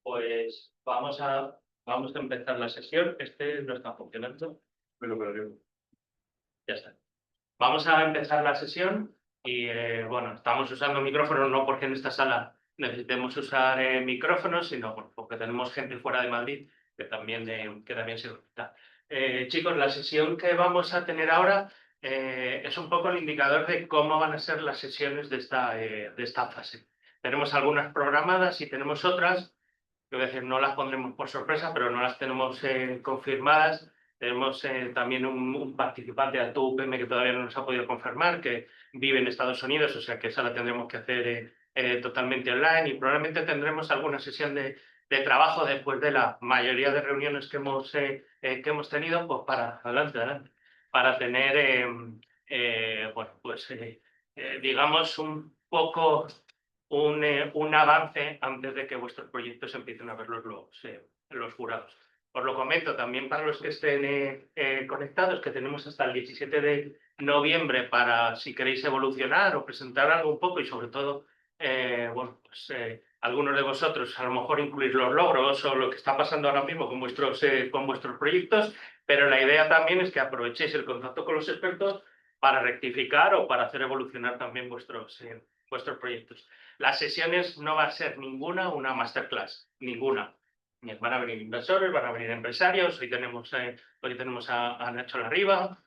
Pues vamos a empezar la sesión. Este no está funcionando. Pero ya está. Vamos a empezar la sesión y, bueno, estamos usando micrófonos no porque en esta sala necesitemos usar micrófonos, sino porque tenemos gente fuera de Madrid que también se conecta. Chicos, la sesión que vamos a tener ahora es un poco el indicador de cómo van a ser las sesiones de esta fase. Tenemos algunas programadas y tenemos otras. Es decir, no las pondremos por sorpresa, pero no las tenemos confirmadas. Tenemos también un participante de ATU-UPM que todavía no nos ha podido confirmar, que vive en Estados Unidos, o sea que esa la tendremos que hacer totalmente online, y probablemente tendremos alguna sesión de trabajo después de la mayoría de reuniones que hemos tenido, pues adelante, para tener, bueno, pues digamos un poco un avance antes de que vuestros proyectos empiecen a verlos los jurados. Os lo comento también para los que estén conectados, que tenemos hasta el 17 de noviembre para, si queréis evolucionar o presentar algo un poco, y sobre todo, bueno, pues algunos de vosotros a lo mejor incluir los logros o lo que está pasando ahora mismo con vuestros proyectos, pero la idea también es que aprovechéis el contacto con los expertos para rectificar o para hacer evolucionar también vuestros proyectos. Las sesiones no va a ser ninguna una masterclass, ninguna. Van a venir inversores, van a venir empresarios. Hoy tenemos a Nacho Larriba.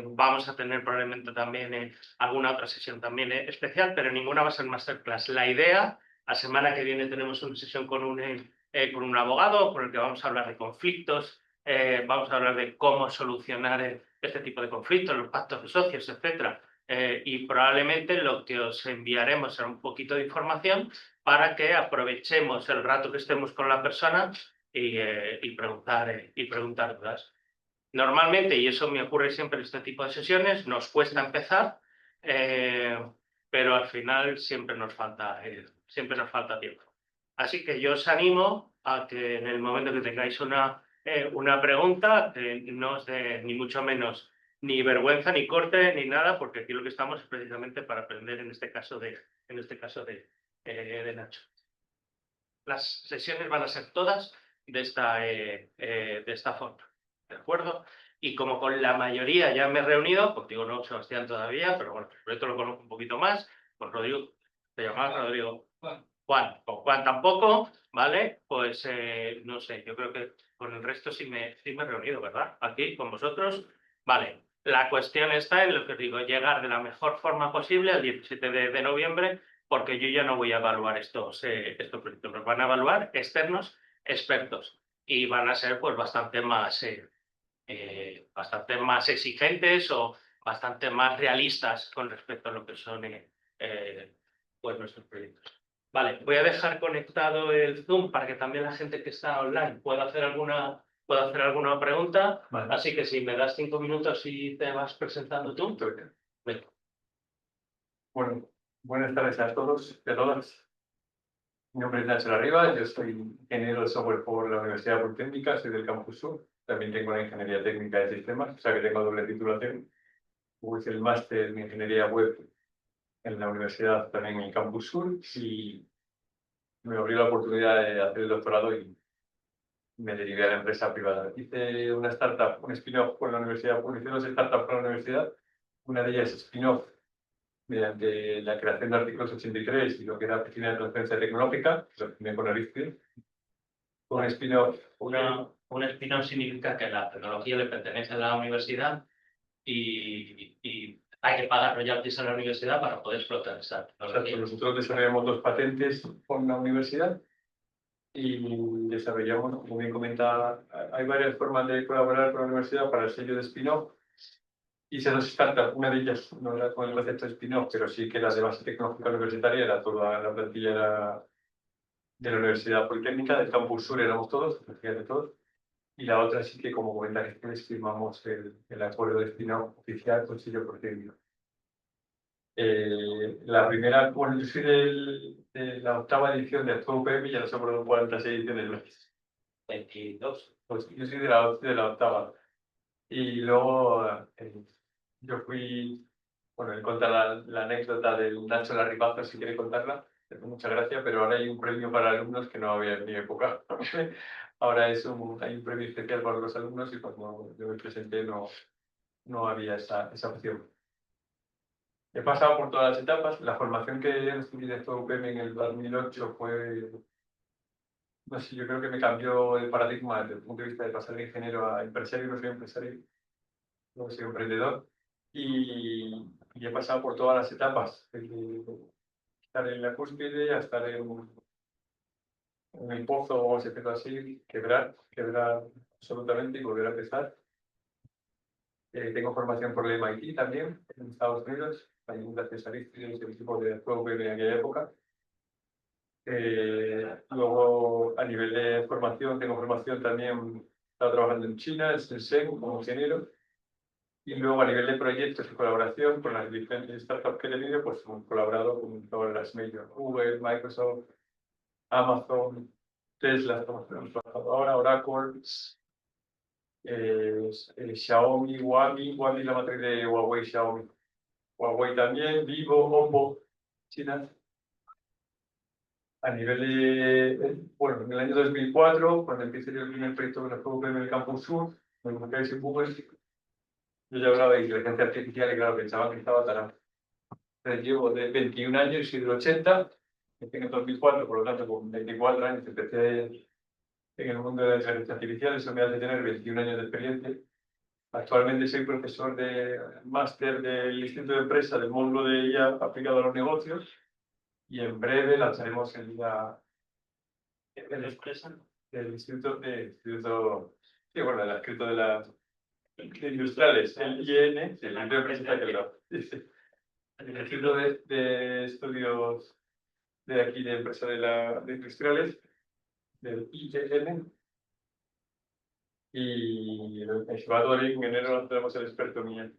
Vamos a tener probablemente también alguna otra sesión también especial, pero ninguna va a ser masterclass. La idea, la semana que viene tenemos una sesión con un abogado con el que vamos a hablar de conflictos, vamos a hablar de cómo solucionar este tipo de conflictos, los pactos de socios, etcétera. Y probablemente lo que os enviaremos será un poquito de información para que aprovechemos el rato que estemos con la persona y preguntar dudas. Normalmente, y eso me ocurre siempre en este tipo de sesiones, nos cuesta empezar, pero al final siempre nos falta tiempo. Así que yo os animo a que en el momento que tengáis una pregunta, no os dé ni mucho menos ni vergüenza, ni corte, ni nada, porque aquí lo que estamos es precisamente para aprender en este caso de Nacho. Las sesiones van a ser todas de esta forma, ¿de acuerdo? Y como con la mayoría ya me he reunido, contigo no, Sebastián, todavía, pero bueno, el proyecto lo conozco un poquito más, con Rodrigo, te llamas Rodrigo. Juan, con Juan tampoco, ¿vale? Pues no sé, yo creo que con el resto sí me he reunido, ¿verdad? Aquí con vosotros, vale. La cuestión está en lo que os digo, llegar de la mejor forma posible al 17 de noviembre, porque yo ya no voy a evaluar estos proyectos, los van a evaluar externos expertos y van a ser pues bastante más exigentes o bastante más realistas con respecto a lo que son pues nuestros proyectos. Vale, voy a dejar conectado el Zoom para que también la gente que está online pueda hacer alguna pregunta. Vale. Así que si me das 5 minutos y te vas presentando tú. Venga. Bueno, buenas tardes a todos y a todas. Mi nombre es Nacho Larriba, yo soy ingeniero de software por la Universidad Politécnica, soy del Campus Sur. También tengo la ingeniería técnica de sistemas, o sea que tengo doble titulación. Hice el máster de ingeniería web en la universidad, también en el Campus Sur, y me abrió la oportunidad de hacer el doctorado y me derivé a la empresa privada. Hice una startup, un spin-off con la universidad, hice dos startups con la universidad. Una de ellas es spin-off mediante la creación de artículos 83 y lo que era Oficina de Transferencia Tecnológica, lo que me con Aristide. Un spin-off. Un spin-off significa que la tecnología le pertenece a la universidad y hay que pagar royalties a la universidad para poder explotar esa tecnología. Nosotros desarrollamos 2 patentes con la universidad y desarrollamos, como bien comentaba, hay varias formas de colaborar con la universidad para el sello de spin-off. Hice 2 startups, una de ellas no era con el concepto de spin-off, pero sí que era de base tecnológica universitaria, era toda la plantilla era de la Universidad Politécnica, del Campus Sur éramos todos, de todos. Y la otra sí que, como comentáis, firmamos el acuerdo de spin-off oficial con sello Politécnico. La primera, bueno, yo soy de la 8ª edición de ATU-UPM, ya no sé por cuántas ediciones. 22. Pues yo soy de la 8ª. Y luego yo fui, bueno, él cuenta la anécdota del Nacho Larribazo, si quiere contarla. Muchas gracias, pero ahora hay un premio para alumnos que no había en mi época. Ahora hay un premio especial para los alumnos y cuando yo me presenté no había esa opción. He pasado por todas las etapas. La formación que recibí de UPM en el 2008 fue, no sé, yo creo que me cambió el paradigma desde el punto de vista de pasar de ingeniero a empresario. No soy empresario, no soy emprendedor. Y he pasado por todas las etapas, desde estar en la cúspide a estar en el pozo, vamos a decirlo así, quebrar absolutamente y volver a empezar. Tengo formación por el MIT también, en Estados Unidos, también gracias a Aristides y el equipo de UPM en aquella época. Luego, a nivel de formación, tengo formación también, he estado trabajando en China, en Shenzhen, como ingeniero. Y luego, a nivel de proyectos y colaboración con las diferentes startups que he tenido, pues hemos colaborado con todas las majors, Google, Microsoft, Amazon, Tesla, estamos trabajando ahora, Oracle, Xiaomi, Huami, la matriz de Huawei, Xiaomi. Huawei también, Vivo, Oppo, China. A nivel de, bueno, en el año 2004, cuando empecé el primer proyecto con la UPM en el Campus Sur, me encontré en Google, yo ya hablaba de inteligencia artificial y claro, pensaba que estaba tan. Entonces llevo de 21 años y soy del 80, empecé en el 2004, por lo tanto con 24 años empecé en el mundo de la inteligencia artificial, eso me hace tener 21 años de experiencia. Actualmente soy profesor de máster del Instituto de Empresa del módulo de IA aplicado a los negocios y en breve lanzaremos el expresa del instituto, sí, bueno, el escrito de industriales, el IN, el Instituto de Empresa que lo dice. El Instituto de Estudios de aquí de Empresa de Industriales, del IEN. Y si va todo bien, en enero tenemos el experto mío.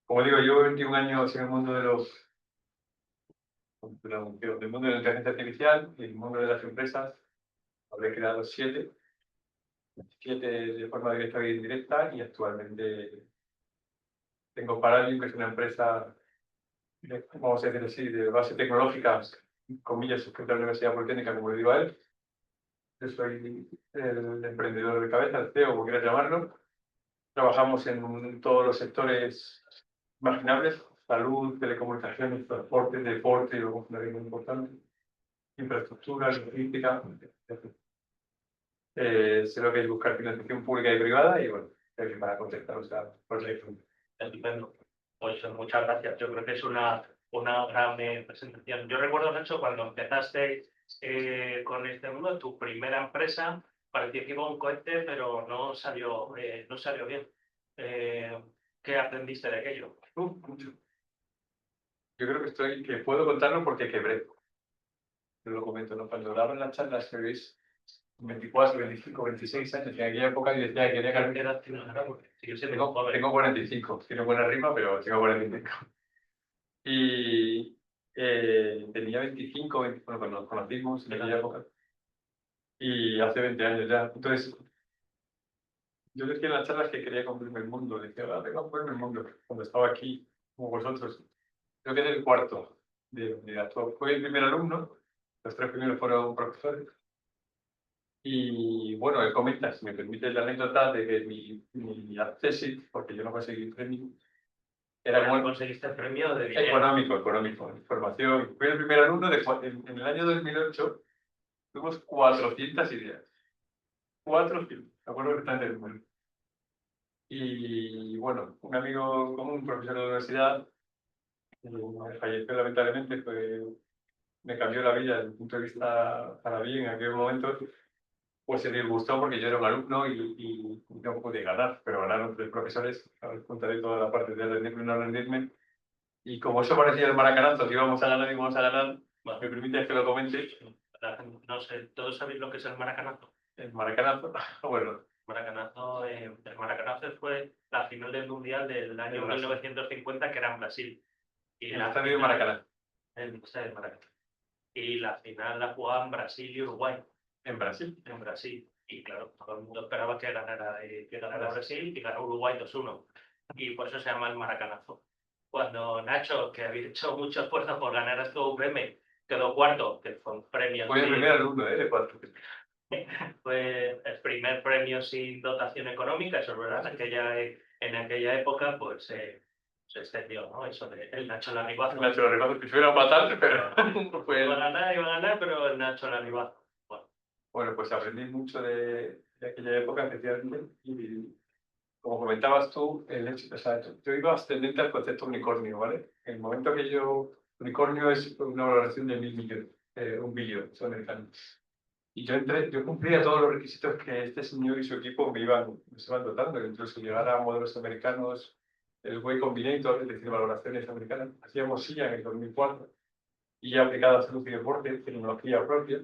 Como digo, llevo 21 años en el mundo del mundo de la inteligencia artificial y el mundo de las empresas. Habré creado 7 de forma directa e indirecta y actualmente tengo Paralium, que es una empresa, vamos a decir así, de base tecnológica, comillas, suscrita a la Universidad Politécnica, como le digo a él. Yo soy el emprendedor de cabeza, el CEO, como quieras llamarlo. Trabajamos en todos los sectores imaginables: salud, telecomunicaciones, transporte, deporte, y luego una muy importante, infraestructura, logística. Sé lo que es buscar financiación pública y privada y bueno, para contestaros a proyectos. Estupendo. Pues muchas gracias. Yo creo que es una gran presentación. Yo recuerdo, Nacho, cuando empezaste con este mundo, tu primera empresa parecía que iba un cohete, pero no salió bien. ¿Qué aprendiste de aquello? Mucho. Yo creo que puedo contarlo porque quebré. Yo lo comento, ¿no? Cuando daba en las charlas que veis 24, 25, 26 años, en aquella época yo decía que quería carrera. Tengo 45, tiene buena rima, pero tengo 45. Y tenía 25, 20, bueno, cuando nos conocimos en aquella época. Y hace 20 años ya. Entonces, yo decía en las charlas que quería comprarme el mundo. Decía, vengo a comprarme el mundo. Cuando estaba aquí, como vosotros, yo quedé el cuarto de actuar. Fui el primer alumno, los 3 primeros fueron profesores. Y bueno, él comenta, si me permite la anécdota, de que mi tesis, porque yo no conseguí premio, era ¿Cómo conseguiste el premio de dinero? Económico, información. Fui el primer alumno en el año 2008, tuvimos 400 ideas. 400, me acuerdo perfectamente del número. Y bueno, un amigo común, un profesor de la universidad, falleció lamentablemente, me cambió la vida desde el punto de vista para bien en aquel momento. Pues se disgustó porque yo era un alumno y no pude ganar, pero ganaron 3 profesores. Ahora les contaré toda la parte de rendirme y no rendirme. Y como eso parecía el maracanazo, que íbamos a ganar, me permite que lo comente. No sé, ¿todos sabéis lo que es el maracanazo? El maracanazo, bueno. El maracanazo fue la final del Mundial del año 1950, que era en Brasil. Y el estadio de Maracaná. El estadio de Maracaná. Y la final la jugaban Brasil y Uruguay. ¿En Brasil? En Brasil. Y claro, todo el mundo esperaba que ganara Brasil y ganó Uruguay 2-1. Y por eso se llama el maracanazo. cuando Nacho, que había hecho mucho esfuerzo por ganar a su UPM, quedó cuarto, que fue un premio. Fue el primer alumno, de 4. Fue el primer premio sin dotación económica, eso es verdad. En aquella época, pues se extendió, ¿no? Eso de el Nacho Larribazo. Nacho Larribazo, que suena fatal, pero no fue Iba a ganar, pero el Nacho Larribazo. Bueno, pues aprendí mucho de aquella época, especialmente, y como comentabas tú, el hecho, o sea, yo iba ascendente al concepto unicornio, ¿vale? En el momento que unicornio es una valoración de 1.000 millones, 1 billón, son americanos. Y yo cumplía todos los requisitos que este señor y su equipo me estaban dotando, incluso llegar a modelos americanos, el Way Combinator, es decir, valoraciones americanas. Hacíamos SIA en el 2004 y ya aplicada a salud y deporte, tecnología propia.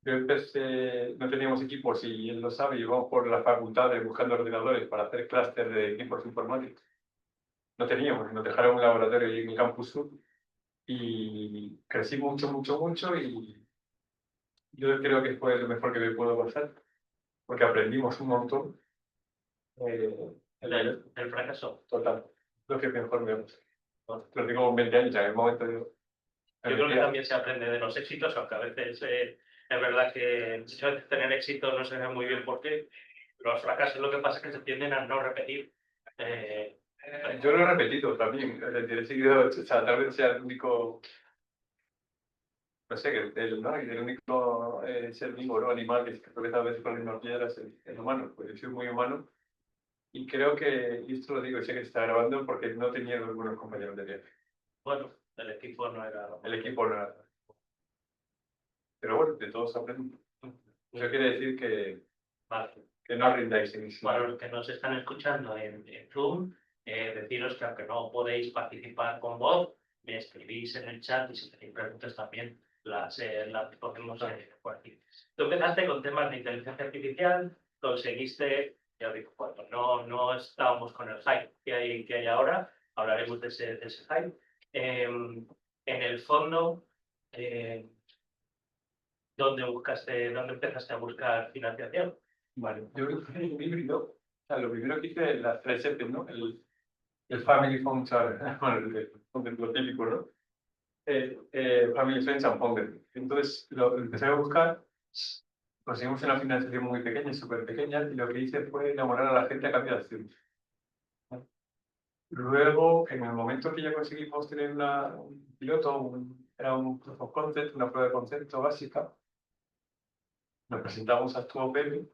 Yo empecé, no teníamos equipos y él lo sabe, íbamos por las facultades buscando ordenadores para hacer clúster de equipos informáticos. No teníamos, nos dejaron un laboratorio ahí en el Campus Sur y crecí mucho, mucho, mucho y yo creo que fue lo mejor que me pudo pasar, porque aprendimos un montón. El fracaso. Total, lo que mejor me pasó. Lo tengo con 20 años, en el momento Yo creo que también se aprende de los éxitos, aunque a veces es verdad que muchas veces tener éxito no se ve muy bien por qué. Los fracasos lo que pasa es que se tienden a no repetir. Yo lo he repetido también, es decir, he seguido, o sea, tal vez sea el único, no sé, el único ser vivo, ¿no? Animal que se tropeza a veces con las mismas piedras, el humano. Pues yo soy muy humano y creo que, y esto lo digo, sé que se está grabando porque no tenía los buenos compañeros de viaje. Bueno, el equipo no era... El equipo no era. Pero bueno, de todos aprendemos. Eso quiere decir Vale. que no rindáis en eso. Para los que nos están escuchando en Zoom, deciros que aunque no podéis participar con voz, me escribís en el chat y si tenéis preguntas también las ponemos por aquí. Tú empezaste con temas de inteligencia artificial, conseguiste, ya digo, cuando no estábamos con el hype que hay ahora, hablaremos de ese hype. En el fondo, ¿dónde empezaste a buscar financiación? Vale, yo creo que un híbrido, o sea, lo primero que hice, las 3 F, ¿no? El Family Fund, ¿sabes? Bueno, lo típico, ¿no? Family Friends and Founder. Entonces, lo empecé a buscar, conseguimos una financiación muy pequeña, súper pequeña, y lo que hice fue enamorar a la gente a cambio de acciones. Luego, en el momento que ya conseguimos tener un piloto, era un proof of concept, una prueba de concepto básica, nos presentamos a TuoPM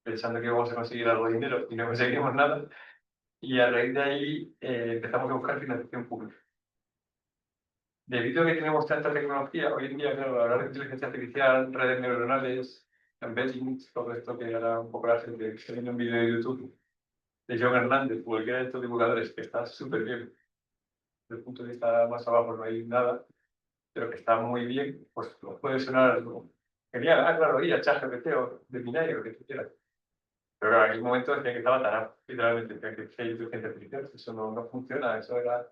pensando que íbamos a conseguir algo de dinero y no conseguimos nada. Y a raíz de ahí empezamos a buscar financiación pública. Debido a que tenemos tanta tecnología, hoy en día, claro, hablar de inteligencia artificial, redes neuronales, embeddings, todo esto que hará un poco la gente que está viendo un vídeo de YouTube de John Hernández, cualquiera de estos divulgadores, que está súper bien. Desde el punto de vista más abajo no hay nada, pero que está muy bien, pues puede sonar genial. Ah, claro, ir a ChatGPT o de binario, lo que tú quieras. Pero claro, en aquel momento decía que estaba tarado, literalmente, que hay inteligencia artificial, eso no funciona, eso era...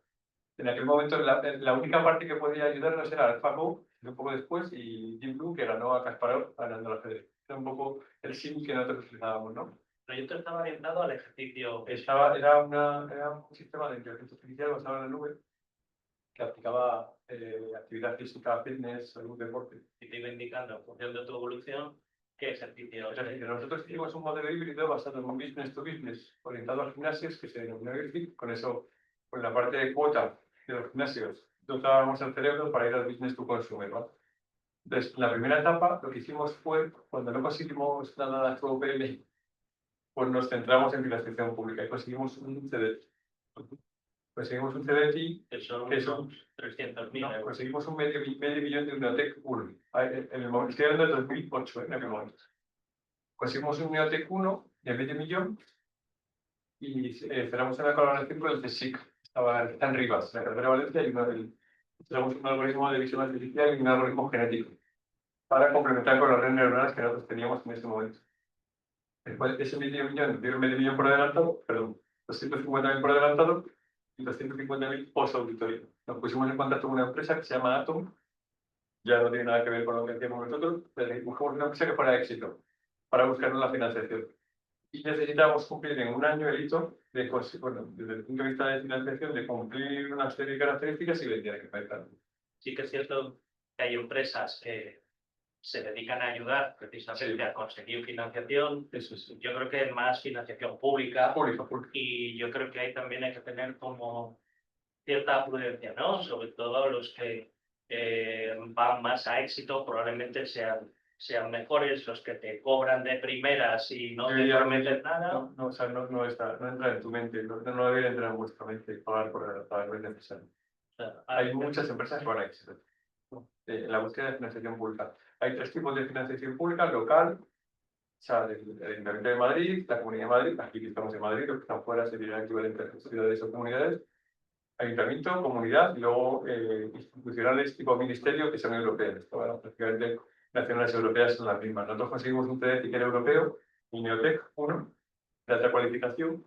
En aquel momento la única parte que podía ayudarnos era AlphaGo, un poco después, y Deep Blue, que ganó a Kasparov ganando la ajedrez. Era un poco el sim que nosotros utilizábamos, ¿no? El proyecto estaba orientado al ejercicio. Era un sistema de inteligencia artificial basado en la nube que aplicaba actividad física, fitness, salud, deporte. Y te iba indicando, en función de tu evolución, qué ejercicio. Es decir, nosotros hicimos un modelo híbrido basado en un business to business orientado a gimnasios que se denominó ERFIT. Con eso, con la parte de cuota de los gimnasios, dotábamos el cerebro para ir al business to consumer, ¿no? Entonces, la primera etapa, lo que hicimos fue, cuando no conseguimos nada de UPM, pues nos centramos en financiación pública y conseguimos un CDT. Conseguimos un CDT que son que son 300.000 no, euros. conseguimos un medio millón de un Neotec 1. En el momento, estoy hablando de 2008, en aquel momento. Conseguimos un Neotec 1 de medio millón y cerramos una colaboración con el CSIC. Está en Rivas, en la carretera de Valencia, y tenemos un algoritmo de visión artificial y un algoritmo genético para complementar con las redes neuronales que nosotros teníamos en ese momento. Después de ese medio millón, dieron medio millón por adelantado, perdón, 250.000 por adelantado y 250.000 post auditoría. Nos pusimos en contacto con una empresa que se llama Atom, ya no tiene nada que ver con lo que hacíamos nosotros, pero buscamos una empresa que fuera éxito para buscarnos la financiación. y necesitamos cumplir en un año el hito de, bueno, desde el punto de vista de financiación, de cumplir una serie de características y vender en el mercado. Sí que es cierto que hay empresas que se dedican a ayudar precisamente a conseguir financiación. Eso es. Yo creo que más financiación pública. Pública. Y yo creo que ahí también hay que tener como cierta prudencia, ¿no? Sobre todo los que van más a éxito probablemente sean mejores, los que te cobran de primeras y no te prometen nada. No, o sea, no entra en tu mente, no debería entrar en vuestra mente pagar por lo necesario. O sea, Hay muchas empresas que van a éxito. En la búsqueda de financiación pública. Hay 3 tipos de financiación pública: local, o sea, del Ayuntamiento de Madrid, la Comunidad de Madrid, aquí que estamos en Madrid, los que están fuera serían equivalentes a las ciudades o comunidades, ayuntamiento, comunidad, y luego institucionales tipo ministerio, que son europeos. Bueno, prácticamente nacionales europeas son las mismas. Nosotros conseguimos un TDC europeo, un Neotec 1, de alta cualificación,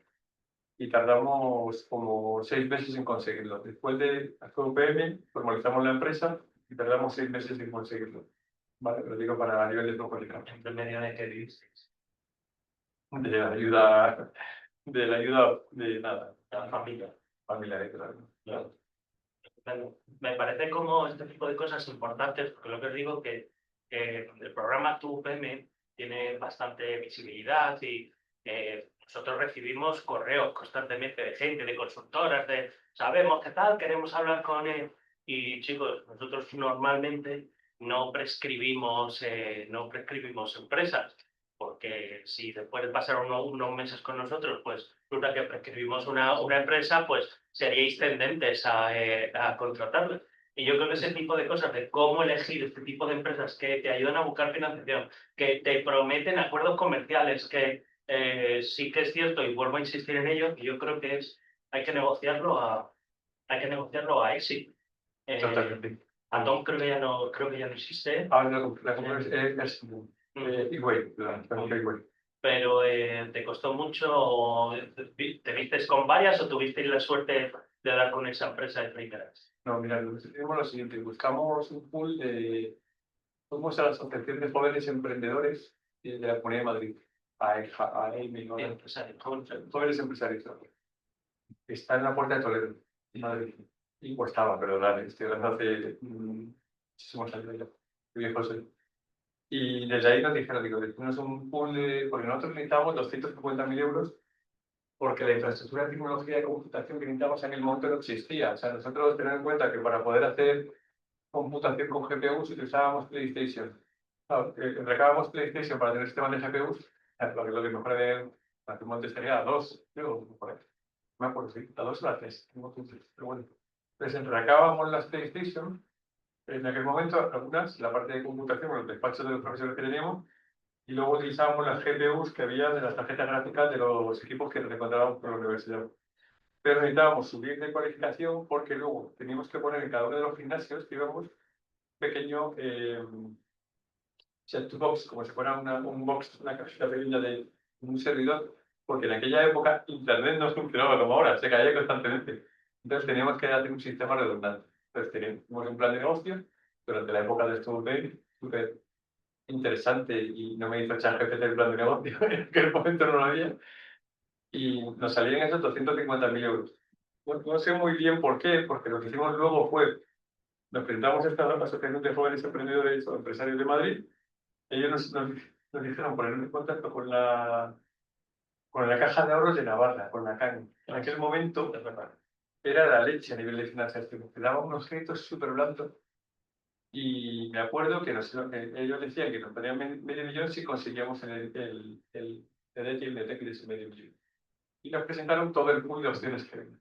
y tardamos como 6 meses en conseguirlo. Después de hacer UPM, formalizamos la empresa y tardamos 6 meses en conseguirlo. Vale, lo digo para a nivel de profesional. ¿En medio de qué vivisteis? De la ayuda de nada. De la familia. Familia, claro. Me parece como este tipo de cosas importantes, porque lo que os digo que el programa Tu UPM tiene bastante visibilidad y nosotros recibimos correos constantemente de gente, de consultoras, de sabemos qué tal, queremos hablar con él. Y chicos, nosotros normalmente no prescribimos empresas, porque si después de pasar unos meses con nosotros, pues resulta que prescribimos una empresa, pues seríais tendentes a contratarla. Y yo creo que ese tipo de cosas, de cómo elegir este tipo de empresas que te ayudan a buscar financiación, que te prometen acuerdos comerciales, que sí que es cierto, y vuelvo a insistir en ello, que yo creo que hay que negociarlo a éxito. Totalmente. Atom creo que ya no existe. Ahora la compra es igual, Pero ¿te costó mucho? ¿Te vistes con varias o tuvisteis la suerte de dar con esa empresa de primeras? No, mira, hicimos lo siguiente: buscamos un pool de. Fuimos a la Asociación de Jóvenes Emprendedores de la Comunidad de Madrid, jóvenes empresarios, está en la Puerta de Toledo, en Madrid. O estaba, perdón, estoy hablando hace muchísimos años ya, qué viejo soy. Y desde ahí nos dijeron, digo, decimos un pool porque nosotros necesitábamos 250.000 euros, porque la infraestructura de tecnología de computación que necesitábamos en el momento no existía. O sea, nosotros tenemos en cuenta que para poder hacer computación con GPUs utilizábamos PlayStation. Claro, recabábamos PlayStation para tener sistemas de GPUs, lo que mejor de hace un momento sería a 2, creo, por ahí. No me acuerdo, sí, a 2 o a 3, pero bueno. Entonces, recabábamos las PlayStation. En aquel momento, algunas, la parte de computación, los despachos de los profesores que teníamos, y luego utilizábamos las GPUs que había de las tarjetas gráficas de los equipos que nos encontrábamos por la universidad. Pero necesitábamos subir de cualificación porque luego teníamos que poner en cada uno de los gimnasios que íbamos pequeño set-top-box, como si fuera un box, una cajita pequeña de un servidor, porque en aquella época Internet no funcionaba como ahora, se caía constantemente. Entonces teníamos que hacer un sistema redundante. Entonces teníamos un plan de negocio durante la época de StudyBaby, súper interesante, y no me hizo echar jefe del plan de negocio, en aquel momento no lo había, y nos salían esos 250.000 euros. Bueno, no sé muy bien por qué, porque lo que hicimos luego fue, nos presentamos a esta Asociación de Jóvenes Emprendedores o Empresarios de Madrid. Ellos nos dijeron ponernos en contacto con la Caja de Ahorros de Navarra, con la CAN. En aquel momento, era la leche a nivel de financiación. Te daban unos créditos súper blandos. Y me acuerdo que ellos decían que nos ponían medio millón si conseguíamos el TDT y el NETEC de ese medio millón. Y nos presentaron todo el pool de opciones que había.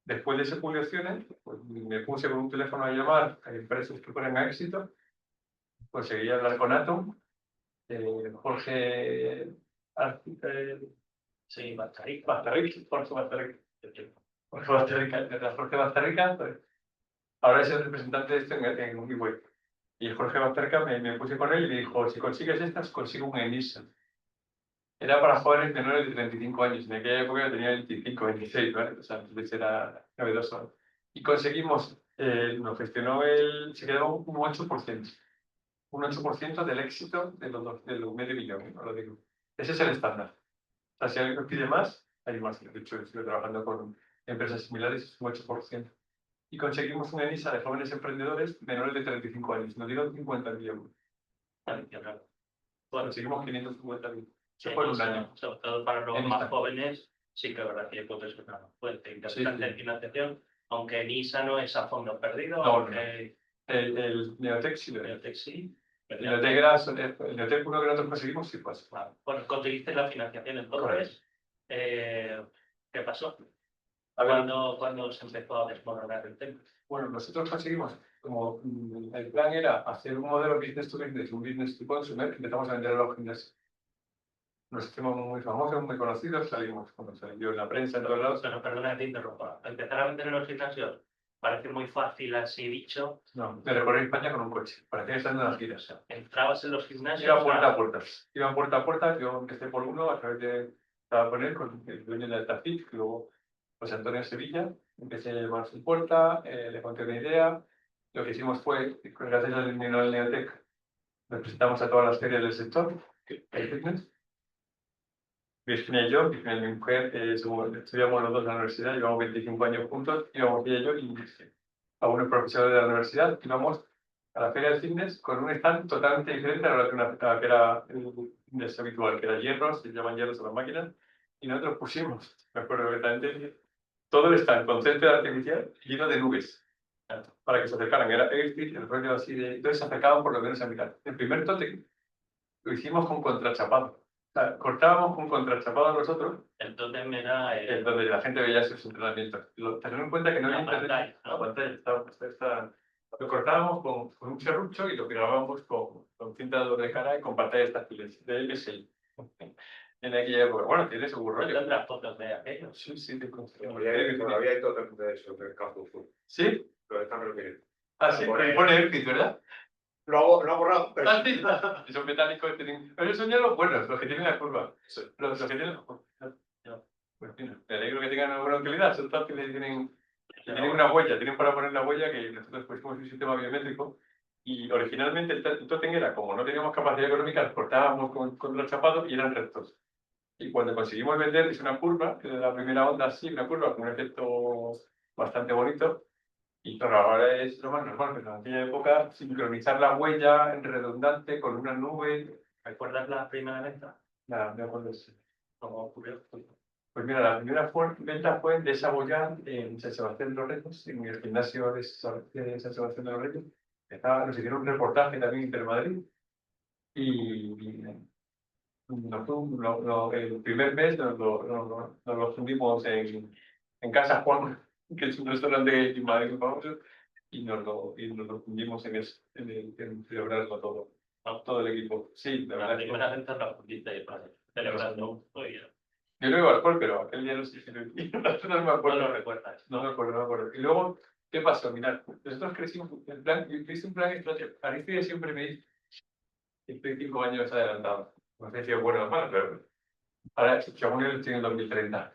Después de ese pool de opciones, pues me puse con un teléfono a llamar a empresas que fueran a éxito. Conseguí hablar con Atom, Jorge Bastarrica, pues, ahora es el representante de esto en Uruguay. Y Jorge Bastarrica me puse con él y me dijo: si consigues estas, consigo un ENISA. Era para jóvenes menores de 35 años, en aquella época yo tenía 25, 26, ¿vale? O sea, entonces era novedoso. Y conseguimos, nos gestionó se quedó un 8%. Un 8% del éxito de los medio millón, ¿no? Lo digo. Ese es el estándar. O sea, si alguien nos pide más, hay más. De hecho, estoy trabajando con empresas similares, es un 8%. Y conseguimos una ENISA de jóvenes emprendedores menores de 35 años. Nos dieron 50.000 euros. Adicional. Bueno, Conseguimos 550.000. Eso en fue en un ISA, año. sobre todo para los En más ISA. jóvenes, sí que es verdad que puede ser una fuente interesante Sí, de sí. financiación, aunque en ISA no es a fondo perdido, No, aunque El Neotec sí lo el era. TEC sí. El Neotec era el Neotec uno que nosotros conseguimos, sí, pues. Vale. Bueno, conseguiste la financiación entonces. ¿Qué pasó? A ver, ¿Cuándo se empezó a desmoronar el tema? bueno, nosotros conseguimos, como el plan era hacer un modelo business to business, un business to consumer, empezamos a vender a los gimnasios. Nos hicimos muy famosos, muy conocidos, salimos, cuando salió en la prensa, en todos lados. Pero perdona que te interrumpa. Empezar a vender en los gimnasios parece muy fácil así dicho. No, me recorrí España con un coche, parecía que estaba en una gira. O sea, entrabas en los gimnasios. Iba puerta a puerta. Iba puerta a puerta, yo empecé por uno a través de, estaba con él, con el dueño de Altafit, que luego José Antonio Sevilla, empecé a llevar su puerta, le conté una idea. Lo que hicimos fue, gracias al dinero del Neotec, nos presentamos a todas las ferias del sector, el fitness. Virginia y yo, Virginia y mi mujer, estudiamos los dos en la universidad, llevamos 25 años juntos, íbamos ella y yo, y algunos profesores de la universidad, íbamos a la feria del fitness con un stand totalmente diferente a lo que era el fitness habitual, que era hierros, se llaman hierros a las máquinas, y nosotros pusimos, me acuerdo perfectamente, todo el stand con césped artificial lleno de nubes, para que se acercaran. Era Airfit, el rollo así de... Entonces se acercaban por lo menos a mitad. El primer tótem lo hicimos con contrachapado. O sea, cortábamos con contrachapado nosotros. El tótem era donde la gente veía sus entrenamientos. Tener en cuenta que no había internet. la pantalla lo cortábamos con un serrucho y lo grabábamos con cinta de doble cara y con pantallas táctiles de LSI. En aquella época. Bueno, tiene su rollo. ¿Tendrás fotos de aquello? Sí, sí, te consigo. Todavía hay tótems de eso, del campo sur. ¿Sí? Lo están reuniendo. Ah, sí, que pone Airfit, ¿verdad? Lo ha borrado, pero... Ah, sí. Y son metálicos, pero esos son ya los buenos, los que tienen la curva. Los que tienen... Pues mira, me alegro que tengan alguna utilidad, son táctiles y tienen una huella, tienen para poner la huella que nosotros pusimos un sistema biométrico y originalmente el tótem era, como no teníamos capacidad económica, los cortábamos con los chapados y eran rectos. Y cuando conseguimos vender, es una curva, que la primera onda así, una curva con un efecto bastante bonito. Y claro, ahora es lo más normal, pero en aquella época sincronizar la huella en redundante con una nube. ¿Recuerdas la primera venta? Nada, me acuerdo de eso. ¿Cómo ocurrió? Pues mira, la primera venta fue de Saboyán en San Sebastián de los Reyes, en el gimnasio de San Sebastián de los Reyes. Nos hicieron un reportaje también Intermadrid y el primer mes nos lo fundimos en Casa Juan, que es un restaurante de Madrid famoso, y nos lo fundimos en celebrarlo todo el equipo. Sí, la La verdad. primera venta la fundiste celebrando. Muy bien. Yo no iba al alcohol, pero aquel día no sé si lo no me acuerdo. No lo recuerdas. No me acuerdo. Y luego, ¿qué pasó? Mirad, nosotros crecimos, el plan, yo hice un plan estratégico. Alicia siempre me dice, estoy 5 años adelantado. No sé si es bueno o malo, pero ahora, según él, estoy en el 2030.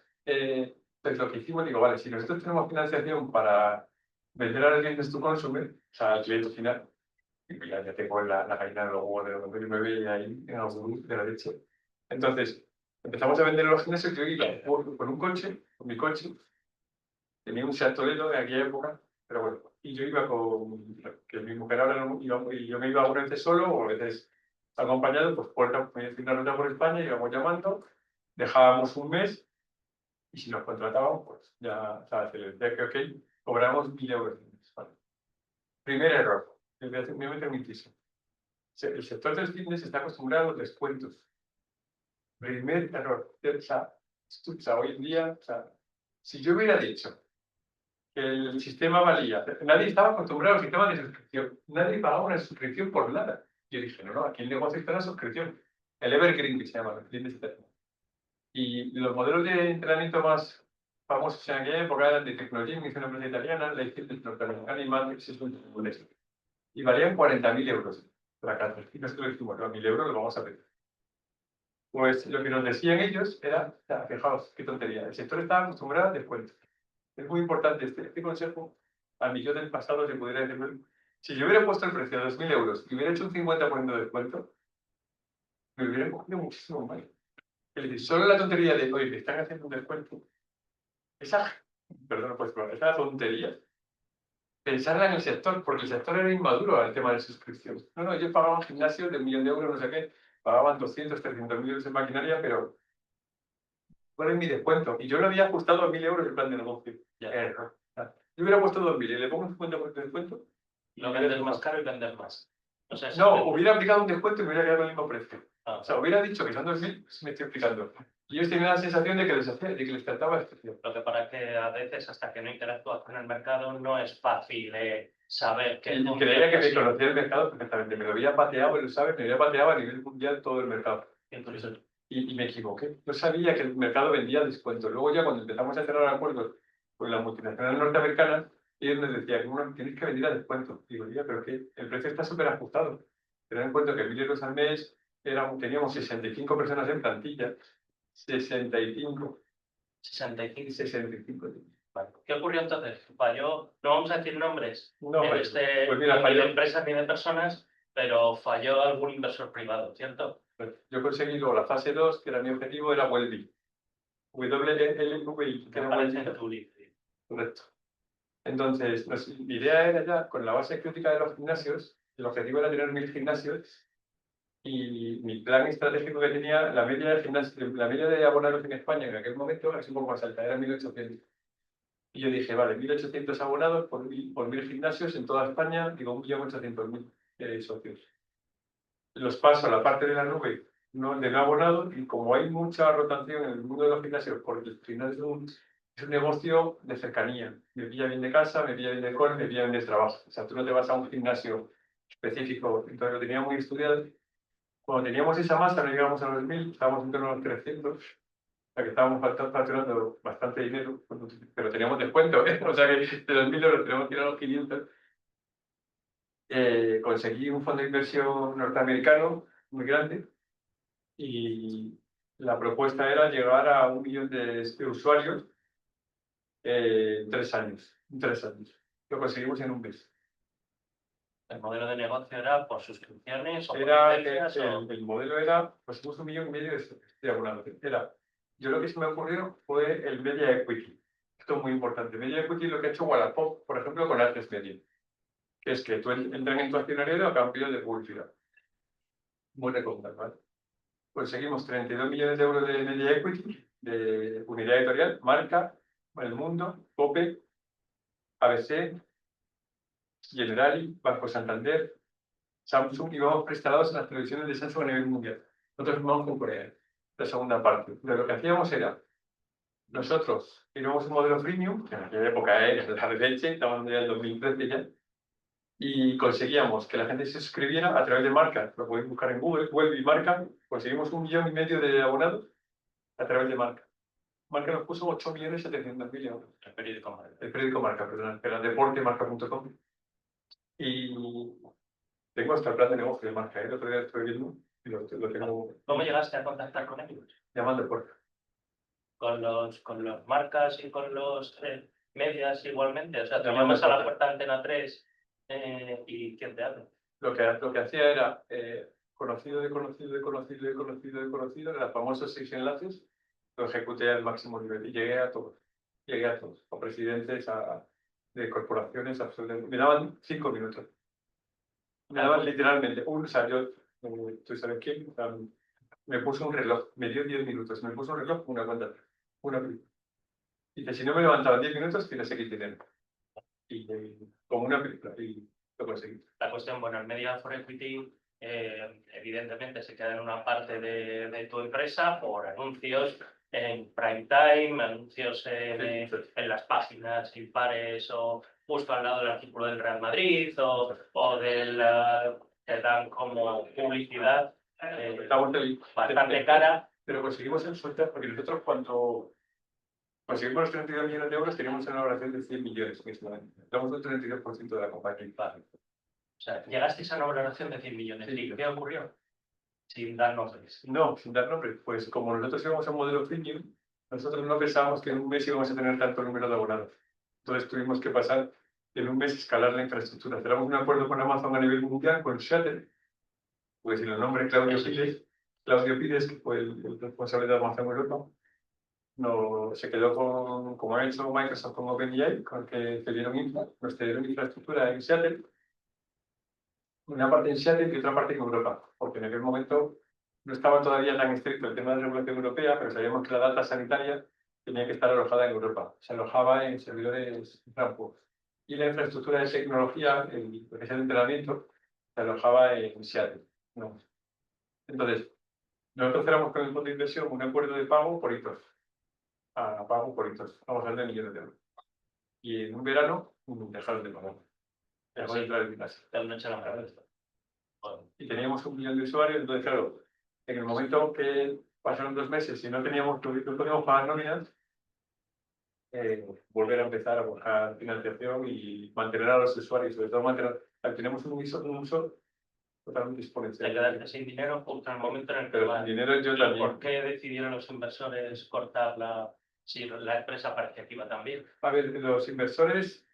Pues lo que hicimos, digo, vale, si nosotros tenemos financiación para vender a los clientes tu consumer, o sea, al cliente final, y ya tengo la gallina de los huevos de los que me veía ahí en algún de la leche. Entonces, empezamos a vender los gimnasios, yo iba con un coche, con mi coche, tenía un Seat Toledo en aquella época, pero bueno, y yo iba que mi mujer ahora no iba, y yo me iba a veces solo o a veces acompañado, pues me hice una ruta por España, íbamos llamando, dejábamos un mes, y si nos contratábamos, pues ya, o sea, se les decía que ok, cobramos 1.000 euros. ¿Vale? Primer error, me voy a meter un inciso. El sector del fitness está acostumbrado a los descuentos. Primer error. O sea, hoy en día, o sea, si yo hubiera dicho que el sistema valía, nadie estaba acostumbrado al sistema de suscripción, nadie pagaba una suscripción por nada. Yo dije, no, aquí el negocio está en la suscripción. El Evergreen, que se llama, el fitness eterno. Y los modelos de entrenamiento más famosos en aquella época eran de Tecnogym, que es una empresa italiana, la Fitness norteamericana y Matrix es un y valían 40.000 euros la casa. Y nosotros dijimos, no, 1.000 euros lo vamos a pedir. Pues lo que nos decían ellos era, o sea, fijaos, qué tontería, el sector estaba acostumbrado a descuentos. Es muy importante este consejo, a mí yo del pasado se pudiera decir, si yo hubiera puesto el precio de 2.000 euros y hubiera hecho un 50% de descuento, me hubiera cogido muchísimo más. Solo la tontería de, oye, me están haciendo un descuento. Perdón, pues esa tontería. Pensarla en el sector, porque el sector era inmaduro al tema de suscripción. No, yo pagaba un gimnasio de 1.000.000 euros, no sé qué, pagaban 200, 300.000 euros en maquinaria, pero ¿cuál es mi descuento? Y yo lo había ajustado a 1.000 euros el plan de negocio. Error. Yo hubiera puesto 2.000 y le pongo un 50% de descuento. Lo vendes más caro y vendes más. O sea, No, hubiera aplicado un descuento y me hubiera quedado el mismo precio. Ah, O sea, hubiera dicho que son 2.000, pues me estoy explicando. Y ellos tenían la sensación de que les trataba especial. lo que para que a veces, hasta que no interactúas con el mercado, no es fácil saber que... Y creía que me conocía el mercado perfectamente. Me lo había pateado, lo sabes, me había pateado a nivel mundial todo el mercado. Y me equivoqué. No sabía que el mercado vendía descuentos. Luego ya cuando empezamos a cerrar acuerdos con las multinacionales norteamericanas, ellos nos decían, bueno, tienes que vender a descuento. Digo, ya, pero que el precio está súper ajustado. Ten en cuenta que 1.000 euros al mes teníamos 65 personas en plantilla. 65. 65. 65. Vale. ¿Qué ocurrió entonces? Falló, no vamos a decir nombres No, en pues mira, ni falló. de empresas ni de personas, pero falló algún inversor privado, ¿cierto? Yo conseguí luego la fase 2, que era mi objetivo, era Wellbe. WLVI, que Que era aparece Wellbe. en tu LinkedIn. Correcto. Entonces, mi idea era ya, con la base crítica de los gimnasios, el objetivo era tener 1.000 gimnasios y mi plan estratégico que tenía, la media de abonados en España en aquel momento era un poco más alta, era 1.800. Y yo dije, vale, 1.800 abonados por 1.000 gimnasios en toda España, digo, 1.800.000 socios. Los paso a la parte de la nube de no abonados y como hay mucha rotación en el mundo de los gimnasios, porque el gimnasio es un negocio de cercanía. Me pilla bien de casa, me pilla bien de cole, me pilla bien de trabajo. O sea, tú no te vas a un gimnasio específico. Entonces lo tenía muy estudiado. Cuando teníamos esa masa, no llegamos a los 1.000, estábamos en torno a los 300. O sea, que estábamos facturando bastante dinero, pero teníamos descuento, ¿eh? O sea, que de los 1.000 euros tenemos que ir a los 500. Conseguí un fondo de inversión norteamericano muy grande y la propuesta era llegar a 1 millón de usuarios en 3 años. En 3 años. Lo conseguimos en un mes. ¿El modelo de negocio era por suscripciones o por Era, licencias o...? el modelo era, conseguimos 1,5 millones de abonados. Yo lo que se me ocurrió fue el Media Equity. Esto es muy importante. Media Equity es lo que ha hecho Wallapop, por ejemplo, con Artes Media. Que es que tú entras en tu accionariado a cambio de publicidad. Muy recomendable, ¿vale? Conseguimos 32 millones de euros de media equity, de unidad editorial, Marca, El Mundo, COPE, ABC, Generali, Banco Santander, Samsung, y vamos prestados en las televisiones de Samsung a nivel mundial. Nosotros vamos con Corea. La segunda parte. De lo que hacíamos era, nosotros teníamos un modelo freemium, que en aquella época era la de leche, estamos en el 2013 ya, y conseguíamos que la gente se suscribiera a través de Marca. Lo podéis buscar en Google, Web y Marca. Conseguimos 1,5 millones de abonados a través de Marca. Marca nos puso 8.700.000 euros. El periódico Marca. El periódico Marca, perdón, era deportemarca.com. Y tengo hasta el plan de negocio de Marca, el otro día estoy viendo y lo tengo. ¿Cómo llegaste a contactar con ellos? Llamando por. ¿Con los marcas y con los medias igualmente? O sea, tú Llamando llamas a la por. puerta de Antena 3 y ¿quién te habla? Lo que hacía era conocido, de los famosos 6 enlaces, lo ejecuté al máximo nivel y llegué a todos. A presidentes, de corporaciones, absolutamente. Me daban 5 minutos. Me daban literalmente o sea, yo, ¿tú sabes quién? Me puso un reloj, me dio 10 minutos, me puso un reloj, una cuenta, una película. Dice, si no me levantaban 10 minutos, tienes que tener. Y como una película, y lo conseguí. La cuestión, bueno, el Media for Equity evidentemente se queda en una parte de tu empresa por anuncios en prime time, anuncios en las páginas impares o justo al lado del artículo del Real Madrid o del que dan como publicidad bastante cara. Pero conseguimos el sorteo porque nosotros cuando conseguimos los 32 millones de euros teníamos una valoración de 100 millones en este momento. Damos el 32% de la compañía. O sea, llegasteis a una valoración de 100 millones. ¿Y qué ocurrió? Sin dar nombres. No, sin dar nombres. Pues como nosotros íbamos a un modelo freemium, nosotros no pensábamos que en un mes íbamos a tener tanto número de abonados. Entonces tuvimos que pasar en un mes escalar la infraestructura. Cerramos un acuerdo con Amazon a nivel mundial, con Shutter, porque si lo nombre Claudio Giles, Claudio Pides, que fue el responsable de Amazon Europa, no, se quedó con, como ha hecho Microsoft con OpenAI, con el que nos cedieron infraestructura en Seattle, una parte en Seattle y otra parte en Europa, porque en aquel momento no estaba todavía tan estricto el tema de regulación europea, pero sabíamos que la data sanitaria tenía que estar alojada en Europa, se alojaba en servidores en Frankfurt. Y la infraestructura de tecnología, lo que es el entrenamiento, se alojaba en Seattle. No. Entonces, nosotros cerramos con el fondo de inversión un acuerdo de pago por hitos. Pago por hitos. Vamos a hablar de millones de euros. Y en un verano dejaron de pagar. Dejó de entrar en mi casa. De una noche a la mañana esto. Bueno, Y teníamos 1 millón de usuarios, entonces claro, en el momento que pasaron 2 meses y no podíamos pagar nóminas, volver a empezar a buscar financiación y mantener a los usuarios, sobre todo tenemos un uso totalmente te exponencial. quedaste sin dinero justo en el momento en el que Pero va. sin dinero yo ¿Y también. por qué decidieron los inversores cortar si la empresa parecía que iba tan bien? A ver, los inversores...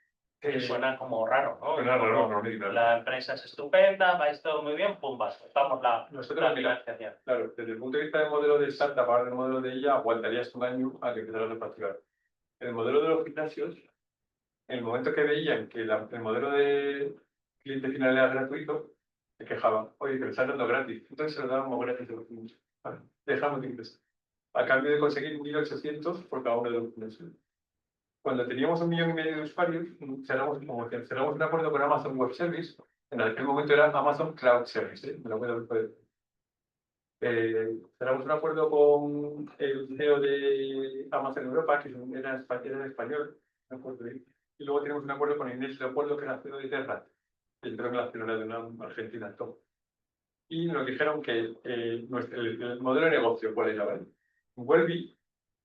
Que suena como raro, ¿no? Suena raro, Como, no, la empresa es estupenda, va todo muy bien, pum, soltamos la Nosotros, mira, financiación. claro, desde el punto de vista del modelo de startup, ahora el modelo de ella, aguantarías 1 año a que empezaras a facturar. El modelo de los gimnasios, en el momento que veían que el modelo de cliente final era gratuito, se quejaban, oye, que lo están dando gratis. Entonces se lo dábamos gratis a los gimnasios. Vale, dejamos de ingresar. A cambio de conseguir 1.800 por cada uno de los gimnasios. Cuando teníamos 1,5 millones de usuarios, cerramos un acuerdo con Amazon Web Service. En aquel momento era Amazon Cloud Service, me lo puedo poner. Cerramos un acuerdo con el CEO de Amazon Europa, que era español, me acuerdo bien. Y luego tenemos un acuerdo con Inés Leopoldo, que era CEO de Terra, que entró en la accionaria de una argentina top. Y nos dijeron que el modelo de negocio, ¿cuál era? ¿Vale? Wellbe,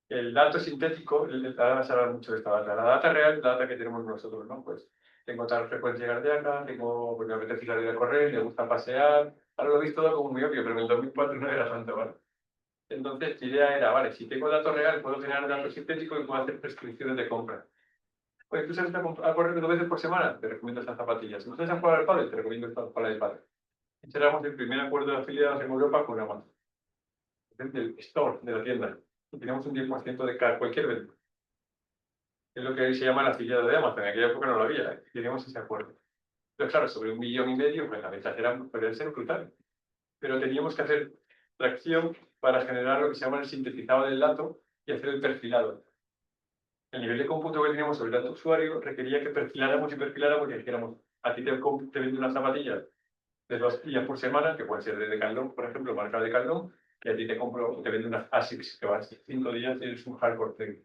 el dato sintético, ahora vas a hablar mucho de esta data. La data real, la data que tenemos nosotros, ¿no? Pues tengo tal frecuencia cardíaca, pues me apetece salir a correr, me gusta pasear. Ahora lo veis todo como muy obvio, pero en el 2004 no era tanto, ¿vale? Entonces, la idea era, vale, si tengo datos real, puedo generar datos sintéticos y puedo hacer prescripciones de compra. Oye, ¿tú sales a correr 2 veces por semana? Te recomiendo estas zapatillas. ¿No sales a jugar al pádel? Te recomiendo estas palas de pádel. Cerramos el primer acuerdo de afiliados en Europa con Amazon. El store de la tienda. Y tenemos un 10% de cualquier venta. Es lo que hoy se llama el afiliado de Amazon. En aquella época no lo había. Teníamos ese acuerdo. Pero claro, sobre 1,5 millones, pues la venta podría ser brutal. Pero teníamos que hacer tracción para generar lo que se llama el sintetizado del dato y hacer el perfilado. El nivel de cómputo que teníamos sobre el dato usuario requería que perfiláramos y dijéramos, a ti te vendo unas zapatillas de 2 días por semana, que pueden ser de Decathlon, por ejemplo, marca Decathlon, y a ti te vendo unas ASICS, que vas 5 días y eres un hardcore thing.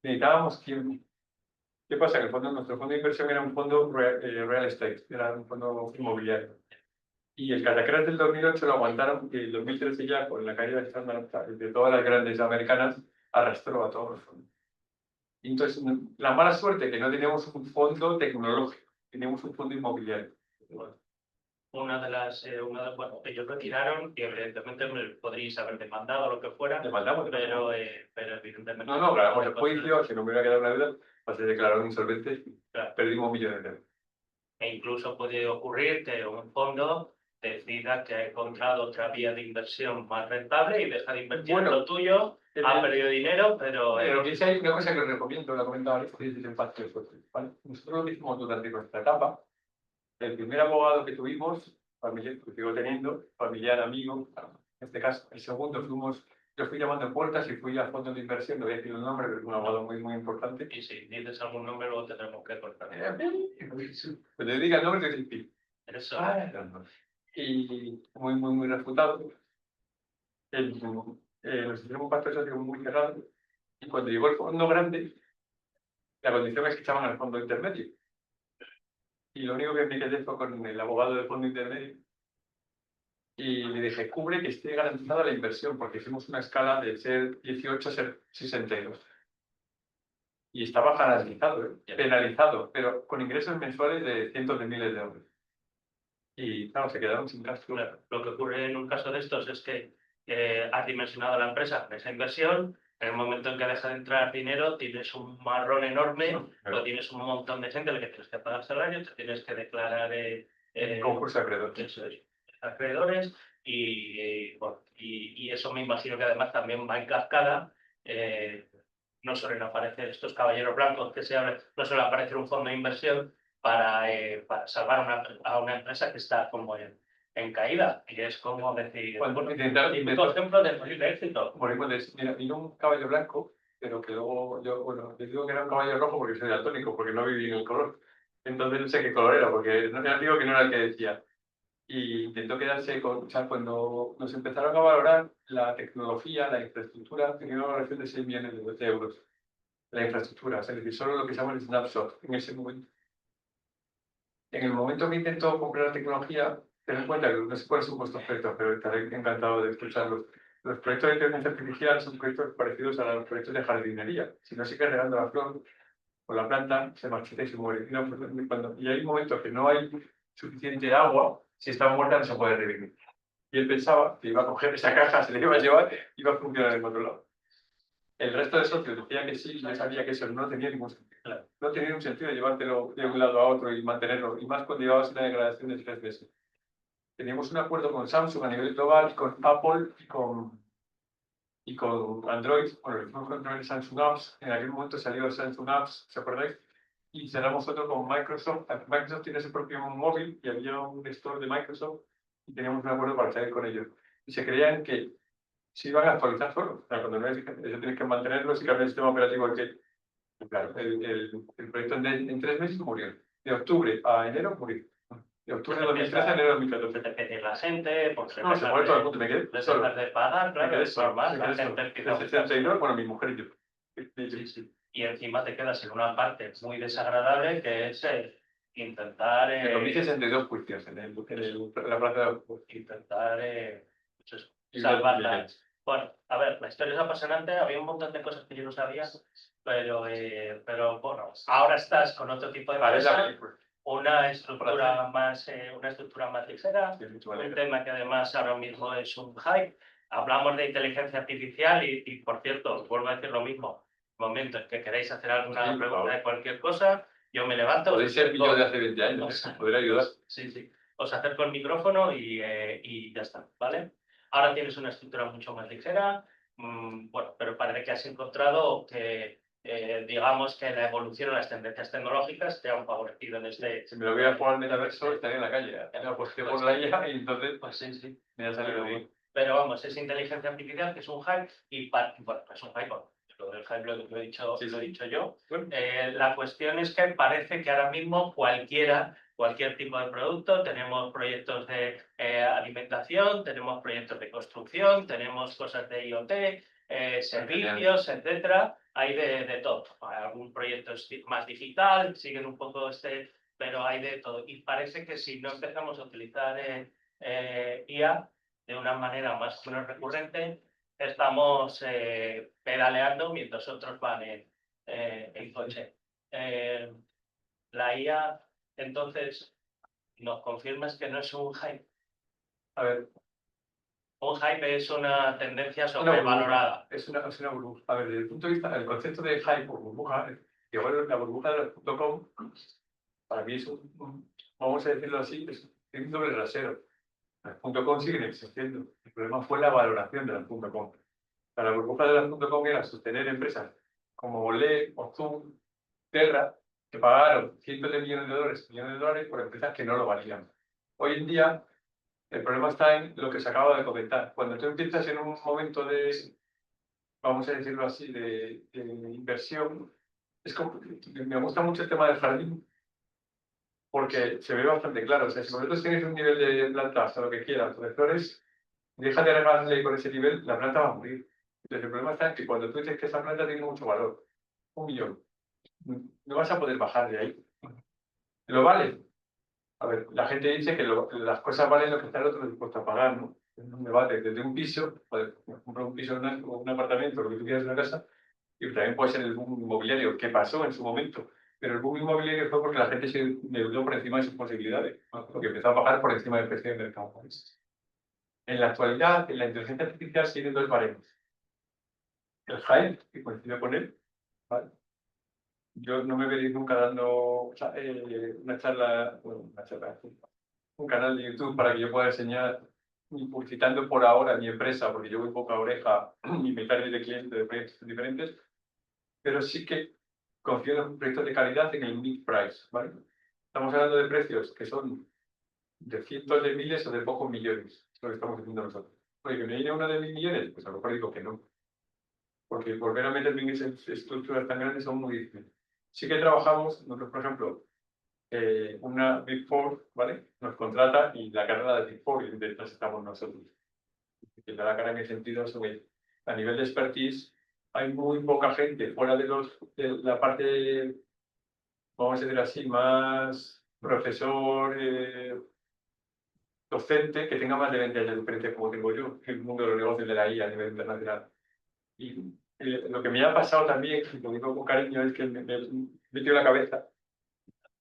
Necesitábamos tiempo. ¿Qué pasa? Que nuestro fondo de inversión era un fondo real estate, era un fondo inmobiliario. Y el catacross del 2008 lo aguantaron, y el 2013 ya, con la caída de todas las grandes americanas, arrastró a todos los fondos. Y entonces, la mala suerte es que no teníamos un fondo tecnológico, teníamos un fondo inmobiliario. Bueno, ellos retiraron y evidentemente me podríais haber demandado lo que fuera, Demandamos, pero evidentemente... No, ganamos el juicio, si no me hubiera quedado una deuda, pues se declararon insolventes, Claro. perdimos millones de euros. E incluso puede ocurrir que un fondo decida que ha encontrado otra vía de inversión más rentable y deja de invertir en lo tuyo, ha perdido dinero, pero... Pero que hay una cosa que os recomiendo, la comentaba ahora, es el impacto de suerte, ¿vale? Nosotros lo hicimos durante nuestra etapa. El primer abogado que tuvimos, familiar, que sigo teniendo, familiar, amigo, en este caso. El segundo yo fui llamando en puertas y fui a fondos de inversión, no voy a decir el nombre, pero es un abogado muy, muy importante. Y si dices algún nombre, luego tendremos que cortar. Cuando yo diga el nombre, te digo Eso. y muy, muy, muy refutado. Nos hicieron un pacto social muy cerrado y cuando llegó el fondo grande, la condición es que echaban al fondo intermedio. Y lo único que me quedé fue con el abogado del fondo intermedio y le dije, cubre que esté garantizada la inversión, porque hicimos una escala de ser 18 a ser 62. Y estaba garantizado, penalizado, pero con ingresos mensuales de cientos de miles de euros. Y claro, se quedaron sin gasto. Claro, lo que ocurre en un caso de estos es que has dimensionado la empresa esa inversión, en el momento en que deja de entrar dinero tienes un marrón enorme, o tienes un montón de gente a la que tienes que pagar salario, te tienes que declarar concurso de acreedores. Eso es, acreedores, bueno, y eso me imagino que además también va en cascada. No suelen aparecer estos caballeros blancos que se hablan, no suele aparecer un fondo de inversión para salvar a una empresa que está como en caída. Y es como decir, Cuando bueno, intentar, típico ejemplo de posible éxito. por ejemplo, mira, vino un caballo blanco, pero que luego yo, bueno, les digo que era un caballo rojo porque soy daltónico, porque no viví en el color. Entonces no sé qué color era, porque no ya digo que no era el que decía. Y intentó quedarse con, o sea, cuando nos empezaron a valorar la tecnología, la infraestructura, tenía una valoración de 6 millones de euros. La infraestructura, es decir, solo lo que se llama el snapshot en ese momento. En el momento que intentó comprar la tecnología, ten en cuenta que no sé cuáles son vuestros proyectos, pero estaré encantado de escucharlos. Los proyectos de inteligencia artificial son proyectos parecidos a los proyectos de jardinería. Si no sigues regando la flor o la planta, se marchita y se muere. Y hay un momento que no hay suficiente agua, si está muerta no se puede revivir. Y él pensaba que iba a coger esa caja, se la iba a llevar y iba a funcionar en otro lado. El resto de socios decía que sí, y yo sabía que eso no tenía ningún sentido. Claro. No tenía ningún sentido llevártelo de un lado a otro y mantenerlo, y más cuando llevabas una degradación de 3 meses. Teníamos un acuerdo con Samsung a nivel global, con Apple y con Android. Bueno, lo hicimos con Samsung Apps. En aquel momento salió Samsung Apps, ¿se acordáis? Y cerramos otro con Microsoft. Microsoft tiene su propio móvil y había un store de Microsoft y teníamos un acuerdo para salir con ellos. Y se creían que se iban a actualizar solo. O sea, cuando no es, eso tienes que mantenerlo, si cambia el sistema operativo que, claro, el proyecto en 3 meses murió. De octubre a enero murió. De octubre de 2013 a enero de 2014. Se te pedir la gente, porque No, se muere todo el mundo, me quedé solo. dejar de pagar, claro, es normal, la gente empieza a el 62, bueno, mi mujer y yo. Sí, sí. Y encima te quedas en una parte muy desagradable que es intentar... Me comí 62 juicios en la plaza de intentar pues eso, salvarla. Bueno, a ver, la historia es apasionante, había un montón de cosas que yo no sabía, pero bueno, ahora estás con otro tipo de empresa, una estructura más ligera, un tema que además ahora mismo es un hype. Hablamos de inteligencia artificial y por cierto, os vuelvo a decir lo mismo. Momento en que queréis hacer alguna pregunta de cualquier cosa, yo me levanto. Podéis ser yo de hace 20 años, podría ayudar. Sí, sí. Os acerco el micrófono y ya está, ¿vale? Ahora tienes una estructura mucho más ligera, bueno, pero parece que has encontrado que, digamos, que la evolución o las tendencias tecnológicas te han favorecido en este... Si me lo voy a jugar al metaverso, estaría en la calle. Pues que por la IA y entonces pues sí, sí. me ha salido bien. Pero vamos, es inteligencia artificial, que es un hype, y bueno, es un hype, lo del hype lo he dicho, Sí, sí. lo he dicho yo. Bueno. La cuestión es que parece que ahora mismo cualquier tipo de producto, tenemos proyectos de alimentación, tenemos proyectos de construcción, tenemos cosas de IoT, servicios, etcétera, hay de todo. Algún proyecto es más digital, siguen un poco pero hay de todo. Y parece que si no empezamos a utilizar IA de una manera más o menos recurrente, estamos pedaleando mientras otros van en coche. La IA, entonces, nos confirmas que no es un hype. A ver. Un hype es una tendencia sobrevalorada. Es una burbuja. A ver, desde el punto de vista, el concepto de hype o burbuja, igual la burbuja de los .com, para mí es vamos a decirlo así, es un doble rasero. Las .com siguen existiendo. El problema fue la valoración de las .com. La burbuja de las .com era sostener empresas como Olé, Ozum, Terra, que pagaron cientos de millones de dólares por empresas que no lo valían. Hoy en día, el problema está en lo que se acaba de comentar. Cuando tú empiezas en un momento de, vamos a decirlo así, de inversión, me gusta mucho el tema del jardín, porque se ve bastante claro. O sea, si vosotros tenéis un nivel de plantas o lo que quieras, o de flores, deja de regarle con ese nivel, la planta va a morir. Entonces, el problema está en que cuando tú dices que esa planta tiene mucho valor, 1 millón, no vas a poder bajar de ahí. ¿Lo vale? A ver, la gente dice que las cosas valen lo que está el otro dispuesto a pagar, ¿no? Es un debate desde un piso, comprar un piso o un apartamento, lo que tú quieras en una casa, y también puede ser el boom inmobiliario, que pasó en su momento. Pero el boom inmobiliario fue porque la gente se endeudó por encima de sus posibilidades, ¿no? Porque empezó a pagar por encima del precio del mercado. En la actualidad, en la inteligencia artificial tienen 2 baremos. El hype, que coincide con él, ¿vale? Yo no me veréis nunca dando una charla, un canal de YouTube para que yo pueda enseñar ni publicitando por ahora mi empresa, porque yo voy boca a oreja y me tarde de clientes de proyectos diferentes, pero sí que confío en los proyectos de calidad en el mid-price, ¿vale? Estamos hablando de precios que son de cientos de miles o de pocos millones, es lo que estamos haciendo nosotros. Oye, que me viene una de 1.000 millones, pues a lo mejor digo que no. Porque volver a meterme en esas estructuras tan grandes son muy difíciles. Sí que trabajamos, nosotros, por ejemplo, una Big Four, ¿vale? Nos contrata y la carrera de Big Four y detrás estamos nosotros. Que da la cara en el sentido sobre, a nivel de expertise, hay muy poca gente fuera de la parte, vamos a decir así, más profesor, docente, que tenga más de 20 años de experiencia como tengo yo, en el mundo de los negocios de la IA a nivel internacional. Y lo que me ha pasado también, y lo digo con cariño, es que me he metido la cabeza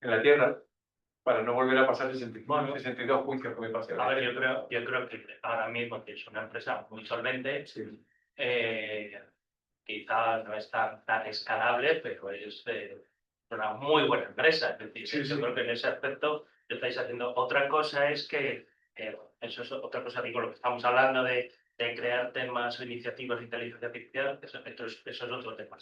en la tierra para no volver a pasar 62 juicios que me pasé. A ver, yo creo que ahora mismo que es una empresa muy solvente, Sí. quizás no es tan escalable, pero es una muy buena empresa. Es decir, Sí, yo sí. creo que en ese aspecto lo estáis haciendo. Otra cosa es que, eso es otra cosa, digo, lo que estamos hablando de crear temas o iniciativas de inteligencia artificial, eso es otro tema.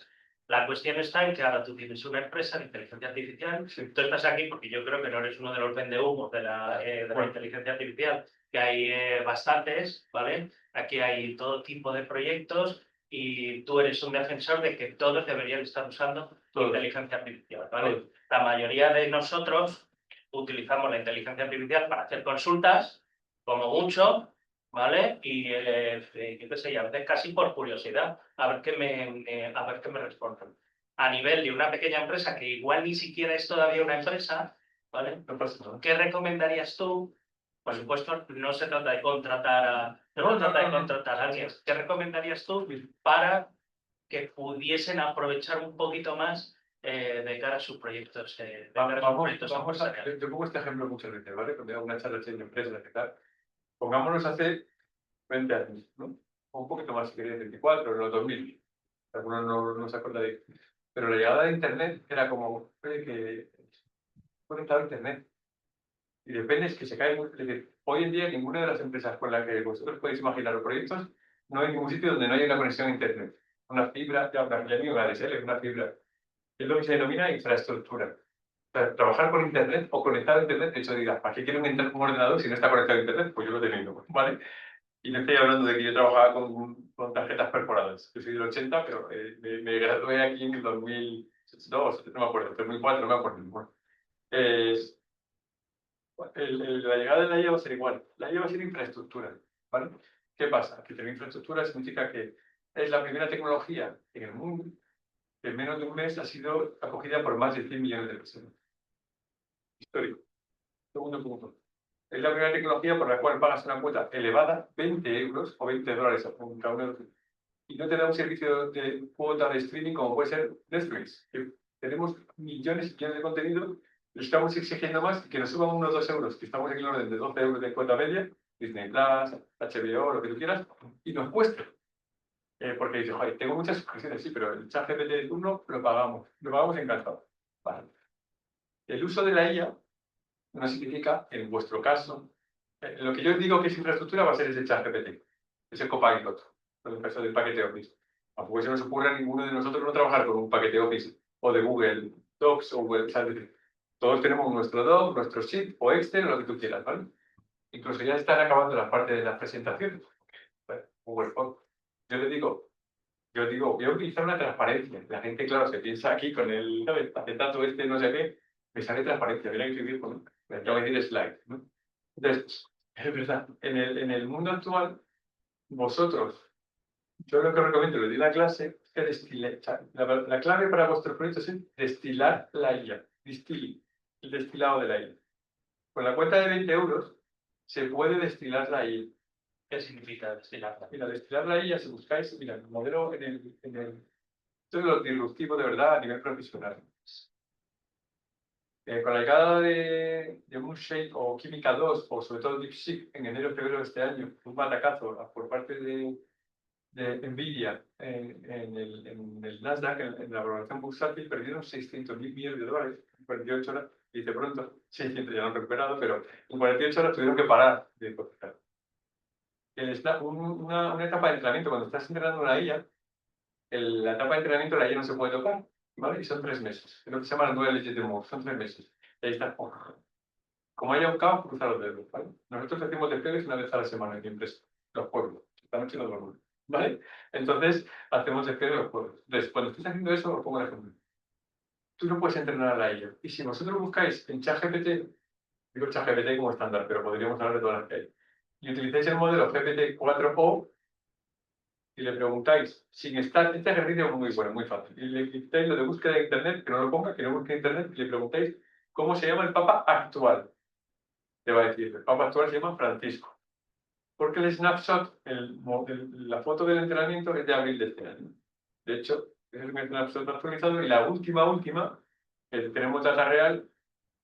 La cuestión está en que ahora tú tienes una empresa de inteligencia artificial, Sí. tú estás aquí porque yo creo que no eres uno de los vendehumos de la inteligencia artificial, que hay bastantes, ¿vale? Aquí hay todo tipo de proyectos y tú eres un defensor de que todos deberían estar usando inteligencia artificial, ¿vale? La mayoría de nosotros utilizamos la inteligencia artificial para hacer consultas, como mucho, ¿vale? Y yo qué sé, y a veces casi por curiosidad, a ver a ver qué me responden. A nivel de una pequeña empresa, que igual ni siquiera es todavía una empresa, ¿vale? No pasa nada. ¿Qué recomendarías tú? Por supuesto, no se trata de contratar a alguien. ¿Qué recomendarías tú para que pudiesen aprovechar un poquito más de cara a sus proyectos? Yo pongo este ejemplo muchas veces, ¿vale? Cuando hago una charla en empresas y tal. Pongámonos hace 20 años, ¿no? O un poquito más, si queréis, 24, en los 2000. Algunos no se acuerdan de. Pero la llegada de Internet era como, oye, que conectado a Internet. Y depende, es que se cae muy. Es decir, hoy en día, ninguna de las empresas con las que vosotros podéis imaginar los proyectos, no hay ningún sitio donde no haya una conexión a Internet. Una fibra, ya ni una DSL, una fibra. Es lo que se denomina infraestructura. O sea, trabajar con Internet o conectado a Internet, de hecho dirás, ¿para qué quiero un ordenador si no está conectado a Internet? Pues yo lo he tenido, ¿vale? Y no estoy hablando de que yo trabajaba con tarjetas perforadas. Yo soy del 80, pero me gradué aquí en el 2002, no me acuerdo, 2004, no me acuerdo. Bueno, la llegada de la IA va a ser igual. La IA va a ser infraestructura, ¿vale? ¿Qué pasa? Que tener infraestructura significa que es la primera tecnología en el mundo que en menos de un mes ha sido acogida por más de 100 millones de personas. Histórico. Segundo punto. Es la primera tecnología por la cual pagas una cuota elevada, 20 euros o 20 dólares por cada uno, y no te da un servicio de cuota de streaming como puede ser Netflix. Que tenemos millones y millones de contenido, le estamos exigiendo más que nos suban unos 2 euros, que estamos en el orden de 12 euros de cuota media, Disney Plus, HBO, lo que tú quieras, y nos cuesta. Porque dices, joder, tengo muchas suscripciones, sí, pero el chat GPT de turno lo pagamos encantado. Vale. El uso de la IA no significa, en vuestro caso, lo que yo digo que es infraestructura va a ser ese chat GPT, ese Copilot, en el caso del paquete Office. Tampoco se nos ocurre a ninguno de nosotros no trabajar con un paquete Office o de Google Docs o Google Chat. Todos tenemos nuestro Doc, nuestro Sheet o Excel o lo que tú quieras, ¿vale? Incluso ya están acabando la parte de las presentaciones. Bueno, Google Form. Yo le digo, voy a utilizar una transparencia. La gente, claro, se piensa aquí con el, ¿sabes? Acetato este, no sé qué, me sale transparencia. Mira que escribir con, me tengo que decir slide, ¿no? Entonces, es verdad, en el mundo actual, vosotros, yo lo que os recomiendo, lo di en la clase, es que destiléis. La clave para vuestros proyectos es destilar la IA, distilling, el destilado de la IA. Con la cuenta de 20 euros se puede destilar la IA. ¿Qué significa destilarla? Mira, destilar la IA, si buscáis, mira, el modelo esto es lo disruptivo de verdad a nivel profesional. Con la llegada de Moonshake o Química 2, o sobre todo DeepSeek, en enero y febrero de este año, un batacazo por parte de Nvidia en el Nasdaq, en la valoración bursátil, perdieron 600.000 millones de dólares en 48 horas, y de pronto, 600 ya lo han recuperado, pero en 48 horas tuvieron que parar de cotizar. una etapa de entrenamiento. Cuando estás entrenando una IA, la etapa de entrenamiento la IA no se puede tocar, ¿vale? Y son 3 meses. Es lo que se llama las 9 leyes de Moore, son 3 meses. Y ahí está. Como haya un caos, cruza los dedos, ¿vale? Nosotros hacemos despliegues una vez a la semana en mi empresa, los pueblos. Esta noche los vamos, ¿vale? Entonces, hacemos despliegues los pueblos. Entonces, cuando estés haciendo eso, os pongo un ejemplo. Tú no puedes entrenar a la IA. Y si vosotros buscáis en ChatGPT, digo ChatGPT como estándar, pero podríamos hablar de todas las que hay, y utilizáis el modelo GPT-4o y le preguntáis, sin estar, este ejercicio es muy bueno, muy fácil, y le quitáis lo de búsqueda de Internet, que no lo ponga, que no busque Internet, y le preguntáis cómo se llama el Papa actual. Te va a decir, el Papa actual se llama Francisco. Porque el snapshot, la foto del entrenamiento es de abril de este año. De hecho, es un snapshot actualizado y la última, que tenemos data real,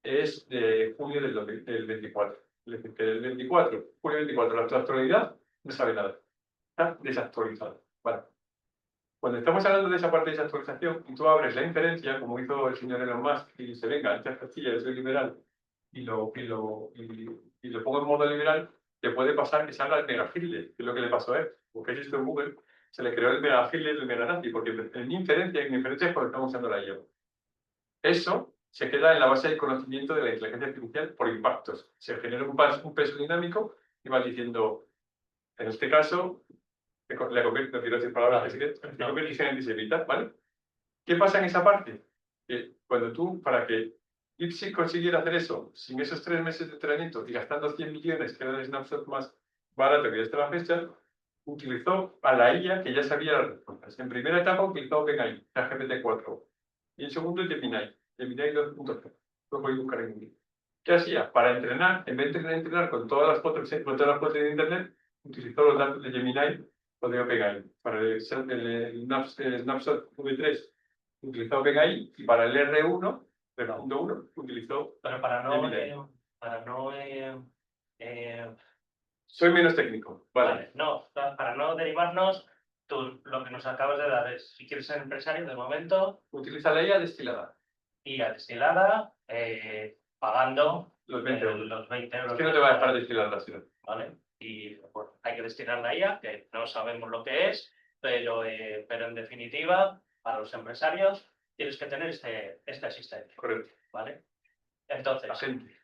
es de junio del 24. Es decir, que del 24, junio 24, la actualidad no sabe nada. Está desactualizado. Vale. Cuando estamos hablando de esa parte de desactualización, y tú abres la inferencia, como hizo el señor Elon Musk, y dice, venga, esta Castilla, yo soy liberal, y lo pongo en modo liberal, te puede pasar que salga el mega Hitler, que es lo que le pasó a él. Porque esto en Google, se le creó el mega Hitler y el mega nazi, porque en inferencia es porque estamos usando la IA. Eso se queda en la base de conocimiento de la inteligencia artificial por impactos. Se genera un peso dinámico y va diciendo, en este caso, le convierto, no quiero decir palabras que se convierte en antisemita, ¿vale? ¿Qué pasa en esa parte? Que cuando tú, para que DeepSeek consiguiera hacer eso, sin esos 3 meses de entrenamiento y gastando 100 millones, que era el snapshot más barato que hasta la fecha, utilizó a la IA que ya sabía las respuestas. En primera etapa utilizó OpenAI, la GPT-4. Y en segundo, Gemini. Gemini 2.0. Lo podéis buscar en Google. ¿Qué hacía? Para entrenar, en vez de entrenar con todas las fotos de Internet, utilizó los datos de Gemini o de OpenAI. Para el snapshot V3 utilizó OpenAI y para el R1, el punto 1, utilizó Pero para no soy menos técnico, vale. vale, no, para no derivarnos, tú lo que nos acabas de dar es, si quieres ser empresario, de momento, Utiliza la IA destilada. IA destilada, pagando Los 20 euros. los 20 euros. Es que no te va a dejar destilar la ciudad. ¿Vale? Y bueno, hay que destinar la IA, que no sabemos lo que es, pero en definitiva, para los empresarios, tienes que tener este asistencia. Correcto. ¿Vale? Entonces, La gente.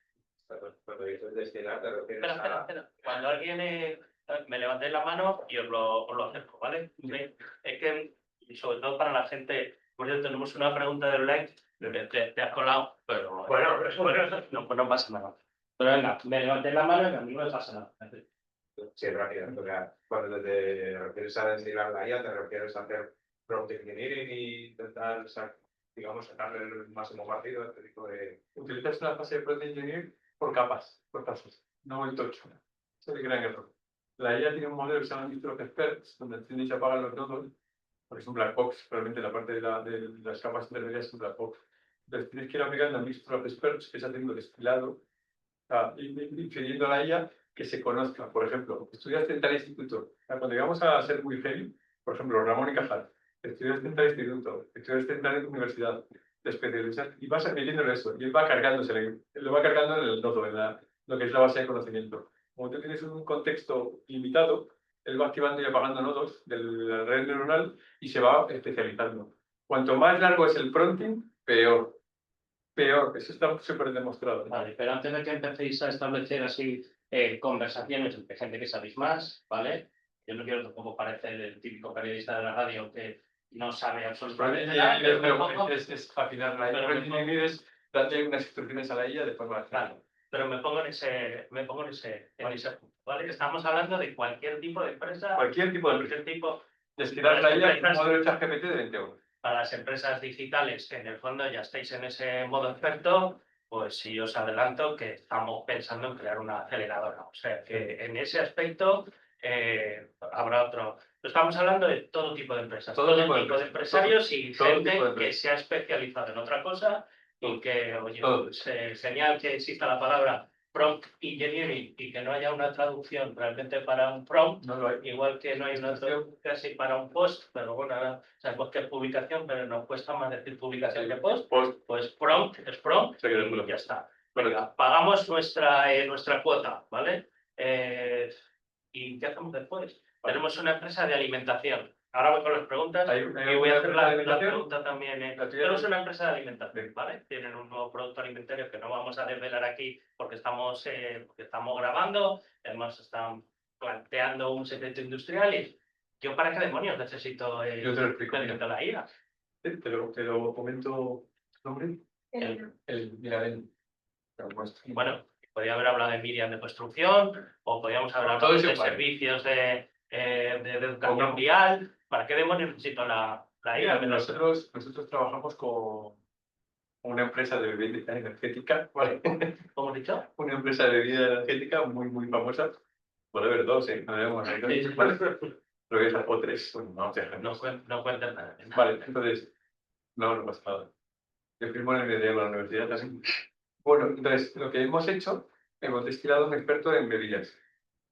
Cuando dices destinar, te refieres espera. Cuando alguien me levantéis la mano y os lo acerco, ¿vale? Es que, y sobre todo para la gente, por cierto, tenemos una pregunta del like, te has colado, pero Bueno, no, pues no pasa nada. Pero venga, me levantéis la mano y a mí no me pasa nada. sí, rápido. O sea, cuando te refieres a destinar la IA, te refieres a hacer prompt engineering y intentar, digamos, sacarle el máximo partido a este tipo de... Utilizas una fase de prompt engineering por capas, por pasos, no el tocho. Ese es el gran error. La IA tiene un modelo que se llama Micro Experts, donde encienden y se apagan los nodos, porque es un black box, realmente la parte de las capas intermedias es un black box. Entonces tienes que ir aplicando a Micro Experts, que es haciendo destilado, pidiendo a la IA que se conozca. Por ejemplo, estudiaste en tal instituto. Cuando llegamos a ser muy heavy, por ejemplo, Ramón y Cajal, estudiaste en tal instituto, estudiaste en tal universidad, te especializaste, y vas metiéndole eso, y él va cargándose, lo va cargando en el nodo, lo que es la base de conocimiento. Como tú tienes un contexto limitado, él va activando y apagando nodos de la red neuronal y se va especializando. Cuanto más largo es el prompting, peor. Peor, eso está súper demostrado. Vale, pero antes de que empecéis a establecer así conversaciones entre gente que sabéis más, ¿vale? Yo no quiero tampoco parecer el típico periodista de la radio que no sabe absolutamente nada. Es afinar la IA, es darle unas instrucciones a la IA de forma claro, pero me pongo en ese punto, ¿vale? Estamos hablando de cualquier tipo de empresa, cualquier tipo destinar la IA un modelo de ChatGPT de 20 euros. Para las empresas digitales, que en el fondo ya estáis en ese modo experto, pues sí os adelanto que estamos pensando en crear una aceleradora. O sea que en ese aspecto habrá otro. Estamos hablando de todo tipo de empresas, todo tipo de empresarios y gente que se ha especializado en otra cosa y que, oye, pues, genial que exista la palabra prompt engineering y que no haya una traducción realmente para un prompt, no lo hay. Igual que no hay una traducción casi para un post, pero bueno, ahora sabemos que es publicación, pero nos cuesta más decir publicación que post. Pues prompt es prompt y ya está. Venga, pagamos nuestra cuota, ¿vale? ¿Y qué hacemos después? Tenemos una empresa de alimentación. Ahora voy con las preguntas ¿Hay y voy a alguna hacer empresa de la alimentación? pregunta también. ¿La tuya? Tenemos una empresa de alimentación, Sí. ¿vale? Tienen un nuevo producto alimentario que no vamos a desvelar aquí porque estamos grabando. Además, están planteando un secreto industrial y ¿yo para qué demonios necesito Yo te lo explico. necesito la IA? Te lo comento. ¿Nombre? Mira, el. Bueno, podría haber hablado de Miriam de construcción, o podríamos haber hablado Todo es de igual. servicios de educación Pongamos- vial. ¿Para qué demonios necesito la IA? Mira, nosotros trabajamos con una empresa de bebida energética, ¿vale? ¿Cómo he dicho? Una empresa de bebida energética muy famosa. Puede haber dos, ¿eh? No debemos haber dos, ¿vale? Pero que esas o tres, bueno, vamos a dejar. No cuentes nada. Vale, entonces, no pasa nada. Yo firmo en el medio de la universidad también. Bueno, entonces, lo que hemos hecho, hemos destilado a un experto en bebidas.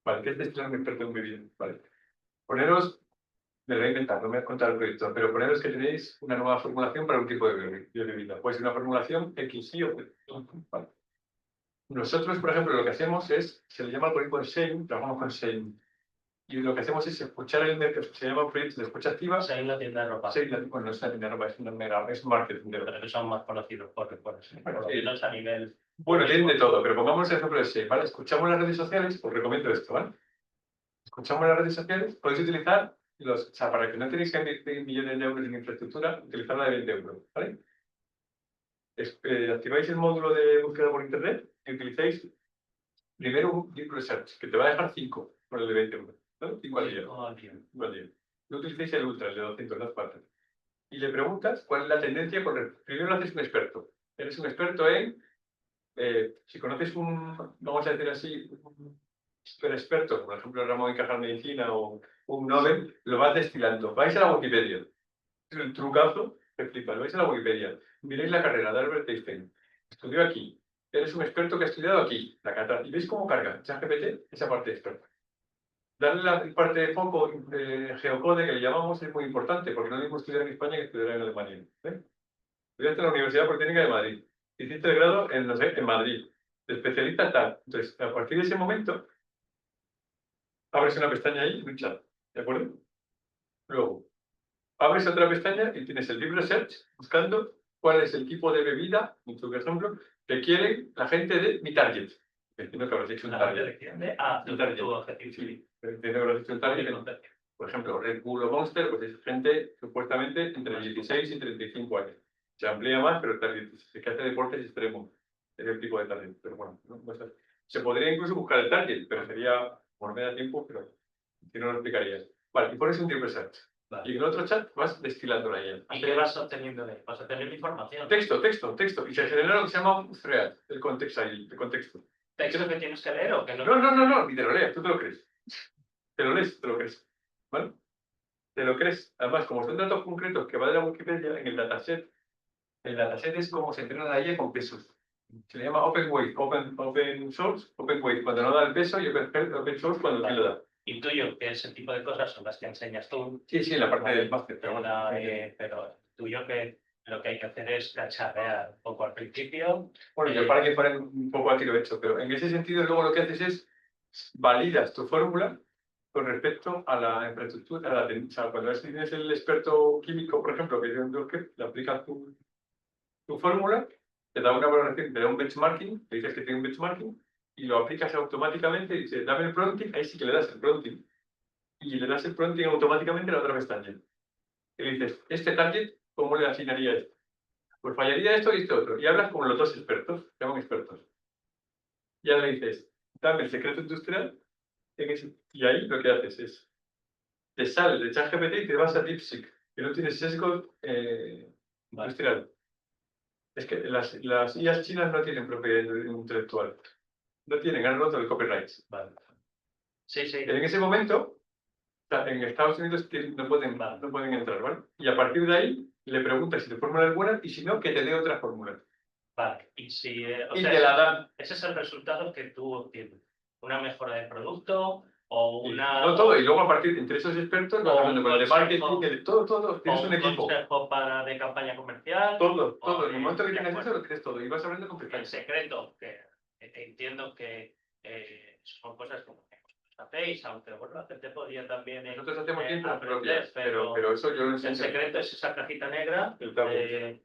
Vale, ¿qué es destilar a un experto en bebidas? Vale. Poneros, me lo voy a inventar, no me voy a contar el proyecto, pero poneros que tenéis una nueva formulación para un tipo de bebida. Puede ser una formulación X, Y o Z. Vale. Nosotros, por ejemplo, lo que hacemos es, se le llama algoritmo de Shane, trabajamos con Shane. Y lo que hacemos es escuchar el mercado, se llama un proyecto de escucha activa. Shane en la tienda de ropa. Shane, bueno, no es una tienda de ropa, es marketing de Pero que son más conocidos por eso. Por lo Sí. menos a nivel. Bueno, tienen de todo, pero pongamos el ejemplo de Shane, ¿vale? Escuchamos las redes sociales, os recomiendo esto, ¿vale? Escuchamos las redes sociales, podéis utilizar o sea, para que no tenéis que invertir millones de euros en infraestructura, utilizar la de 20 euros, ¿vale? Activáis el módulo de búsqueda por internet y utilicéis primero un Deep Research, que te va a dejar 5 por el de 20 euros, ¿vale? 5 al día. No utilicéis el Ultra, el de 200, las 4. Y le preguntas cuál es la tendencia, primero lo haces un experto. Eres un experto en, si conoces vamos a decir así, un super experto, por ejemplo, Ramón Encajar Medicina o un Nobel, lo vas destilando. Vais a la Wikipedia. Es un trucazo que flipa. Vais a la Wikipedia. Miréis la carrera de Albert Einstein. Estudió aquí. Eres un experto que ha estudiado aquí. Y veis cómo carga ChatGPT esa parte de experto. Darle la parte de foco geocode que le llamamos es muy importante, porque no es mismo estudiar en España que estudiar en Alemania. Estudiaste en la Universidad Politécnica de Madrid. Hiciste el grado en, no sé, en Madrid. De especialista tal. Entonces, a partir de ese momento, abres una pestaña ahí en un chat. ¿De acuerdo? Luego, abres otra pestaña y tienes el Deep Research buscando cuál es el tipo de bebida, en tu ejemplo, que quiere la gente de mi target. Entiendo que habrás hecho un target. Tu objetivo. Sí, entiendo que habrás hecho un target. Por ejemplo, Red Bull o Monster, pues es gente supuestamente entre 16 y 35 años. Se amplía más, pero el que hace deportes extremos es el tipo de target. Pero bueno, no sé. Se podría incluso buscar el target, pero sería, por medio tiempo, pero si no lo explicarías. Vale, y pones un Deep Research. Vale. Y en otro chat vas destilando la IA. ¿Y qué vas obteniendo de ahí? Vas a tener información. Texto. Y se genera lo que se llama un thread, el contexto ahí, el contexto. ¿Texto que tienes que leer o que no? No, ni te lo leas, tú te lo crees. Te lo lees, te lo crees. ¿Vale? Te lo crees. Además, como son datos concretos que va de la Wikipedia, en el dataset es como se entrena la IA con pesos. Se le llama open weight, open source, open weight cuando no da el peso y open source cuando sí lo da. Y tuyo, que ese tipo de cosas son las que enseñas tú. Sí, en la parte del máster. Pero tuyo que lo que hay que hacer es cacharrear un poco al principio. Bueno, yo para que fuera un poco a tiro hecho, pero en ese sentido luego lo que haces es validas tu fórmula con respecto a la infraestructura, o sea, cuando tienes el experto químico, por ejemplo, que es un Docker, le aplicas tu fórmula, te da una valoración, te da un benchmarking, le dices que tiene un benchmarking, y lo aplicas automáticamente y dices, dame el prompting, ahí sí que le das el prompting. Y le das el prompting automáticamente a la otra pestaña. Y le dices, este target, ¿cómo le asignaría esto? Pues fallaría esto y esto otro. Y hablas como los dos expertos, se llaman expertos. Y ahora le dices, dame el secreto industrial, y ahí lo que haces es, te sales de ChatGPT y te vas a DeepSeek, que no tienes sesgo industrial. Es que las IAs chinas no tienen propiedad intelectual. No tienen, han roto el copyright. Vale. Sí. En ese momento, en Estados Unidos no pueden entrar, ¿vale? Y a partir de ahí, le preguntas si tu fórmula es buena y si no, que te dé otra fórmula. Vale. Y si, y te la dan. Ese es el resultado que tú obtienes. Una mejora de producto o una... No todo, y luego a partir entre esos expertos vas hablando con el de marketing, todo, tienes un equipo. Consejo de campaña comercial. Todo. En el momento que tienes eso, lo tienes todo. Y vas hablando con el secreto, que entiendo que son cosas como hacéis, aunque bueno, la gente podría también Nosotros hacemos tiempo aprender, propias, pero eso yo lo el enseño. secreto es esa cajita negra,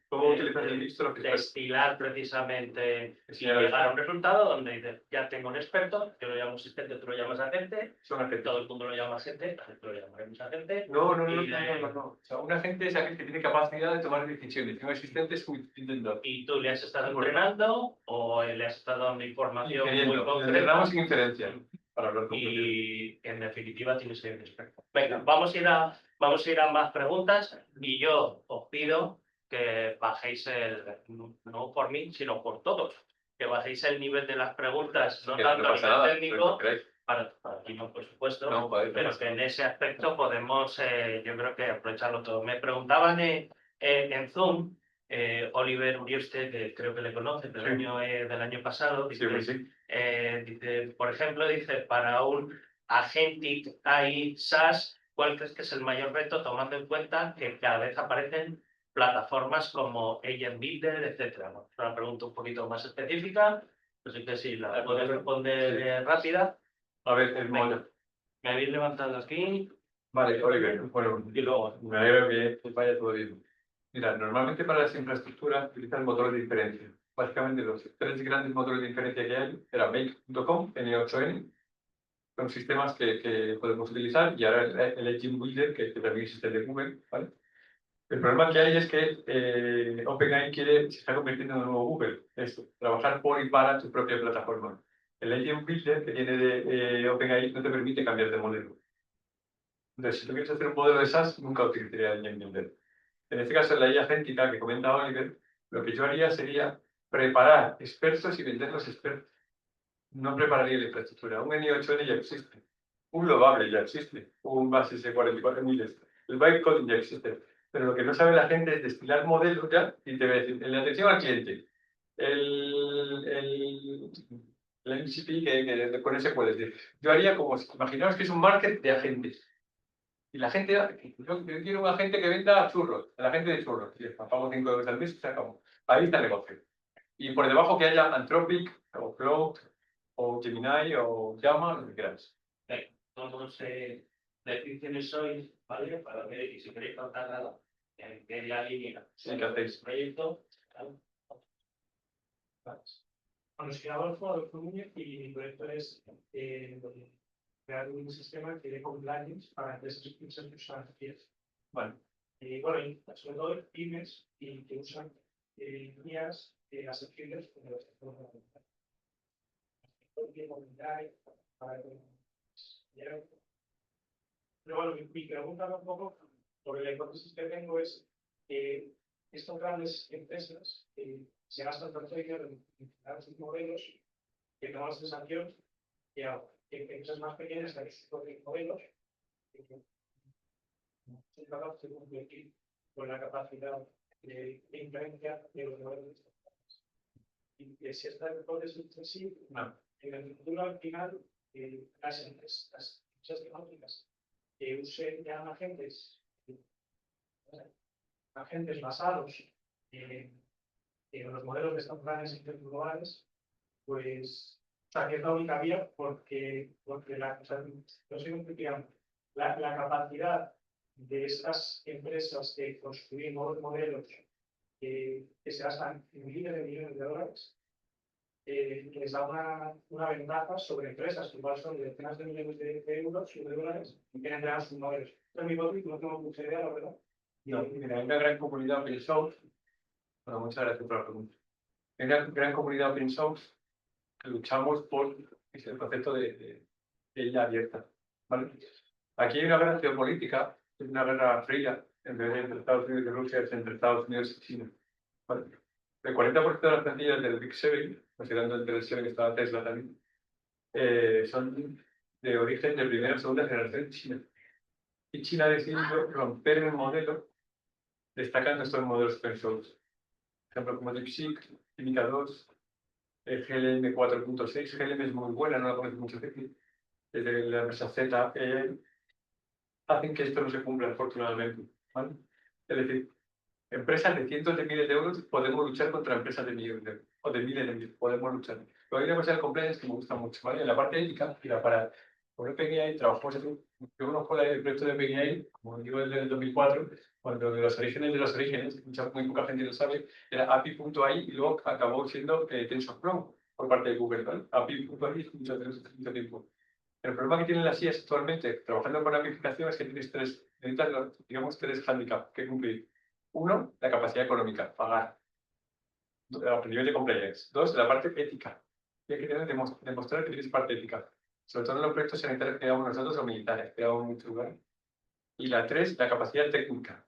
¿Cómo utilizar el registro? destilar precisamente y Sí, ya llegar a un resultado donde dices, ya tengo un experto, yo lo llamo asistente, tú lo llamas agente, son agentes. todo el mundo lo llama agente, lo llamaremos agente. No. Y, O sea, un agente es aquel que tiene capacidad de tomar decisiones. Un asistente es un intendedor. y tú le has estado entrenando o le has estado dando información muy Le concreta. entrenamos sin inferencia para hablar con Y en definitiva tienes que ir experto. Venga, vamos a ir a más preguntas y yo os pido que bajéis no por mí, sino por todos, que bajéis el nivel de las preguntas, no tanto a nivel técnico, para ti no, por supuesto, pero que en ese aspecto podemos, yo creo que aprovecharlo todo. Me preguntaban en Zoom, Oliver Uriuste, que creo que le conoce, del año pasado, dice, dice, por ejemplo, para un agentic AI SaaS, ¿cuál crees que es el mayor reto, tomando en cuenta que cada vez aparecen plataformas como Agent Builder, etcétera? ¿No? Una pregunta un poquito más específica, así que sí, la puedes responder rápida. A ver, el modelo. Me habéis levantado aquí. Vale, Oliver, bueno, Y luego, me alegro que vaya todo bien. Mira, normalmente para las infraestructuras utilizan motores de inferencia. Básicamente los tres grandes motores de inferencia que hay eran Make.com, N8N, son sistemas que podemos utilizar, y ahora el Agent Builder, que también existe de Google, ¿vale? El problema que hay es que OpenAI se está convirtiendo en un nuevo Google, es trabajar por y para tu propia plataforma. El Agent Builder que tiene de OpenAI no te permite cambiar de modelo. Entonces, si tú quieres hacer un modelo de SaaS, nunca utilizaría el Agent Builder. En este caso, en la IA agéntica que comenta Oliver, lo que yo haría sería preparar expertos y vender los expertos. No prepararía la infraestructura. Un N8N ya existe. Un Lovable ya existe. Un Basis de 44.000. El bytecoding ya existe. Pero lo que no sabe la gente es destilar modelos ya y te voy a decir, en la atención al cliente, el MCP que con ese puedes decir. Yo haría como, imaginaos que es un market de agentes. Y la gente, yo quiero un agente que venda churros, el agente de churros. Y pago 5 euros al mes y se acabó. Ahí está el negocio. Y por debajo que haya Anthropic, o Cloud, o Gemini, o Llama, lo que quieras. todos decir quiénes sois, ¿vale? Para ver, y si queréis contar nada, en media línea. Sí, ¿qué hacéis? Proyecto. Bueno, soy Adolfo Núñez y mi proyecto es crear un sistema que dé compliance para empresas que usan tecnologías. Vale. Bueno, sobre todo pymes y que usan guías asequibles como las tecnologías. Pero bueno, mi pregunta un poco sobre la hipótesis que tengo es estas grandes empresas se gastan tanto dinero en crear sus modelos que tengo la sensación que empresas más pequeñas que sus modelos son capaces de competir con la capacidad de inferencia de los modelos. Y que si esta hipótesis es así, en el futuro al final las empresas tecnológicas que usen ya agentes basados en los modelos de estos grandes globales, pues que es la única vía porque la capacidad de estas empresas de construir nuevos modelos que se gastan en miles de millones de dólares les da una ventaja sobre empresas que igual son de decenas de millones de euros o de dólares y quieren crear sus modelos. Esto es mi hipótesis, no tengo mucha idea, la verdad. No, mira, hay una gran comunidad open source. Bueno, muchas gracias por la pregunta. Hay una gran comunidad open source que luchamos por el concepto de IA abierta. ¿Vale? Aquí hay una guerra geopolítica, es una guerra fría entre Estados Unidos y Rusia, es entre Estados Unidos y China. ¿Vale? El 40% de las plantillas del Big Seven, considerando entre el Seven estaba Tesla también, son de origen de primera o segunda generación china. Y China ha decidido romper el modelo destacando estos modelos open source. Por ejemplo, como DeepSeek, Química 2, GLM 4.6. GLM es muy buena, no la conoce mucha gente. Desde la empresa Z, hacen que esto no se cumpla, afortunadamente. ¿Vale? Es decir, empresas de cientos de miles de euros podemos luchar contra empresas de millones de euros, o de miles de millones, podemos luchar. Pero hay una cosa del compliance que me gusta mucho, ¿vale? En la parte ética, y para Con OpenAI trabajamos yo conozco el proyecto de OpenAI, como digo, desde el 2004, cuando de los orígenes, muy poca gente lo sabe, era API.ai y luego acabó siendo TensorFlow por parte de Google, ¿vale? API.ai es mucho tiempo. El problema que tienen las IAs actualmente, trabajando con amplificación, es que necesitas, digamos, tres handicaps que cumplir. Uno, la capacidad económica, pagar, a nivel de compliance. Dos, la parte ética. Hay que demostrar que tienes parte ética. Sobre todo en los proyectos sanitarios que damos nosotros o militares, que damos en muchos lugares. Y la tres, la capacidad técnica.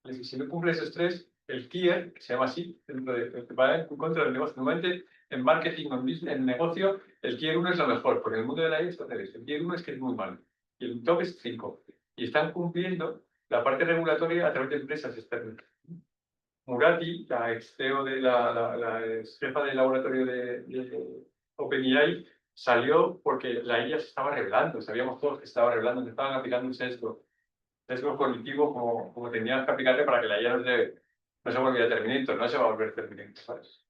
Es decir, si no cumple esos tres, el tier, que se llama así, va en contra del negocio. Normalmente, en marketing o en negocio, el tier 1 es lo mejor, porque en el mundo de la IA es al revés. El tier 1 es que es muy malo. Y el top es 5. Y están cumpliendo la parte regulatoria a través de empresas externas. Murati, la ex CEO de la jefa del laboratorio de OpenAI, salió porque la IA se estaba revelando. Sabíamos todos que se estaba revelando, que estaban aplicando un sesgo cognitivo como tenían que aplicarle para que la IA no se volviera Terminator, no se va a volver Terminator, ¿sabes?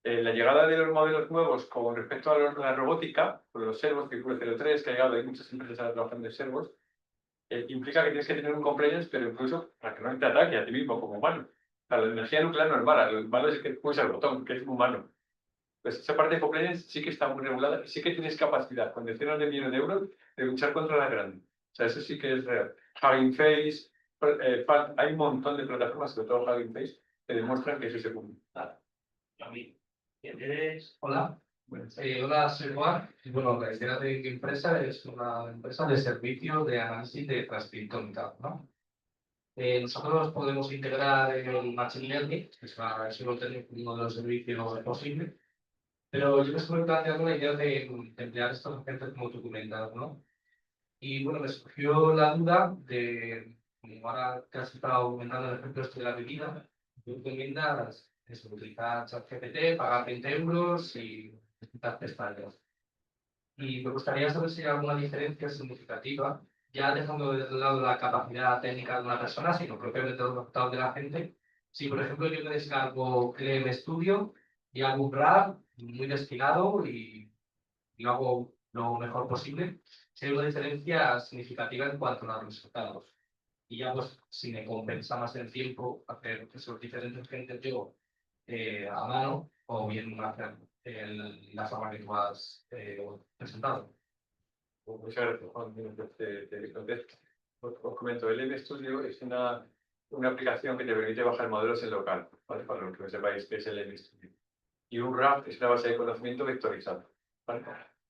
La llegada de los modelos nuevos con respecto a la robótica, con los servos, que fue 03, que ha llegado, hay muchas empresas ahora trabajando en servos, implica que tienes que tener un compliance, pero incluso para que no te ataque a ti mismo como humano. O sea, la energía nuclear no es mala, lo malo es que pulsa el botón, que es humano. Pues esa parte de compliance sí que está muy regulada, sí que tienes capacidad, con decenas de millones de euros, de luchar contra la grande. O sea, eso sí que es real. Hugging Face, hay un montón de plataformas, sobre todo Hugging Face, que demuestran que eso se cumple. A mí. ¿Quién eres? Hola, Bueno, hola, soy Juan. Y bueno, la idea de mi empresa es una empresa de servicio de análisis de transcriptómica, ¿no? Nosotros podemos integrar el Machine Learning, que es uno de los servicios posibles, pero yo me estoy planteando la idea de emplear estos agentes como tú comentas, ¿no? Y bueno, me surgió la duda de, como ahora que has estado comentando el ejemplo de la bebida, tú recomiendas eso, utilizar ChatGPT, pagar 20 euros y necesitas pestañas. Y me gustaría saber si hay alguna diferencia significativa, ya dejando de lado la capacidad técnica de una persona, sino propiamente los resultados de la gente. Si, por ejemplo, yo me descargo Clem Studio y hago un RAG muy destilado y lo hago lo mejor posible, si hay una diferencia significativa en cuanto a los resultados. Y ya, pues, si me compensa más el tiempo hacer esos diferentes frentes yo a mano o bien hacer la forma que tú has presentado. muchas gracias, Juan. Te contesto. Os comento, el MStudio es una aplicación que te permite bajar modelos en local, ¿vale? Para los que no sepáis qué es el MStudio. Y un RAG es una base de conocimiento vectorizado, ¿vale?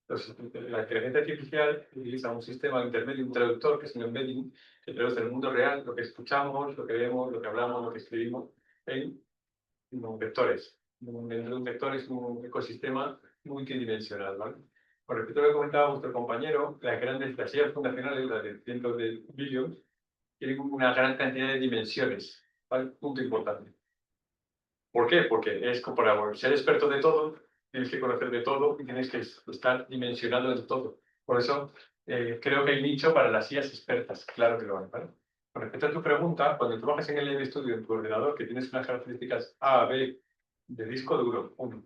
Entonces, la inteligencia artificial utiliza un sistema intermedio, un traductor, que es un embedding, que traduce en el mundo real lo que escuchamos, lo que vemos, lo que hablamos, lo que escribimos, en vectores. Dentro de un vector es un ecosistema multidimensional, ¿vale? Con respecto a lo que comentaba vuestro compañero, las IAs fundacionales, las de cientos de billions, tienen una gran cantidad de dimensiones, ¿vale? Punto importante. ¿Por qué? Porque es como para ser experto de todo, tienes que conocer de todo y tienes que estar dimensionado en todo. Por eso creo que hay nicho para las IAs expertas, claro que lo hay, ¿vale? Con respecto a tu pregunta, cuando tú bajas en el Studio en tu ordenador, que tienes unas características A, B, de disco duro, 1,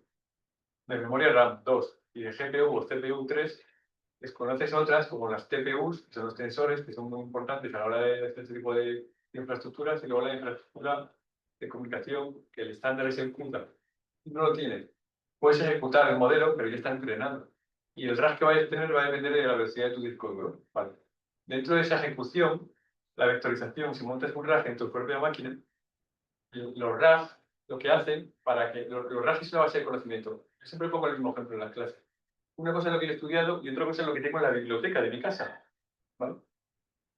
de memoria RAM, 2, y de GPU o CPU, 3, desconoces otras como las TPUs, que son los tensores, que son muy importantes a la hora de hacer este tipo de infraestructuras, y luego la infraestructura de comunicación, que el estándar es el CUDA. No lo tienes. Puedes ejecutar el modelo, pero ya está entrenado. Y el RAG que vayas a tener va a depender de la velocidad de tu disco duro. Vale. Dentro de esa ejecución, la vectorización, si montas un RAG en tu propia máquina, los RAG lo que hacen para que los RAG es una base de conocimiento. Yo siempre pongo el mismo ejemplo en las clases. Una cosa es lo que he estudiado y otra cosa es lo que tengo en la biblioteca de mi casa. ¿Vale?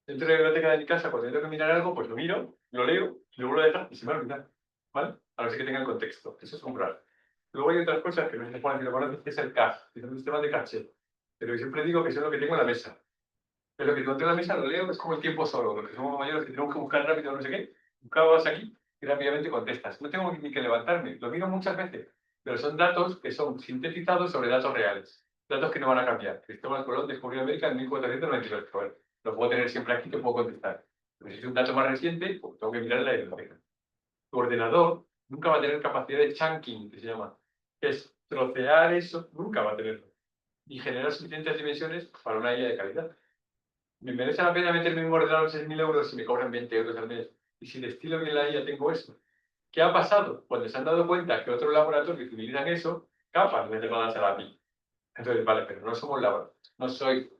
Dentro de la biblioteca de mi casa, cuando tengo que mirar algo, pues lo miro, lo leo, y luego lo dejo y se me olvida. ¿Vale? A ver si que tenga el contexto. Eso es un RAG. Luego hay otras cosas que no se ponen si lo conoces, que es el CAG, que es un sistema de caché. Pero yo siempre digo que eso es lo que tengo en la mesa. Pero lo que tengo en la mesa lo leo, es como el tiempo solo. Los que somos mayores que tenemos que buscar rápido, no sé qué, buscabas aquí y rápidamente contestas. No tengo ni que levantarme. Lo miro muchas veces. Pero son datos que son sintetizados sobre datos reales. Datos que no van a cambiar. Cristóbal Colón descubrió América en 1492. Bueno, lo puedo tener siempre aquí, te puedo contestar. Pero si es un dato más reciente, pues tengo que mirar en la biblioteca. Tu ordenador nunca va a tener capacidad de chunking, que se llama. Que es trocear eso, nunca va a tenerlo. y generar suficientes dimensiones para una IA de calidad. ¿Me merece la pena meterme en un ordenador 6.000 euros si me cobran 20 euros al mes? Y si destilo bien la IA tengo eso. ¿Qué ha pasado? Cuando se han dado cuenta que otros laboratorios utilizan eso, capan de llamadas a la API. Entonces, vale, pero no somos laboratorios. No soy.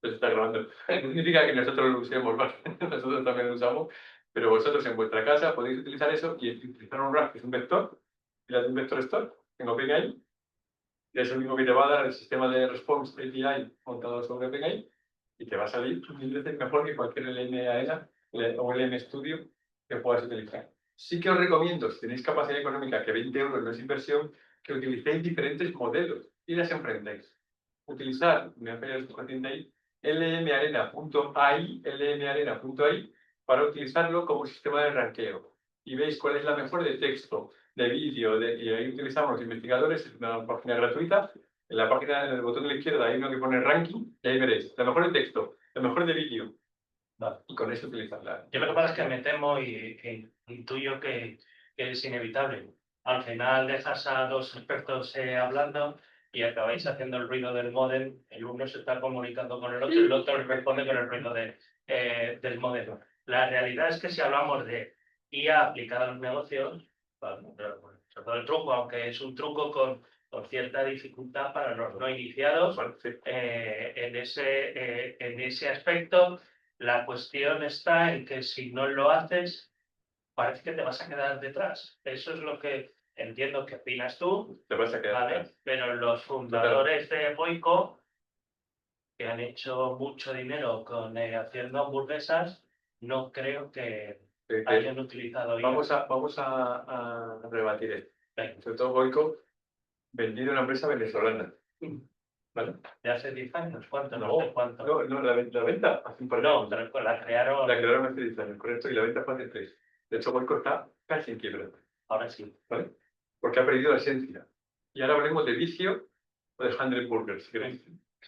Se está grabando. No significa que nosotros lo usemos, ¿vale? Nosotros también lo usamos, pero vosotros en vuestra casa podéis utilizar eso y utilizar un RAG, que es un vector, y la de un vector store, en OpenAI, que es el mismo que te va a dar el sistema de response API montado sobre OpenAI, y te va a salir 1000 veces mejor que cualquier LM o LM Studio que puedas utilizar. Sí que os recomiendo, si tenéis capacidad económica, que 20 euros no es inversión, que utilicéis diferentes modelos y las enfrentéis. Utilizar, me voy a poner suficiente ahí, lmarena.ai para utilizarlo como sistema de ranqueo. Y veis cuál es la mejor de texto, de vídeo, y ahí utilizamos los investigadores, es una página gratuita. En la página, en el botón de la izquierda, hay uno que pone ranking, y ahí veréis la mejor de texto, la mejor de vídeo. Y con eso utilizarla. Yo lo que pasa es que me temo y intuyo que es inevitable. Al final dejas a dos expertos hablando y acabáis haciendo el ruido del módem. El uno se está comunicando con el otro y el otro responde con el ruido del módem. La realidad es que si hablamos de IA aplicada a los negocios, bueno, sobre todo el truco, aunque es un truco con cierta dificultad para los no iniciados, en ese aspecto. La cuestión está en que si no lo haces, parece que te vas a quedar detrás. Eso es lo que entiendo que opinas tú, Te vas a quedar ¿vale? atrás. Pero los fundadores de Boico, que han hecho mucho dinero con haciendo hamburguesas, no creo que hayan utilizado IA. Vamos a rebatir esto. Venga. Sobre todo Boico, vendido a una empresa venezolana. ¿Vale? ¿De hace 10 años? ¿Cuánto? No, No sé cuánto. No, la venta hace un par de No, años. pero la crearon. La crearon hace 10 años, correcto, y la venta fue hace 3. De hecho, Boico está casi en quiebra, Ahora sí. ¿vale? Porque ha perdido la esencia. Y ahora hablemos de vicio o de 100 burgers, si queréis.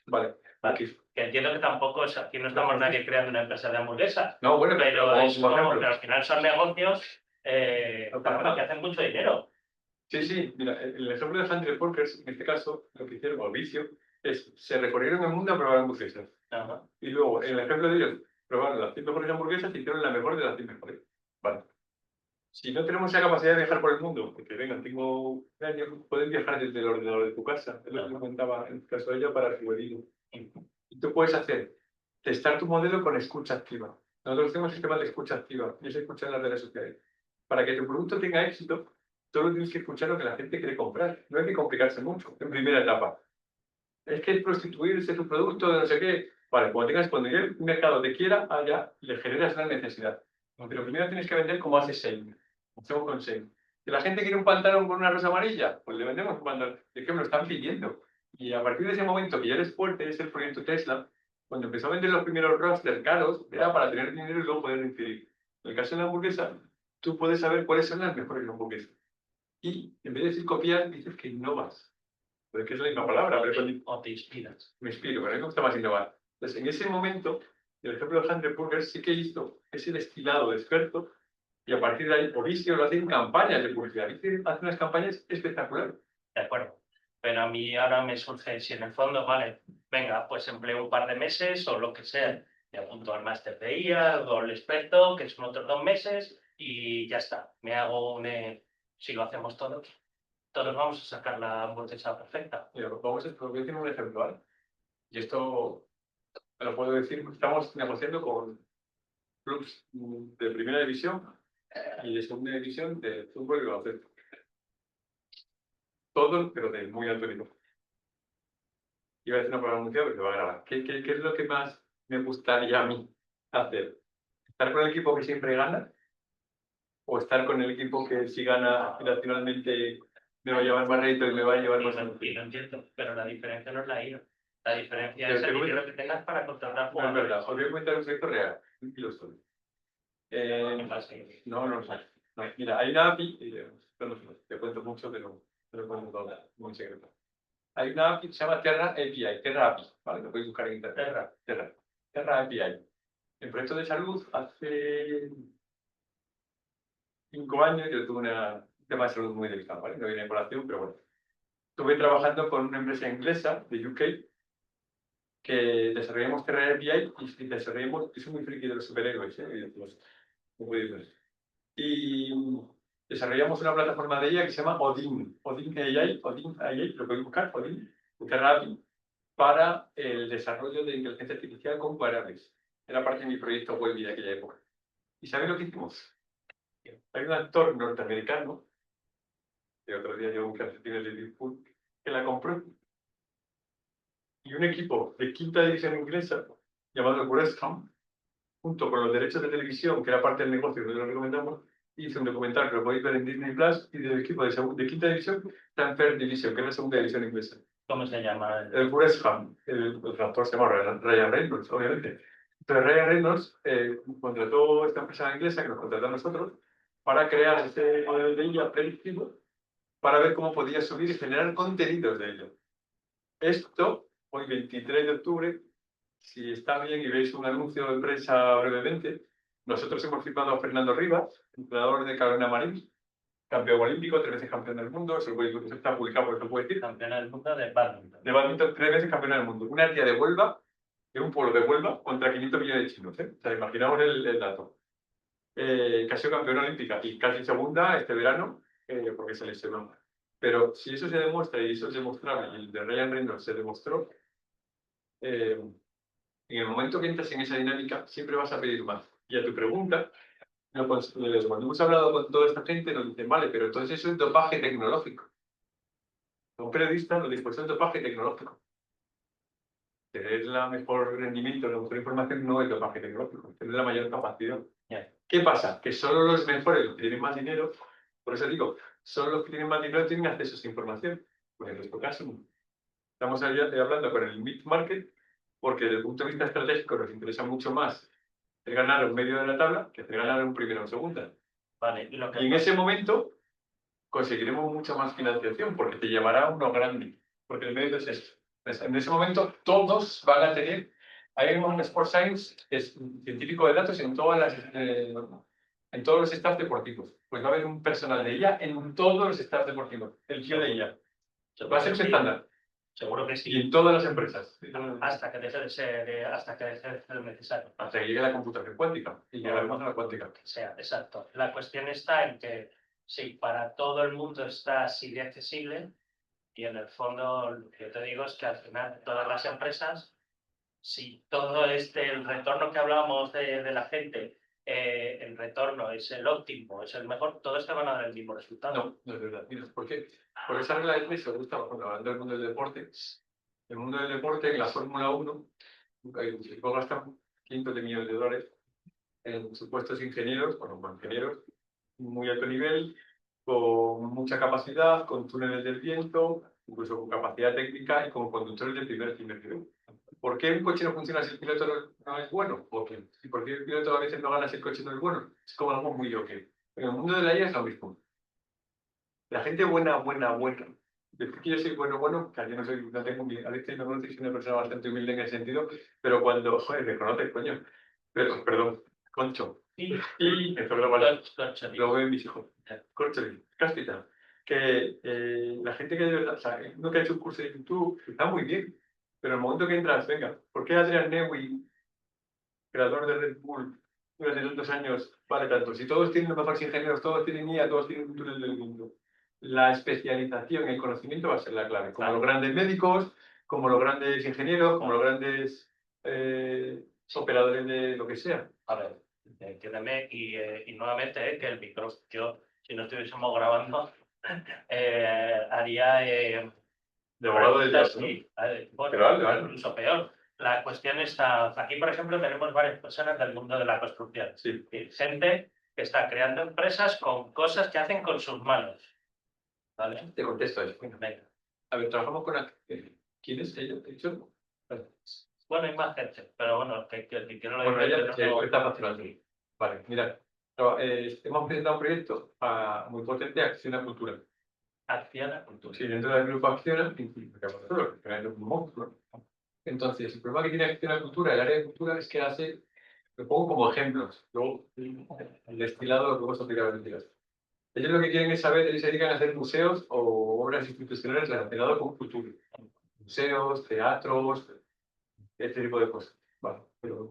Vale. Vale. Aquí. Que entiendo que tampoco, aquí no estamos nadie creando una empresa de hamburguesas. No, bueno, Pero es como como ejemplo. que al final son negocios que hacen mucho dinero. Sí, mira, el ejemplo de 100 burgers, en este caso, lo que hicieron, o vicio, es, se recorrieron el mundo a probar hamburguesas. Ajá. Y luego, en el ejemplo de ellos, probaron las 100 mejores hamburguesas y hicieron la mejor de las 100 mejores. Vale. Si no tenemos esa capacidad de viajar por el mundo, porque venga, tengo años, pueden viajar desde el ordenador de tu casa, es lo que comentaba en el caso de ella para su vecino. Y tú puedes hacer, testar tu modelo con escucha activa. Nosotros tenemos un sistema de escucha activa, y es escuchar en las redes sociales. Para que tu producto tenga éxito, solo tienes que escuchar lo que la gente quiere comprar. No hay que complicarse mucho, en primera etapa. Es que prostituirse tu producto de no sé qué. Vale, cuando el mercado te quiera, allá le generas una necesidad. Pero primero tienes que vender como hace Shane. Hacemos con Shane. Si la gente quiere un pantalón con una rosa amarilla, pues le vendemos un pantalón. Es que me lo están pidiendo. Y a partir de ese momento, que ya eres fuerte, es el proyecto Tesla, cuando empezó a vender los primeros rosters caros, era para tener dinero y luego poder incidir. En el caso de la hamburguesa, tú puedes saber cuáles son las mejores hamburguesas. Y en vez de decir copiar, dices que innovas. Porque es que es la misma palabra, pero O te inspiras. me inspiro, pero a mí me gusta más innovar. Entonces, en ese momento, el ejemplo de 100 Burgers sí que hizo ese destilado de experto y a partir de ahí, Ovisio lo hace en campañas de publicidad. Ovisio hace unas campañas espectaculares. De acuerdo. Pero a mí ahora me surge, si en el fondo, vale, venga, pues empleo un par de meses o lo que sea, me apunto al máster de IA o al experto, que son otros 2 meses y ya está. Me hago si lo hacemos todos vamos a sacar la hamburguesa perfecta. Mira, voy a decir un ejemplo, ¿vale? Y esto me lo puedo decir, estamos negociando con clubs de primera división y de segunda división de fútbol y baloncesto. Todos, pero de muy alto nivel. Iba a hacer una palabra anunciada, pero se va a grabar. ¿Qué es lo que más me gustaría a mí hacer? ¿Estar con el equipo que siempre gana? ¿O estar con el equipo que si gana aspiracionalmente me va a llevar más rédito y me va a llevar más Y lo entiendo, pero la diferencia no es la IA. La diferencia Pero es el dinero que tengas para contratar No es jugadores. verdad, os voy a comentar un sector real. Y lo estoy. No. No, mira, hay una API, te cuento mucho, pero cuento todo, muy secreto. Hay una API que se llama Terra API, Terra API, ¿vale? Lo podéis buscar en internet. Terra API. En proyectos de salud, hace 5 años yo tuve un tema de salud muy delicado, ¿vale? No viene en colación, pero bueno. estuve trabajando con una empresa inglesa de UK que desarrollamos Terra API y desarrollamos, yo soy muy friki de los superhéroes, y desarrollamos una plataforma de ella que se llama Odin AI, lo podéis buscar, Odin, Terra API, para el desarrollo de inteligencia artificial con variables. Era parte de mi proyecto web de aquella época. ¿Y sabéis lo que hicimos? Hay un actor norteamericano, que otro día llevo un calcetín de Liverpool, que la compró. Y un equipo de quinta división inglesa, llamado West Ham, junto con los derechos de televisión, que era parte del negocio que lo recomendamos, hizo un documental que lo podéis ver en Disney Plus, y del equipo de quinta división, Transfer Division, que es la segunda división inglesa. ¿Cómo se llama? El West Ham, el actor se llama Ryan Reynolds, obviamente. Entonces Ryan Reynolds contrató esta empresa inglesa que nos contrató a nosotros para crear este modelo de IA predictivo para ver cómo podía subir y generar contenidos de ello. Esto, hoy 23 de octubre, si está bien y veis un anuncio de prensa brevemente, nosotros hemos firmado a Fernando Rivas, entrenador de Carolina Marín, campeón olímpico, 3 veces campeón del mundo, eso está publicado, por eso puedo decir. Campeona del mundo de badminton. De badminton, 3 veces campeona del mundo. Una tía de Huelva, de un pueblo de Huelva, contra 500 millones de chinos. O sea, imaginamos el dato. Que ha sido campeona olímpica y casi segunda este verano, porque se lesionó. Pero si eso se demuestra y eso es demostrable, y el de Ryan Reynolds se demostró, en el momento que entras en esa dinámica, siempre vas a pedir más. Y a tu pregunta, cuando hemos hablado con toda esta gente, nos dicen, vale, pero entonces eso es dopaje tecnológico. Un periodista nos dice, pues es dopaje tecnológico. Tener la mejor rendimiento, la mejor información no es dopaje tecnológico, tener la mayor capacidad. ¿Qué pasa? Que solo los mejores, los que tienen más dinero, por eso digo, solo los que tienen más dinero tienen acceso a esa información. Pues en nuestro caso, estamos hablando con el mid-market, porque desde el punto de vista estratégico nos interesa mucho más el ganar un medio de la tabla que el ganar un primero o segunda. Vale, Y en ese momento conseguiremos mucha más financiación, porque te llevará a uno grande. Porque el medio es esto. En ese momento todos van a tener, hay un Sport Science que es científico de datos en todos los staff deportivos. Pues va a haber un personal de IA en todos los staff deportivos. El tío de IA. Va a ser estándar. Seguro que sí. Y en todas las empresas. Hasta que deje de ser necesario. Hasta que llegue la computación cuántica. Y llegaremos a la cuántica. O sea, exacto. La cuestión está en que sí, para todo el mundo está así de accesible, y en el fondo lo que yo te digo es que al final todas las empresas, si todo el retorno que hablábamos de la gente, el retorno es el óptimo, es el mejor, todos te van a dar el mismo resultado. No, no es verdad. Mira, ¿por qué? Porque esa regla de tres se gusta, hablando del mundo del deporte. El mundo del deporte, en la Fórmula 1, el equipo gasta cientos de millones de dólares en supuestos ingenieros, ingenieros muy alto nivel, con mucha capacidad, con túneles del viento, incluso con capacidad técnica y como conductores de primer nivel. ¿Por qué un coche no funciona si el piloto no es bueno? ¿Y por qué el piloto a veces no gana si el coche no es bueno? Es como algo muy obvio. En el mundo de la IA es lo mismo. La gente buena. Decir que yo soy bueno, que yo no tengo a veces no soy una persona bastante humilde en ese sentido, pero cuando, me conoces, coño. Pero, perdón, concho. Y esto lo vale. Lo ven mis hijos. Corcholi, cáspita. Que la gente que de verdad, o sea, uno que ha hecho un curso de YouTube, está muy bien. Pero el momento que entras, venga, ¿por qué Adrian Newey, creador de Red Bull, durante tantos años, vale tanto? Si todos tienen los mejores ingenieros, todos tienen IA, todos tienen un túnel del mundo. La especialización en el conocimiento va a ser la clave. Como los grandes médicos, como los grandes ingenieros, como los grandes operadores de lo que sea. A ver, entiéndeme, y nuevamente que el micro, yo, si no estuviésemos grabando, haría... De abogado de Dios, ¿no? Sí, bueno, Pero incluso peor. La cuestión está, aquí por ejemplo tenemos varias personas del mundo de la construcción. Sí. Gente que está creando empresas con cosas que hacen con sus manos. ¿Vale? Te contesto eso. Venga. A ver, trabajamos con... ¿Quién es ella? Bueno, hay más gente, pero bueno, que quiero lo Bueno, ella no... está facturando. Vale, mira. Hemos presentado un proyecto muy potente, Acción a Cultura. Acción a cultura. Sí, dentro del grupo Acciona, que es un monstruo. Entonces, el problema que tiene Acción a Cultura, el área de cultura, es que lo pongo como ejemplos. Luego, el destilado, luego se aplica a mentiras. Ellos lo que quieren es saber, ellos se dedican a hacer museos o obras institucionales relacionadas con cultura. Museos, teatros, este tipo de cosas. Vale, pero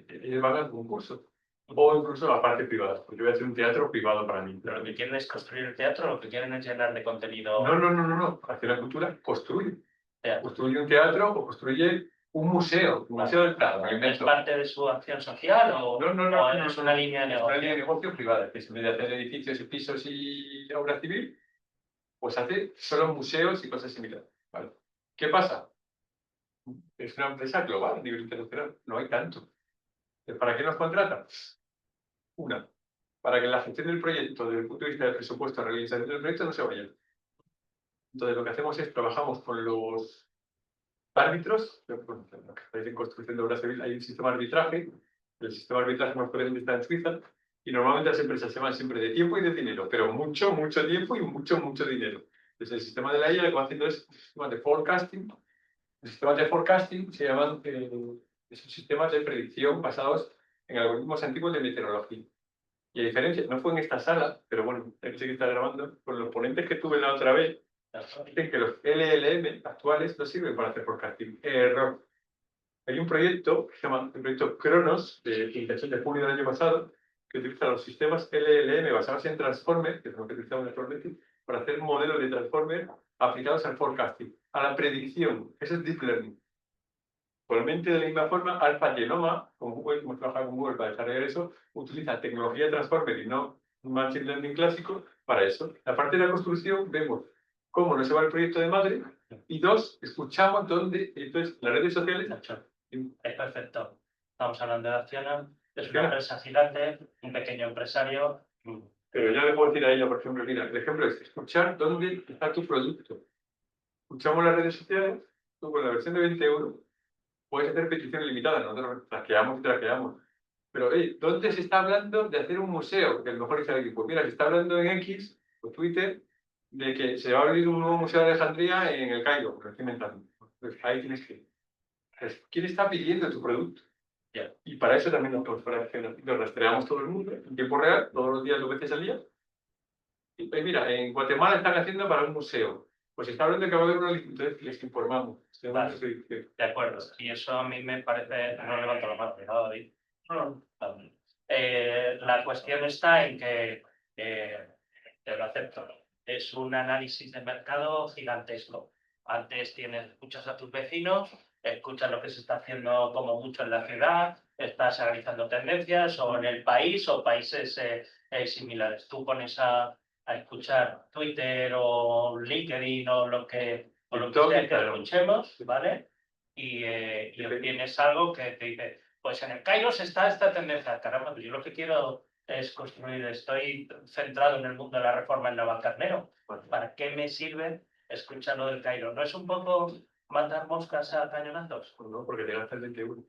ellos van a un curso. O incluso la parte privada, porque yo voy a hacer un teatro privado para mí. Pero lo que quieren es construir el teatro, lo que quieren es llenar de contenido. No. Hacer la cultura construye. teatro. Construye un teatro o construye un museo del Prado. me lo ¿Es invento. parte de su acción social o, No, o es una línea de Es una negocio? línea de negocio privada, que en vez de hacer edificios y pisos y obra civil, pues hace solo museos y cosas similares. ¿Vale? ¿Qué pasa? Es una empresa global a nivel internacional, no hay tanto. ¿Para qué nos contratan? Una, para que la gestión del proyecto, desde el punto de vista del presupuesto, la realización del proyecto no se vaya. Entonces lo que hacemos es trabajamos con los árbitros, bueno, que estáis en construcción de obra civil, hay un sistema de arbitraje, el sistema de arbitraje más potente está en Suiza, y normalmente las empresas se van siempre de tiempo y de dinero, pero mucho tiempo y mucho dinero. Entonces el sistema de la IA lo que va haciendo es un sistema de forecasting. Los sistemas de forecasting se llaman, son sistemas de predicción basados en algoritmos antiguos de meteorología. Y a diferencia, no fue en esta sala, pero bueno, hay que está grabando, con los ponentes que tuve la otra vez, dicen que los LLM actuales no sirven para hacer forecasting. Error. Hay un proyecto que se llama el proyecto Cronos, de intención de junio del año pasado, que utiliza los sistemas LLM basados en Transformer, que es lo que utilizamos actualmente, para hacer modelos de Transformer aplicados al forecasting, a la predicción. Eso es Deep Learning. Actualmente, de la misma forma, Alpha Genoma, con Google, hemos trabajado con Google para desarrollar eso, utiliza tecnología de Transformer y no Machine Learning clásico para eso. La parte de la construcción, vemos cómo nos va el proyecto de madre, y dos, escuchamos dónde, entonces, las redes sociales. Es perfecto. Estamos hablando de Acciona, es una empresa gigante, un pequeño empresario. Pero yo le puedo decir a ella, por ejemplo, mira, el ejemplo es escuchar dónde está tu producto. Escuchamos las redes sociales, tú con la versión de 20 euros puedes hacer petición ilimitada, nosotros traqueamos y traqueamos. Pero, ¿dónde se está hablando de hacer un museo? Que a lo mejor dice alguien, pues mira, se está hablando en X o Twitter de que se va a abrir un nuevo museo de Alejandría en el Cairo, por estoy inventando. Pues ahí tienes que ir. ¿Quién está pidiendo tu producto? Ya. Y para eso también nos rastreamos todo el mundo en tiempo real, todos los días, 2 veces al día. Y pues mira, en Guatemala están haciendo para un museo. Pues está hablando de que va a haber una licitación, entonces les informamos. Vale. De acuerdo. Y eso a mí me parece. No levanto la mano, ¿verdad, David? No. Vale. La cuestión está en que, te lo acepto, es un análisis de mercado gigantesco. Antes escuchas a tus vecinos, escuchas lo que se está haciendo como mucho en la ciudad, estás analizando tendencias o en el país o países similares. Tú pones a escuchar Twitter o LinkedIn o lo que sea que escuchemos, ¿vale? Y obtienes algo que te dice, pues en el Kairos está esta tendencia. Caramba, pues yo lo que quiero es construir, estoy centrado en el mundo de la reforma en Navalcarnero. ¿Para qué me sirve escuchar lo del Cairo? ¿No es un poco matar moscas a cañonazos? No, porque te gastas 20 euros.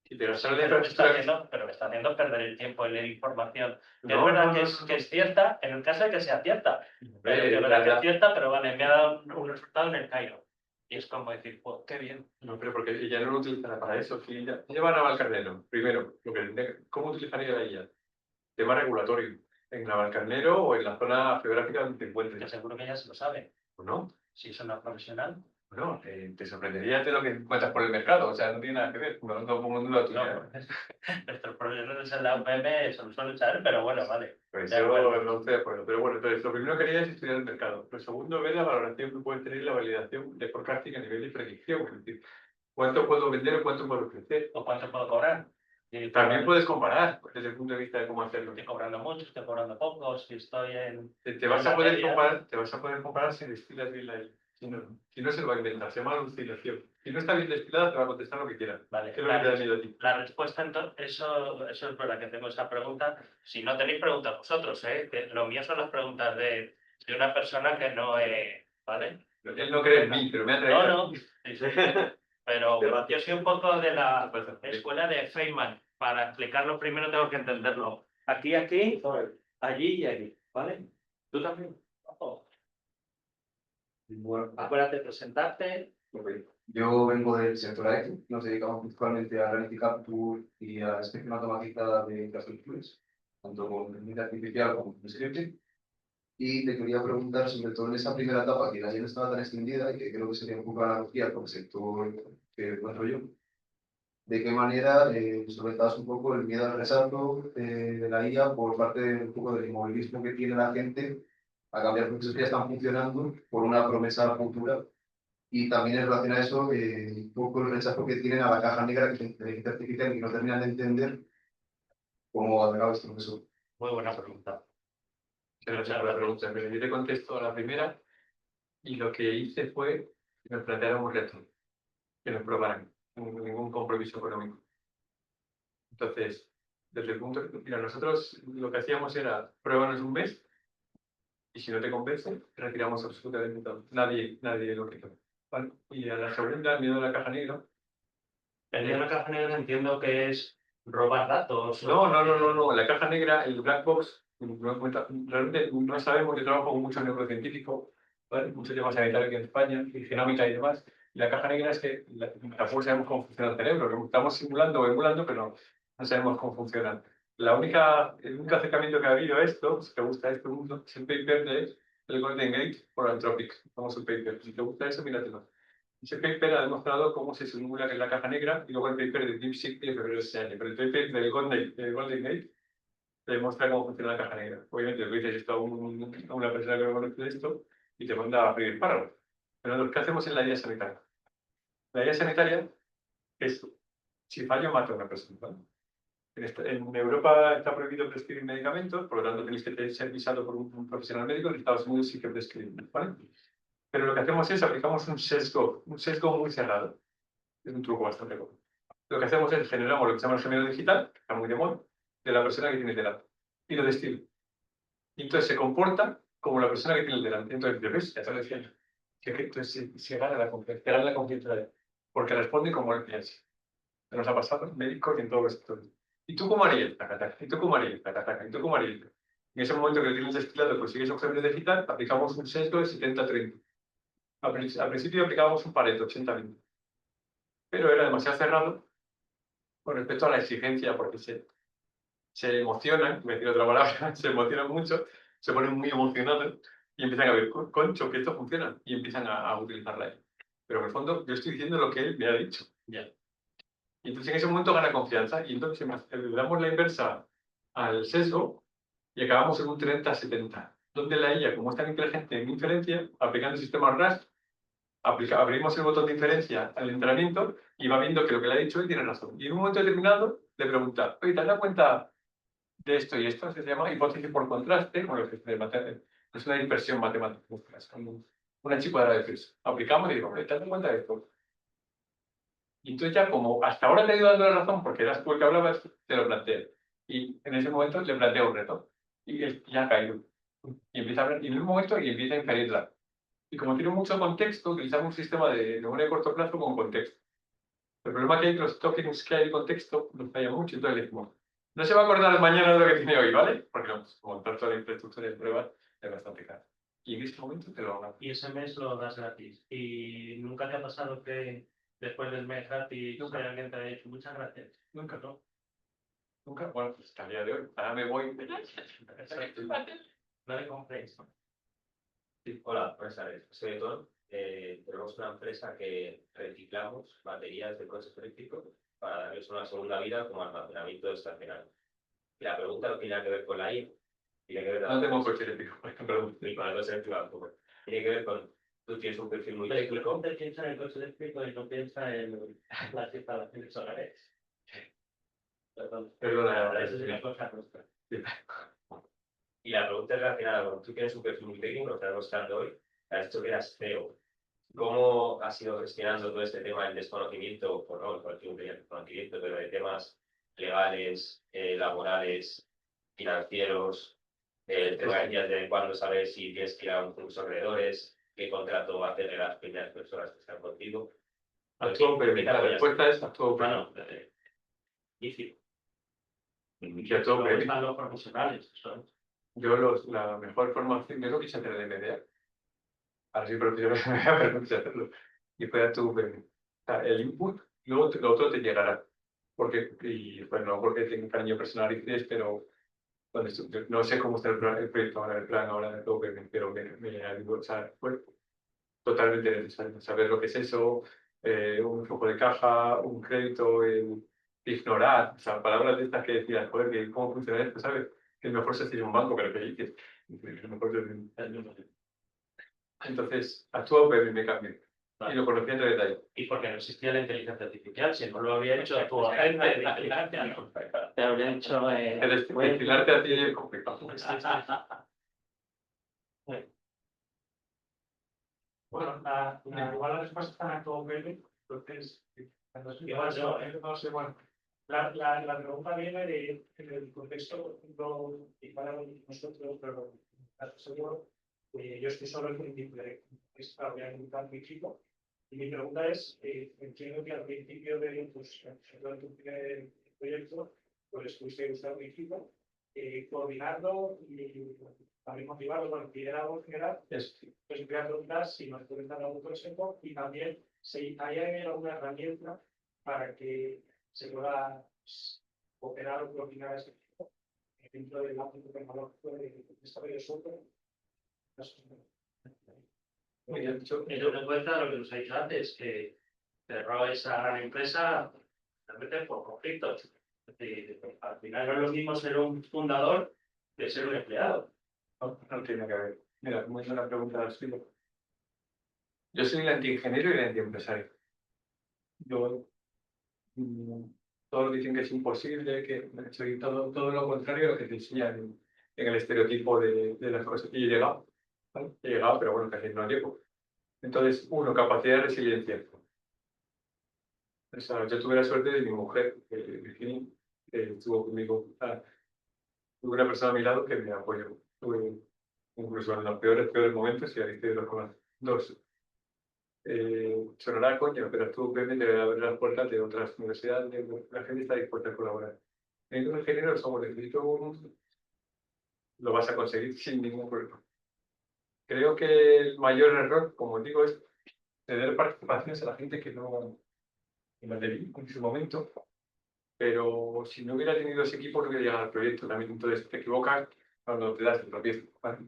Y te Pero me está haciendo perder el tiempo en la información. Es verdad que es cierta, en el caso de que sea cierta. Pero es verdad que es cierta, pero vale, me ha dado un resultado en el Cairo. Y es como decir, pues qué bien. No, pero porque ella no lo utilizará para eso. Si ella va a Navalcarnero, primero, ¿cómo utilizaría ella? Tema regulatorio. En Navalcarnero o en la zona geográfica donde te Que encuentres. seguro que ella se lo sabe. ¿O no? Si es una profesional. Bueno, te sorprendería de lo que encuentras por el mercado. O sea, no tiene nada que ver. No pongo en duda la tuya. Nuestros profesionales en la UPM se lo suelen saber, pero bueno, vale. Pues yo no estoy de acuerdo. Pero bueno, entonces lo primero que haría es estudiar el mercado. Lo segundo, ver la valoración que puede tener la validación de forecasting a nivel de predicción. Es decir, ¿cuánto puedo vender o cuánto puedo ofrecer? ¿O cuánto puedo cobrar? También puedes comparar desde el punto de vista de cómo hacerlo. Estoy cobrando mucho, estoy cobrando poco, si estoy en... Te vas a poder comparar si destilas bien la IA. Si no se lo va a inventar, se llama alucinación. Si no está bien destilada, te va a contestar lo que quieras. Vale, ¿Qué es lo que te da miedo a ti? La respuesta, entonces, eso es verdad que tengo esa pregunta. Si no tenéis preguntas vosotros, que lo mío son las preguntas de una persona que no ¿vale? Él no cree en mí, pero me ha traído. No. Sí. Pero bueno, yo soy un poco de la escuela de Feynman. Para explicarlo primero tengo que entenderlo. Aquí, allí y aquí, ¿vale? Tú también. Bueno, Acuérdate de presentarte. yo vengo del sector IT, nos dedicamos principalmente a análisis capture y a la inspección automatizada de infraestructuras, tanto con inteligencia artificial como con scripting. Y te quería preguntar, sobre todo en esa primera etapa, que la IA no estaba tan extendida y que creo que sería un poco analogía con el sector que encuentro yo, ¿de qué manera solventabas un poco el miedo al resalto de la IA por parte un poco del inmovilismo que tiene la gente a cambiar procesos que ya están funcionando por una promesa futura? Y también en relación a eso, un poco el rechazo que tienen a la caja negra, que es la inteligencia artificial, y no terminan de entender cómo acaba este proceso. Muy buena pregunta. Gracias por la pregunta. Pero yo te contesto a la primera y lo que hice fue que nos plantearon un reto, que nos probaran, sin ningún compromiso económico. Entonces, desde el punto de mira, nosotros lo que hacíamos era pruébanos un mes y si no te convence, retiramos absolutamente todo. Nadie lo quitó. ¿Vale? Y a la segunda, el miedo a la caja negra. El de la caja negra entiendo que es robar datos. No. La caja negra, el black box, realmente no sabemos. Yo trabajo con muchos neurocientíficos, ¿vale? Muchos temas sanitarios aquí en España, y genómica y demás. Y la caja negra es que tampoco sabemos cómo funciona el cerebro. Lo estamos simulando o emulando, pero no sabemos cómo funciona. El único acercamiento que ha habido a esto, si te gusta este mundo, es el paper del Golden Gate por Anthropic. Vamos al paper. Si te gusta eso, míratelo. Ese paper ha demostrado cómo se simula que es la caja negra y luego el paper de DeepSeek de febrero de este año. Pero el paper del Golden Gate demuestra cómo funciona la caja negra. Obviamente, lo dices esto a una persona que no conoce esto y te manda a freír párrafos. Pero lo que hacemos en la guía sanitaria. La guía sanitaria es, si fallo, mato a una persona, ¿vale? En Europa está prohibido prescribir medicamentos, por lo tanto tenéis que ser visado por un profesional médico. En Estados Unidos sí que prescriben, ¿vale? Pero lo que hacemos es aplicamos un sesgo muy cerrado. Es un truco bastante común. Lo que hacemos es generamos lo que se llama el gemelo digital, que está muy de moda, de la persona que tiene delante. Y lo destilo. Y entonces se comporta como la persona que tiene delante. Entonces, ¿ves? Ya te lo decía yo. Entonces se gana la confianza, se gana la confianza de él. Porque responde como él piensa. Se nos ha pasado en médicos y en todos los sectores. ¿Y tú cómo harías? Taca, taca. ¿Y tú cómo harías? Taca, taca. ¿Y tú cómo harías? En ese momento que tienes destilado, pues sigues un gemelo digital, aplicamos un sesgo de 70-30. Al principio aplicábamos un Pareto, 80-20. Pero era demasiado cerrado con respecto a la exigencia, porque se emocionan, me decir otra palabra, se emocionan mucho, se ponen muy emocionados y empiezan a ver, concho, que esto funciona, y empiezan a utilizarla ahí. Pero en el fondo yo estoy diciendo lo que él me ha dicho. Ya. Y entonces en ese momento gana confianza y entonces le damos la inversa al sesgo y acabamos en un 30-70, donde la IA, como es tan inteligente en inferencia, aplicando sistemas RAS, abrimos el botón de inferencia al entrenamiento y va viendo que lo que le ha dicho él tiene razón. Y en un momento determinado le pregunta, oye, ¿te has dado cuenta de esto y esto? Se llama hipótesis por contraste, bueno, es una dispersión matemática. Es como una chicuadra de peso. Aplicamos y digo, ¿te has dado cuenta de esto? Y entonces ya como hasta ahora te he ido dando la razón porque eras tú el que hablabas, te lo planteo. Y en ese momento le planteo un reto. Y él ya ha caído. Y empieza a hablar, y en un momento y empieza a inferirla. Y como tiene mucho contexto, utilizamos un sistema de memoria de corto plazo con contexto. El problema que hay que los tokens que hay de contexto nos falla mucho, entonces le decimos, no se va a acordar mañana de lo que tiene hoy, ¿vale? Porque no, pues, montar toda la infraestructura de pruebas es bastante caro. Y en este momento te lo hago. Y ese mes lo das gratis. ¿Y nunca te ha pasado que después del mes gratis alguien te haya dicho muchas gracias? Nunca, ¿no? Nunca. Bueno, pues hasta el día de hoy. Ahora me voy. No le compréis. Sí, hola, buenas tardes. Soy Tom. Tenemos una empresa que reciclamos baterías de coches eléctricos para darles una segunda vida como almacenamiento estacionario. Y la pregunta no tiene nada que ver con la IA, tiene que ver No tengo coche eléctrico, perdón. ni con el coche eléctrico tampoco. Tiene que ver con, tú tienes un perfil muy Pero técnico. usted piensa en el coche eléctrico y no piensa en las instalaciones solares. Perdona, Eso es una cosa nuestra. Y la pregunta es relacionada con, tú tienes un perfil muy técnico, lo que estás mostrando hoy, has dicho que eras CEO. ¿Cómo has ido gestionando todo este tema del desconocimiento, o no, el colectivo tenía desconocimiento, pero de temas legales, laborales, financieros, el tema de cuándo sabes si tienes que ir a un curso de acreedores, qué contrato va a hacer las primeras personas que están contigo? Actúo permitido. La respuesta es actúo Bueno, permitido. difícil. Que actúo Luego permitido. están los profesionales, eso es. Yo la mejor formación de lo que se hace de MDA. Ahora sí, profesional de MDA, pero no quise hacerlo. Y fue actúo permitido. O sea, el input, luego lo otro te llegará. Porque, y pues no porque tengo cariño personal y interés, pero No sé cómo está el proyecto ahora, el plan ahora de todo, pero o sea, fue totalmente necesario saber lo que es eso, un flujo de caja, un crédito, ignorar, o sea, palabras de estas que decías, joder, que cómo funciona esto, ¿sabes? Que es mejor ser un banco, pero que dices, es mejor ser. Entonces, actúa, pero me cambié. Y lo conocí entre detalle. Y porque no existía la inteligencia artificial, si no lo había hecho tu agente de inteligencia, te habría dicho... Destilarte a ti es complicado. Bueno, igual la respuesta está en todo breve, entonces, igual no sé, bueno, la pregunta viene del contexto, por ejemplo, y para nosotros, pero seguro, yo estoy solo en principio de esta, voy a invitar a mi equipo, y mi pregunta es, entiendo que al principio de tu primer proyecto, pues estuviste buscando un equipo, coordinarlo y también motivarlo con el liderazgo general, pues crear preguntas si nos pueden dar algún consejo y también si hay alguna herramienta para que se pueda operar o coordinar este equipo dentro del ámbito tecnológico de desarrollo de software. Muy bien dicho. Teniendo en cuenta lo que nos ha dicho antes, que cerró esa gran empresa realmente por conflictos. Es decir, al final no es lo mismo ser un fundador que ser un empleado. No tiene que ver. Mira, muy buena pregunta la suya. Yo soy el antiingeniero y el antiempresario. Yo, todos dicen que es imposible, que soy todo lo contrario a lo que te enseñan en el estereotipo de las cosas. Y he llegado, ¿vale? He llegado, pero bueno, casi no llego. Entonces, uno, capacidad de resiliencia. O sea, yo tuve la suerte de mi mujer, Virginia, que estuvo conmigo. Tuve una persona a mi lado que me apoyó. Tuve incluso en los peores momentos, y ahí te los conozco. Dos, sonará coño, pero estuvo pendiente de abrir las puertas de otras universidades, la gente está dispuesta a colaborar. En un ingeniero somos necesito lo vas a conseguir sin ningún problema. Creo que el mayor error, como digo, es ceder participaciones a la gente que no la debí en su momento, pero si no hubiera tenido ese equipo no hubiera llegado al proyecto también, entonces te equivocas cuando te das el tropiezo, ¿vale?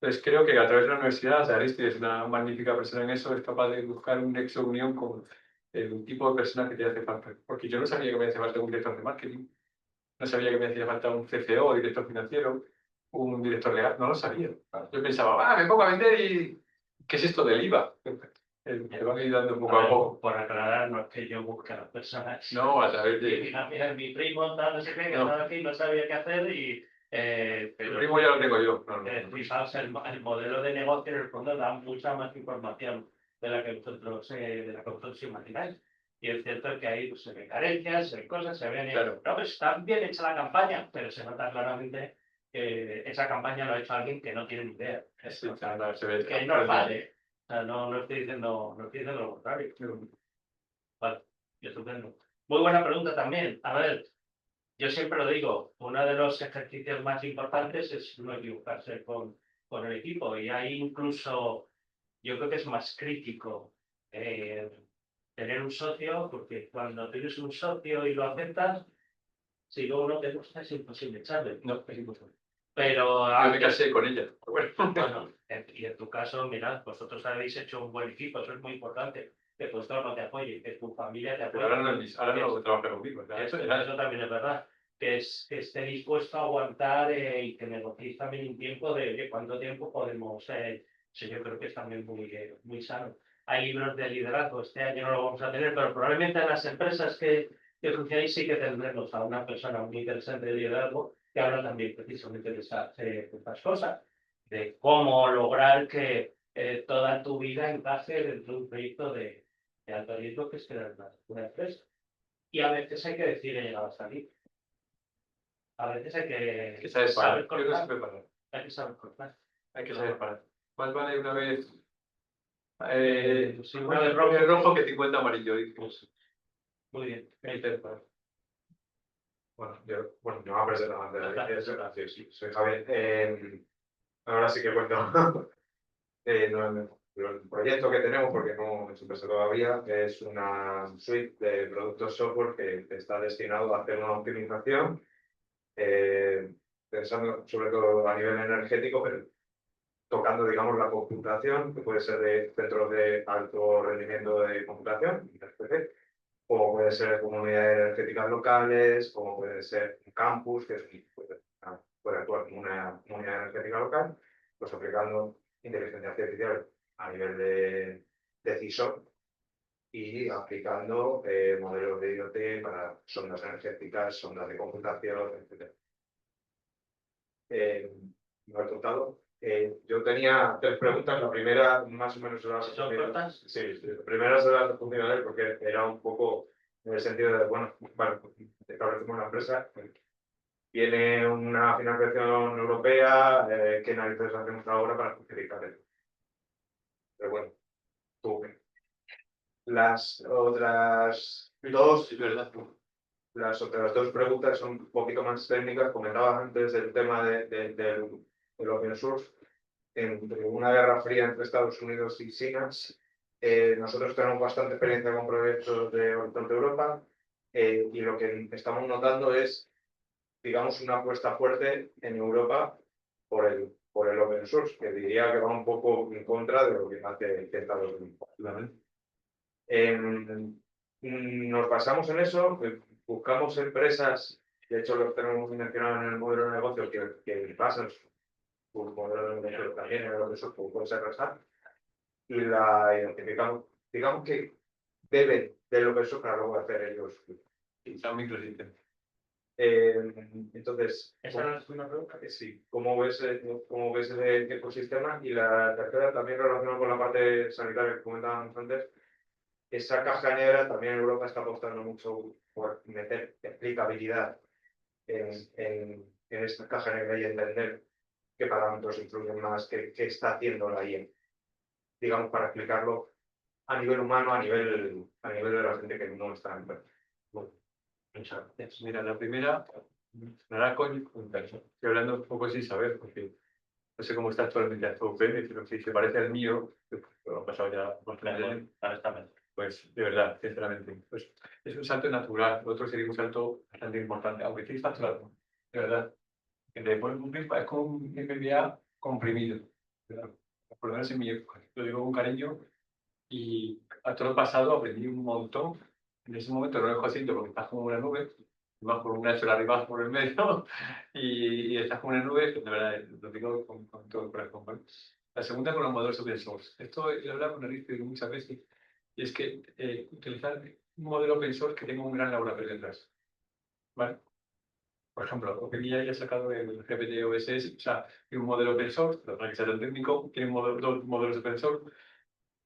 Entonces creo que a través de la universidad, Aristide es una magnífica persona en eso, es capaz de buscar un nexo de unión con el tipo de persona que te hace falta. Porque yo no sabía que me hacía falta un director de marketing, no sabía que me hacía falta un CCO, director financiero, un director legal, no lo sabía. Yo pensaba, me pongo a vender y ¿qué es esto del IVA? Me van ayudando poco a poco. Por aclarar, no es que yo busque a las personas. No, a través Y de... mira, mi primo, tal, no sé qué, que No. estaba aquí, no sabía qué hacer y... El primo ya lo tengo yo. Fijaos, el modelo de negocio en el fondo da mucha más información de la que vosotros imagináis. Y es cierto que ahí pues, se ven carencias, se ven cosas, se ven... Claro. No, pues está bien hecha la campaña, pero se nota claramente que esa campaña lo ha hecho alguien que no tiene ni idea. Sí, claro, se ve. Que no vale. O sea, no estoy diciendo lo contrario. Vale, estupendo. Muy buena pregunta también. A ver, yo siempre lo digo, uno de los ejercicios más importantes es no equivocarse con el equipo. Y ahí incluso, yo creo que es más crítico tener un socio, porque cuando tienes un socio y lo aceptas, si luego no te gusta es imposible echarle. No, es imposible. Pero yo me casé con ella. bueno, y en tu caso, mirad, vosotros habéis hecho un buen equipo, eso es muy importante. Que tu entorno te apoye, que tu familia te apoye. Pero ahora no trabaja conmigo. Eso también es verdad. Que esté dispuesto a aguantar y que negociéis también un tiempo de cuánto tiempo podemos. Yo creo que es también muy sano. Hay libros de liderazgo, este año no lo vamos a tener, pero probablemente en las empresas que funcionáis sí que tendremos a una persona muy interesante de liderazgo que habla también precisamente de estas cosas, de cómo lograr que toda tu vida encaje dentro de un proyecto de alto riesgo que es crear una empresa. Y a veces hay que decir he llegado hasta aquí. A veces hay que saber cortar. Yo no sé parar. Hay que saber cortar. Hay que saber parar. Más vale una vez una vez rojo que 50 amarillo. Muy bien. Hay que parar. Bueno, yo me voy a presentar antes. Sí, soy Javier. Ahora sí que cuento. El proyecto que tenemos, porque no es empresa todavía, es una suite de productos software que está destinado a hacer una optimización pensando sobre todo a nivel energético, pero tocando, digamos, la computación, que puede ser de centros de alto rendimiento de computación, IPC, o puede ser comunidades energéticas locales, como puede ser un campus, que puede actuar como una comunidad energética local, pues aplicando inteligencia artificial a nivel de decisor y aplicando modelos de IoT para sondas energéticas, sondas de computación, etc. ¿Me has contado? Yo tenía 3 preguntas. La primera, más o menos, era ¿Son cortas? Sí, la primera se la respondí a él porque era un poco en el sentido de, bueno, vale, establecemos una empresa, tiene una financiación europea, ¿qué narices hacemos ahora para justificar eso? Pero bueno, tú. Las otras dos, las otras 2 preguntas son un poquito más técnicas. Comentabas antes el tema del open source. Entre una guerra fría entre Estados Unidos y China, nosotros tenemos bastante experiencia con proyectos de Horizonte Europa y lo que estamos notando es, digamos, una apuesta fuerte en Europa por el open source, que diría que va un poco en contra de lo que hace Estados Unidos. Nos basamos en eso, buscamos empresas, de hecho lo tenemos mencionado en el modelo de negocio, que basan su modelo de negocio también en el open source, como puede ser REST, y la identificamos. Digamos que deben de lo que eso para luego hacer ellos. Son microsistemas. Entonces, ¿Esa era la segunda pregunta? sí, ¿cómo ves el ecosistema? Y la tercera, también relacionada con la parte sanitaria que comentábamos antes, esa caja negra también en Europa está apostando mucho por meter explicabilidad en esta caja negra y entender qué parámetros influyen más, qué está haciendo la IA, digamos, para explicarlo a nivel humano, a nivel de la gente que no está enferma. Bueno, Muchas gracias. Mira, la primera, me da coño, estoy hablando un poco sin saber, porque no sé cómo está actualmente el OpenAI, pero si se parece al mío, lo ha pasado ya bastante años, pues de verdad, sinceramente, pues es un salto natural, lo otro sería un salto bastante importante, aunque sí está natural, de verdad. Después es como un MBA comprimido, ¿verdad? Por lo menos en mi época, lo digo con cariño, y a todo lo pasado aprendí un montón. En ese momento no lo dejo haciendo porque estás como una nube, vas por una sola arriba por el medio y estás como una nube, de verdad, lo digo con todo el corazón. ¿Vale? La segunda con los modelos open source. Esto lo he hablado con Enrique muchas veces, y es que utilizar un modelo open source que tenga un gran laboratorio detrás. ¿Vale? Por ejemplo, OpenAI ya ha sacado el GPT-OSS, o sea, tiene un modelo open source, para que sea tan técnico, tiene dos modelos open source,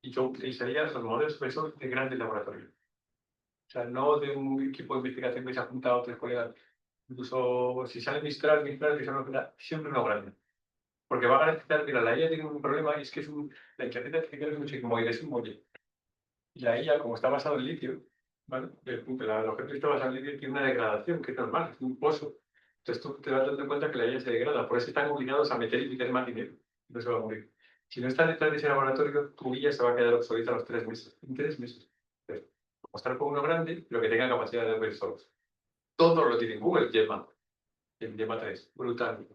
y yo utilizaría los modelos open source de grandes laboratorios. O sea, no de un equipo de investigación que se ha juntado a 3 colegas. Incluso si sale Mistral, que siempre uno grande. Porque va a garantizar, mira, la IA tiene un problema y es que la inteligencia artificial es un sigmoide, es un muelle. Y la IA, como está basado en litio, ¿vale? El objeto que está basado en litio tiene una degradación, que es normal, es un pozo. Entonces tú te vas dando cuenta que la IA se degrada, por eso están obligados a meter y meter más dinero. No se va a morir. Si no está detrás de ese laboratorio, tu IA se va a quedar obsoleta a los 3 meses. En 3 meses. Entonces, mostrar con uno grande, pero que tenga capacidad de open source. Todo lo tiene Google, Gemma. El Gemma 3, brutal.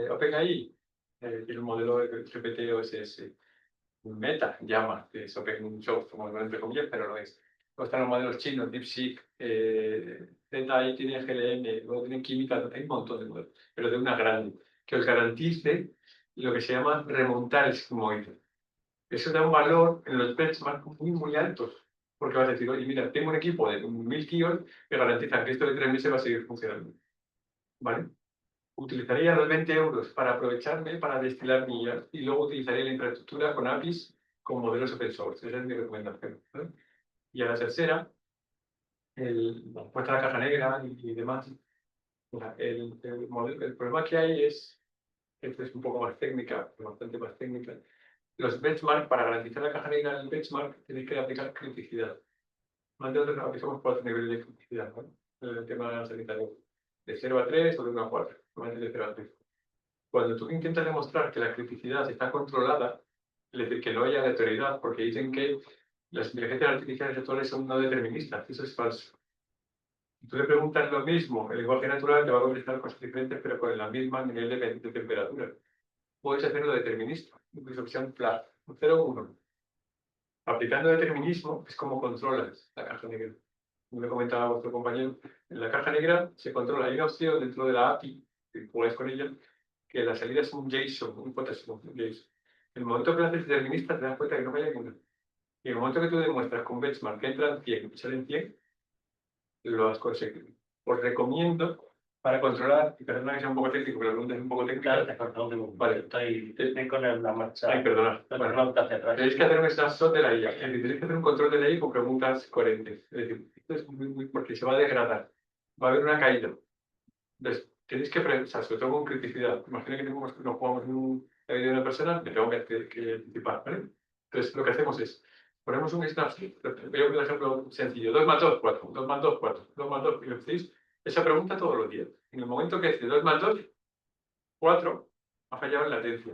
OpenAI, tiene un modelo de GPT-OSS. Meta, Llama, que es open source, como entre comillas, pero no es. Luego están los modelos chinos, DeepSeek, ZAI tiene GLM, luego tienen química, hay un montón de modelos, pero de una grande, que os garantice lo que se llama remontar el sigmoide. Eso da un valor en los benchmarks muy altos, porque vas a decir, oye, mira, tengo un equipo de 1000 tíos que garantizan que esto de 3 meses va a seguir funcionando. ¿Vale? Utilizaría los 20 euros para aprovecharme para destilar millas y luego utilizaría la infraestructura con APIs con modelos open source. Esa es mi recomendación. ¿Vale? Y a la tercera, la puesta de la caja negra y demás. Mira, el problema que hay es, esto es un poco más técnica, bastante más técnica. Los benchmarks, para garantizar la caja negra en el benchmark, tenéis que aplicar criticidad. Más de otros aplicamos 4 niveles de criticidad, ¿no? El tema sanitario. De 0 a 3 o de 1 a 4. Más de 0 a 3. Cuando tú intentas demostrar que la criticidad está controlada, es decir, que no haya aleatoriedad, porque dicen que las inteligencias artificiales actuales son no deterministas, eso es falso. Tú le preguntas lo mismo, el lenguaje natural te va a contestar cosas diferentes, pero con el mismo nivel de temperatura. Puedes hacerlo determinista, incluso que sea un flat, un 0 o 1. Aplicando determinismo es como controlas la caja negra. Como le comentaba a vuestro compañero, en la caja negra se controla. Hay una opción dentro de la API, que jugáis con ella, que la salida es un JSON, un JSON, un JSON. En el momento que lo haces determinista te das cuenta que no falla ninguna. Y en el momento que tú demuestras con benchmark que entran 100 y salen 100, lo has conseguido. Os recomiendo para controlar, y perdona que sea un poco técnico, pero la pregunta es un poco técnica. Claro, te corto, vale, estoy con la marcha. Ay, perdona. Bueno, tenéis que hacer un snapshot de la IA. Es decir, tenéis que hacer un control de la IA con preguntas coherentes. Es decir, esto es muy porque se va a degradar. Va a haber una caída. Entonces, tenéis que pensar, sobre todo con criticidad. Imagina que nos jugamos la vida de una persona, me tengo que anticipar, ¿vale? Entonces, lo que hacemos es, ponemos un snapshot. Voy a poner un ejemplo sencillo. 2 más 2, 4. 2 más 2, 4. 2 más 2, y lo hacéis esa pregunta todos los días. En el momento que hace 2 más 2, 4, ha fallado en latencia.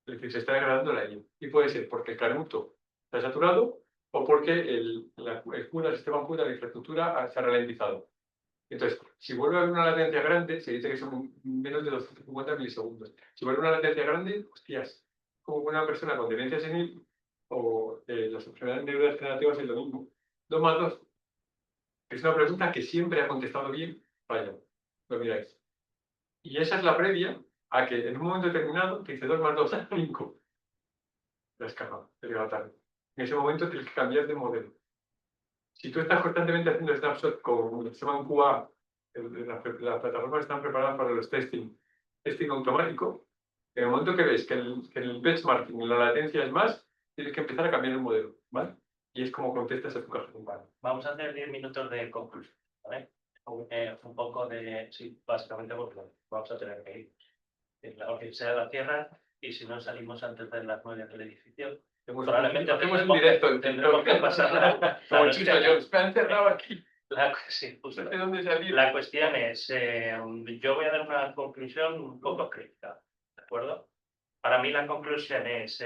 Es decir, se está degradando la IA. Y puede ser porque el caremuto está saturado o porque el sistema CUDA, la infraestructura, se ha ralentizado. Entonces, si vuelve a haber una latencia grande, se dice que son menos de 250 milisegundos. Si vuelve a una latencia grande, hostias, como una persona con demencia senil o las enfermedades neurodegenerativas es lo mismo. 2 más 2. Es una pregunta que siempre ha contestado bien, vaya, lo miráis. Y esa es la previa a que en un momento determinado te dice 2 más 2, 5. La escapa, te llega tarde. En ese momento tienes que cambiar de modelo. Si tú estás constantemente haciendo snapshot con se llama QA, las plataformas están preparadas para los testing automático. En el momento que ves que el benchmarking y la latencia es más, tienes que empezar a cambiar el modelo, ¿vale? Y es como contestas a tu caja. Vale. Vamos a hacer 10 minutos de conclusión, ¿vale? Un poco de, sí, básicamente porque vamos a tener que ir. La Universidad de la Tierra, y si no salimos antes de las 9 del edificio, probablemente hacemos un directo. tendremos que pasar Como Chicho Jones, me han cerrado aquí. sí, No sé dónde salir. la cuestión es, yo voy a dar una conclusión un poco crítica, ¿de acuerdo? Para mí la conclusión es,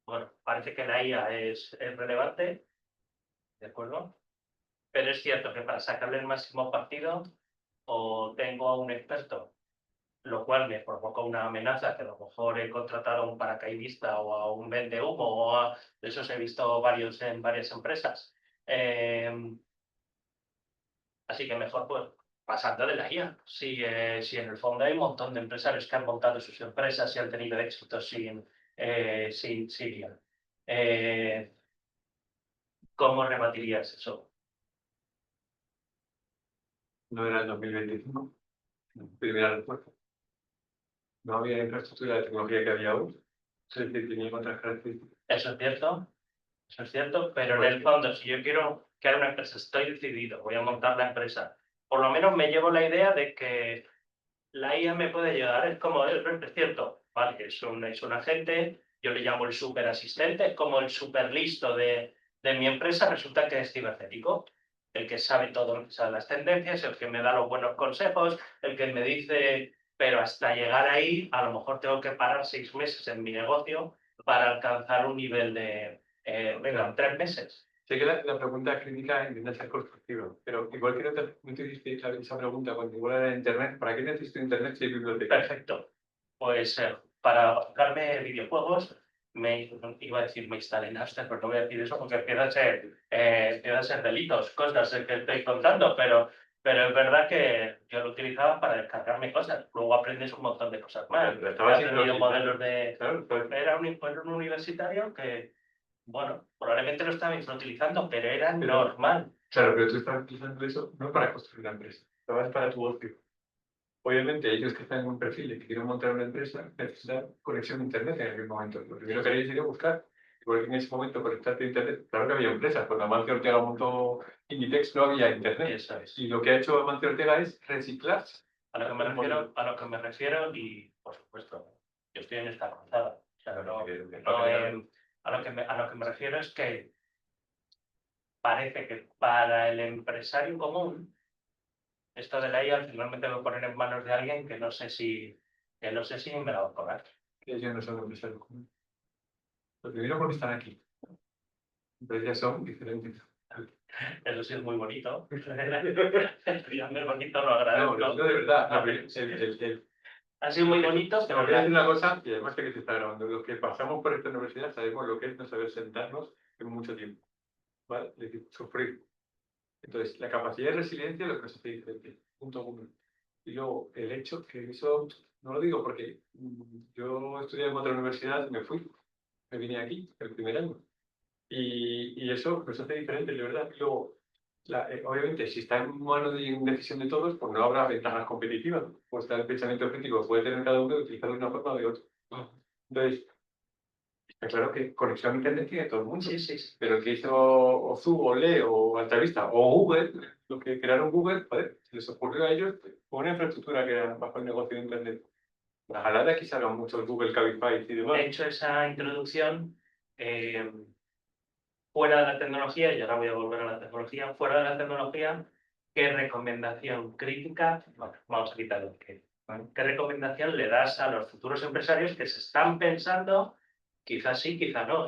bueno, parece que la IA es relevante, ¿de acuerdo? Pero es cierto que para sacarle el máximo partido, o tengo a un experto, lo cual me provoca una amenaza, que a lo mejor he contratado a un paracaidista o a un vendehumo, de esos he visto varios en varias empresas. Así que mejor pues pasando de la IA. Si en el fondo hay un montón de empresarios que han montado sus empresas y han tenido éxito sin IA. ¿Cómo rebatirías eso? No era el 2025. Primera respuesta. No había infraestructura de tecnología que había hoy. Es decir, tenía otras características. Eso es cierto, pero en el fondo, si yo quiero crear una empresa, estoy decidido, voy a montar la empresa, por lo menos me llevo la idea de que la IA me puede ayudar. Es como, es cierto, vale, es un agente, yo le llamo el super asistente, como el super listo de mi empresa, resulta que es cibernético. El que sabe todo, el que sabe las tendencias, el que me da los buenos consejos, el que me dice, pero hasta llegar ahí, a lo mejor tengo que parar 6 meses en mi negocio para alcanzar un nivel de, venga, 3 meses. Sé que la pregunta crítica intenta ser constructiva, pero igual que no te hiciste esa pregunta cuando igual era Internet, ¿para qué necesito Internet si hay biblioteca? Perfecto. Pues para jugarme videojuegos, iba a decir me instalé Napster, pero no voy a decir eso porque empieza a ser delitos, cosas que estoy contando, pero es verdad que yo lo utilizaba para descargarme cosas. Luego aprendes un montón de cosas más. Pero He estaba aprendido modelos de... Claro, Era un universitario que, bueno, probablemente lo estaba utilizando, pero era normal. Claro, pero tú estás utilizando eso no para construir una empresa, lo vas para tu ocio. Obviamente, ellos que están en un perfil y que quieren montar una empresa necesitan conexión a Internet en aquel momento. Lo primero que haréis sería buscar. Igual que en ese momento conectarte a Internet, claro que había empresas. Cuando Amancio Ortega montó Inditex no había Internet. Eso es. Y lo que ha hecho Amancio Ortega es reciclarse. A lo que me refiero, y por supuesto, yo estoy en esta avanzada. O sea, a lo que me refiero es que parece que para el empresario común, esto de la IA finalmente lo poner en manos de alguien que no sé si me la va a cobrar. Que ellos no son empresarios comunes. Lo primero porque están aquí. Empresas son diferentes. Eso sí es muy bonito. Estudiando bonito, lo No, agradezco. de verdad. Ha sido muy bonito, Te pero voy a decir una cosa, y además sé que se está grabando. Los que pasamos por esta universidad sabemos lo que es no saber sentarnos en mucho tiempo. ¿Vale? Es decir, sufrir. Entonces, la capacidad de resiliencia es lo que nos hace diferente. Punto uno. Y luego, el hecho que eso, no lo digo porque yo estudié en otra universidad y me fui. Me vine aquí el primer año. Y eso nos hace diferente, de verdad. Y luego, obviamente, si está en mano de decisión de todos, pues no habrá ventajas competitivas. Pues está el pensamiento crítico, puede tener cada uno y utilizarlo de una forma o de otra. Entonces, está claro que conexión a Internet tiene todo el mundo. sí, sí, sí. Pero el que hizo Ozu o Leo o Altavista o Google, lo que crearon Google, joder, se les ocurrió a ellos una infraestructura que era bajo el negocio de Internet. Ojalá de aquí salgan muchos Google Cabify y demás. He hecho esa introducción fuera de la tecnología, y ahora voy a volver a la tecnología, fuera de la tecnología, ¿qué recomendación crítica? Bueno, vamos a quitarlo. ¿Qué recomendación le das a los futuros empresarios que se están pensando, quizás sí, quizás no?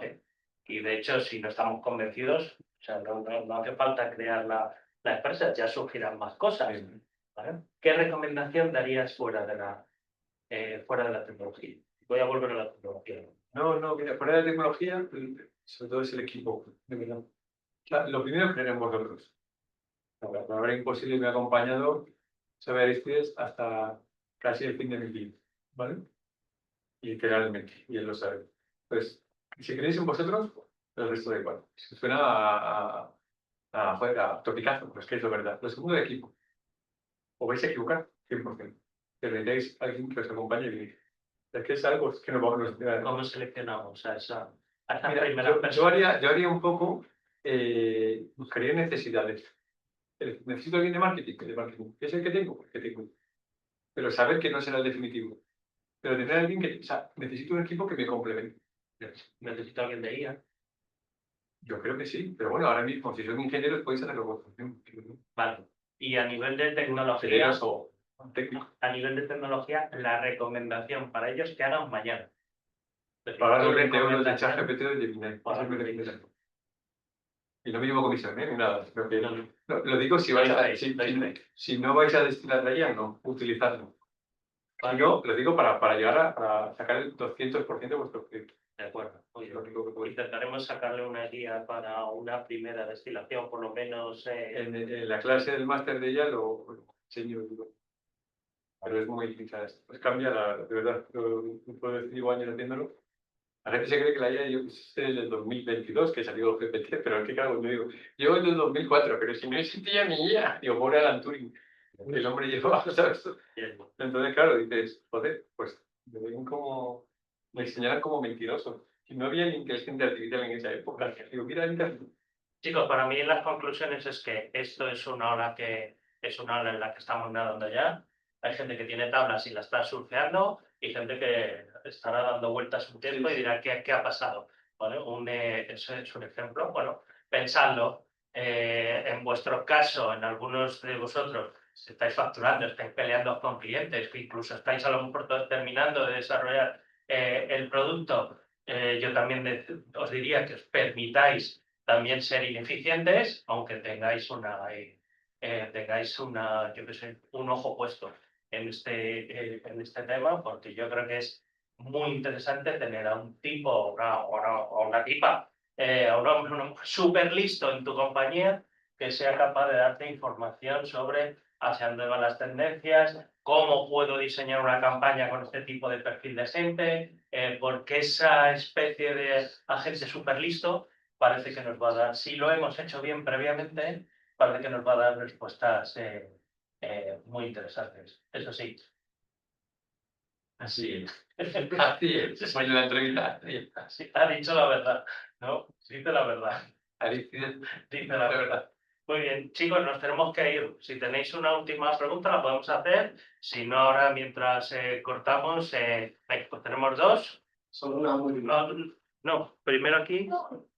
Y de hecho, si no estamos convencidos, o sea, no hace falta crear la empresa, ya surgirán más cosas. ¿Vale? ¿Qué recomendación darías fuera de la tecnología? Voy a volver a la tecnología. No, mira, fuera de tecnología, sobre todo es el equipo, de verdad. O sea, lo primero que en vosotros. La palabra imposible me ha acompañado, sabe Aristides, hasta casi el fin de mi vida, ¿vale? Literalmente, y él lo sabe. Pues, si creéis en vosotros, el resto da igual. Si suena joder, a topicazo, pues que es lo verdad. Lo segundo, de equipo. Os vais a equivocar, 100%. Que necesitáis a alguien que os acompañe y es que es algo que no vamos a tirar. ¿Cómo seleccionamos a esa Mira, primera yo persona? haría un poco, buscaría necesidades. Necesito alguien de marketing, ¿qué es el que tengo? El que tengo. Pero saber que no será el definitivo. Pero tener a alguien que, o sea, necesito un equipo que me complemente. Necesito alguien de IA. Yo creo que sí, pero bueno, ahora mismo, si son ingenieros, podéis hacerlo con función. Vale. Y a nivel de tecnología, Ingenieros o técnicos. a nivel de tecnología, la recomendación para ellos que hagan mañana. Es decir, Pagar tu los 20 euros de recomendación ChatGPT o de Gemini. para Eso me los recomiendo. niños. Y no me llevo comisión, ni nada. Sino que, No, lo digo si vais a, si no vais a destinar de ella, no, utilizarlo. vale. Si no, lo digo para llegar a sacar el 200% de vuestro proyecto. De acuerdo. Oye, Lo único que podéis. intentaremos sacarle una guía para una primera destilación, por lo menos. En la clase del máster de ella lo enseño, digo. Pero es muy difícil. Pues cambia de verdad. No puedo decir, llevo años haciéndolo. La gente se cree que la IA yo es del 2022 que salió GPT, pero es que claro, yo digo, yo en el 2004, pero si no existía ni IA, digo, pobre Alan Turing, el hombre llevaba, ¿sabes? Entonces, claro, dices, joder, pues me ven como, me enseñaron como mentiroso. Y no había ni inteligencia artificial en esa época. Digo, mira, Internet. Chicos, para mí las conclusiones es que esto es una ola en la que estamos nadando ya. Hay gente que tiene tablas y la está surfeando y gente que estará dando vueltas un tiempo y dirá ¿qué ha pasado? ¿Vale? Ese es un ejemplo. Bueno, pensadlo. En vuestro caso, en algunos de vosotros, si estáis facturando, estáis peleando con clientes, que incluso estáis a lo mejor terminando de desarrollar el producto, yo también os diría que os permitáis también ser ineficientes, aunque tengáis yo qué sé, un ojo puesto en este tema, porque yo creo que es muy interesante tener a un tipo o una tipa, a un hombre, un hombre súper listo en tu compañía que sea capaz de darte información sobre hacia dónde van las tendencias, cómo puedo diseñar una campaña con este tipo de perfil de gente, porque esa especie de agente súper listo parece que nos va a dar, si lo hemos hecho bien previamente, parece que nos va a dar respuestas muy interesantes. Eso sí. Así es. Así es. Bueno, la entrevista. Sí, ha dicho la verdad, ¿no? Dice la verdad. Aristides, Dice la verdad. Muy bien, chicos, nos tenemos que ir. Si tenéis una última pregunta, la podemos hacer. Si no, ahora mientras cortamos, pues tenemos dos. Solo una muy No, primero aquí,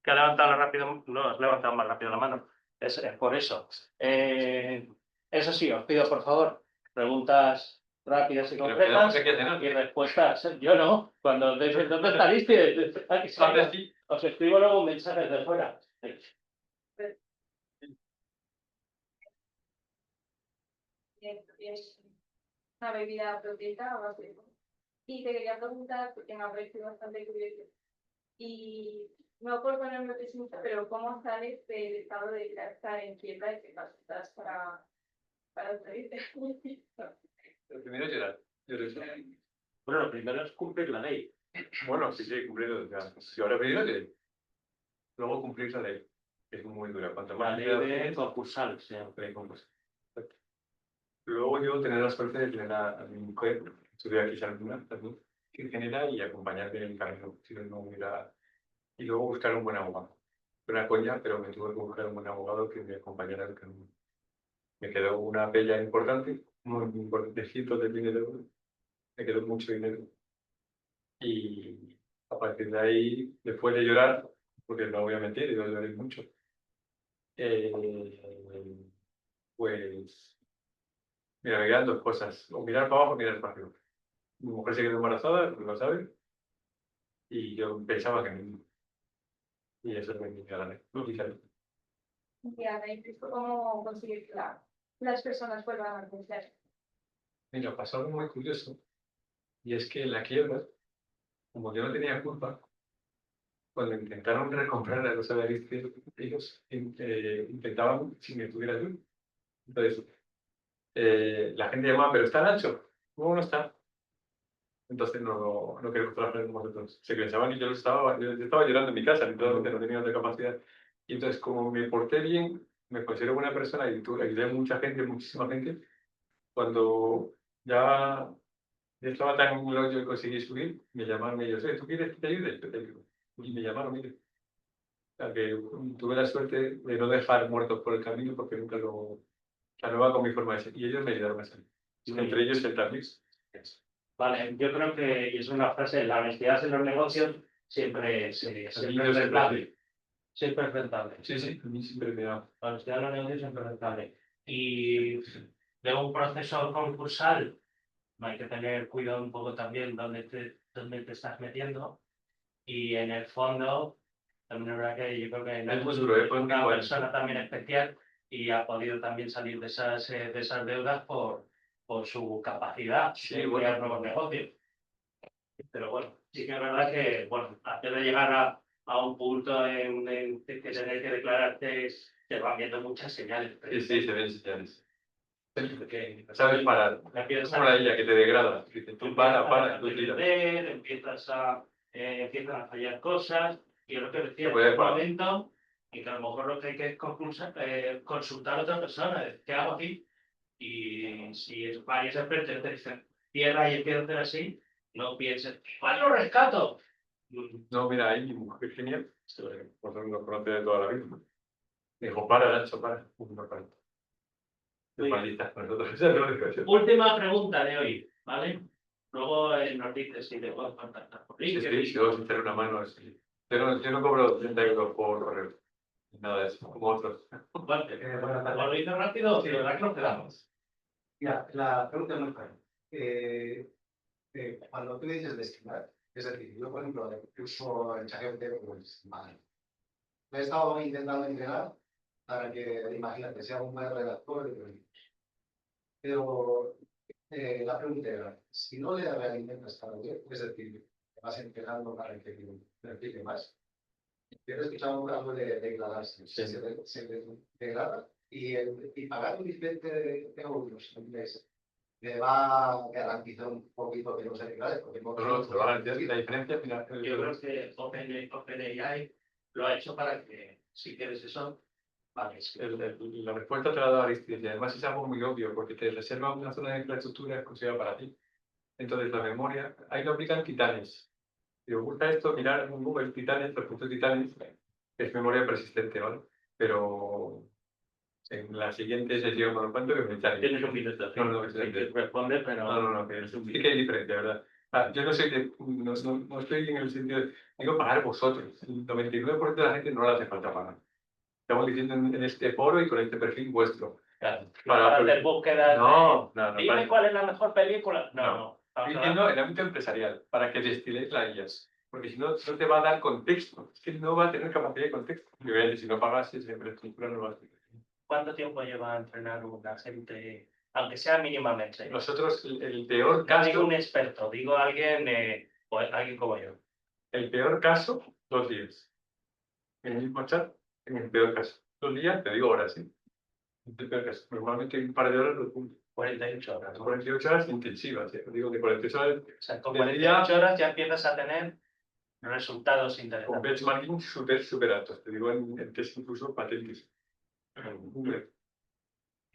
que ha levantado rápido, no, has levantado más rápido la mano. Es por eso. Eso sí, os pido por favor, preguntas rápidas y concretas y respuestas. Yo no, cuando ¿dónde estaréis? Aquí os escribo luego un mensaje de fuera. es una bebida proteica o algo así. Y te quería preguntar, porque me ha parecido bastante curioso, y no por ponerme pesimista, pero ¿cómo sales del estado de estar en quiebra y que necesitas para salirte? Lo primero es llorar. Bueno, lo primero es cumplir la ley. Bueno, sí, cumplirlo. Si ahora primero que luego cumplir la ley, que es muy dura. Cuanto La más ley de concursal, sí. ley concursal. Luego yo tener la suerte de tener a mi mujer, estudié aquí en también, que ingeniera y acompañarme en el camino, si no hubiera... Y luego buscar un buen abogado. Fue una coña, pero me tuve que buscar un buen abogado que me acompañara en el camino. Me quedó una pella importante, muy importante, cientos de miles de euros. Me quedó mucho dinero. Y a partir de ahí, después de llorar, porque no voy a mentir, yo lloré mucho, eh, pues, mira, me quedan dos cosas, o mirar para abajo o mirar para arriba. Mi mujer se quedó embarazada, lo sabe, y yo pensaba que no. Y eso es lo que me gané. Y ahora incluso cómo conseguir que las personas vuelvan a confiar. Mira, pasó algo muy curioso, y es que en la quiebra, como yo no tenía culpa, cuando intentaron recomprar la cosa de Aristide, ellos intentaban si me tuviera yo. Entonces, la gente llamaba, pero está Nacho, ¿cómo no está? Entonces no queremos trabajar con vosotros. Se pensaban que yo estaba llorando en mi casa, literalmente no tenía otra capacidad. Y entonces, como me porté bien, me considero buena persona y ayudé a mucha gente, muchísima gente, cuando ya estaba tan en el hoyo y conseguí subir, me llamaron ellos, ¿tú quieres que te ayude? Yo te ayudo. Y me llamaron, mire. O sea, que tuve la suerte de no dejar muertos por el camino porque nunca lo... La nueva con mi forma de ser. Y ellos me ayudaron a salir. Entre ellos el Tarlis. Vale, yo creo que, y es una frase, la honestidad en los negocios siempre es Yo rentable. Siempre es rentable. Sí, a mí siempre me da. La honestidad en los negocios siempre es rentable. Y de un proceso concursal, hay que tener cuidado un poco también dónde te estás metiendo. Y en el fondo, también es verdad que yo creo que Es muy duro, es una persona también especial y ha podido también salir de esas deudas por su capacidad de crear nuevos negocios. Pero bueno, sí que es verdad que, bueno, antes de llegar a un punto en que tener que declararte, te van viendo muchas señales. Sí, se ven señales. Porque Sabes parar. Es como la ella que te degrada. Tú para, tú tiras. Empiezan a fallar cosas, y es lo que decía, puede en un parar. momento, y que a lo mejor lo que hay que es consultar a otra persona, ¿qué hago aquí? Y si varios expertos te dicen, cierra y empieza a hacer así, no pienses, ¡cuál lo rescato! No, mira, ahí mi mujer genial. Vosotros nos conoce de toda la vida. Me dijo, para, Nacho, para. No para. Qué maldita con nosotros. Ya te lo digo yo. Última pregunta de hoy, ¿vale? Luego nos dices si te puedo contactar por Sí, LinkedIn. si vos echar una mano. Sí. Yo no cobro 30 euros por correo. Nada de eso, como otros. Vale, ¿lo hice rápido? Sí, verdad que nos quedamos. Ya, la pregunta es muy clara. Cuando tú dices destinar, es decir, yo por ejemplo uso el ChatGPT como estimar. Me he estado intentando entrenar para que, imagínate, sea un buen redactor de proyectos. Pero la pregunta era, si no le realimentas cada día, es decir, te vas entrenando para que te explique más. Yo he escuchado algo de degradarse, se degrada y pagar un diferente de euros al mes me va a garantizar un poquito que no se degrade. Porque no, Te va a garantizar la diferencia final. Yo creo que OpenAI lo ha hecho para que, si quieres eso, vale. La respuesta te la ha dado Aristides y además es algo muy obvio porque te reserva una zona de infraestructura exclusiva para ti. Entonces la memoria, ahí lo aplican Titanes. Si os gusta esto, mirar en Google Titanes, los puntos Titanes, es memoria persistente, ¿vale? Pero en la siguiente sesión, por lo tanto, que me echaré. Tienes un minuto. No, responde, pero... No, que sí que hay diferencia, ¿verdad? Yo no soy no estoy en el sentido de, digo, pagar vosotros. El 99% de la gente no le hace falta pagar. Estamos diciendo en este foro y con este perfil vuestro. Claro, para hacer búsquedas. No. Dime cuál es la mejor película. No. Estoy diciendo en el ámbito empresarial, para que destiléis las guías. Porque si no, no te va a dar contexto. Es que no va a tener capacidad de contexto. Y obviamente, si no pagases, la infraestructura no va a tener. ¿Cuánto tiempo lleva a entrenar una gente aunque sea mínimamente. Nosotros, el peor No digo caso, un experto, digo alguien, o alguien como yo. el peor caso, 2 días. En el mismo chat, en el peor caso. 2 días, te digo horas, ¿sí? El peor caso. Normalmente un par de horas lo cumplo. 48 horas. 48 horas intensivas, ¿sí? Digo que 48 horas O sea, con del 48 horas ya empiezas a tener resultados con interesantes. benchmarking súper altos. Te digo en test incluso patentes.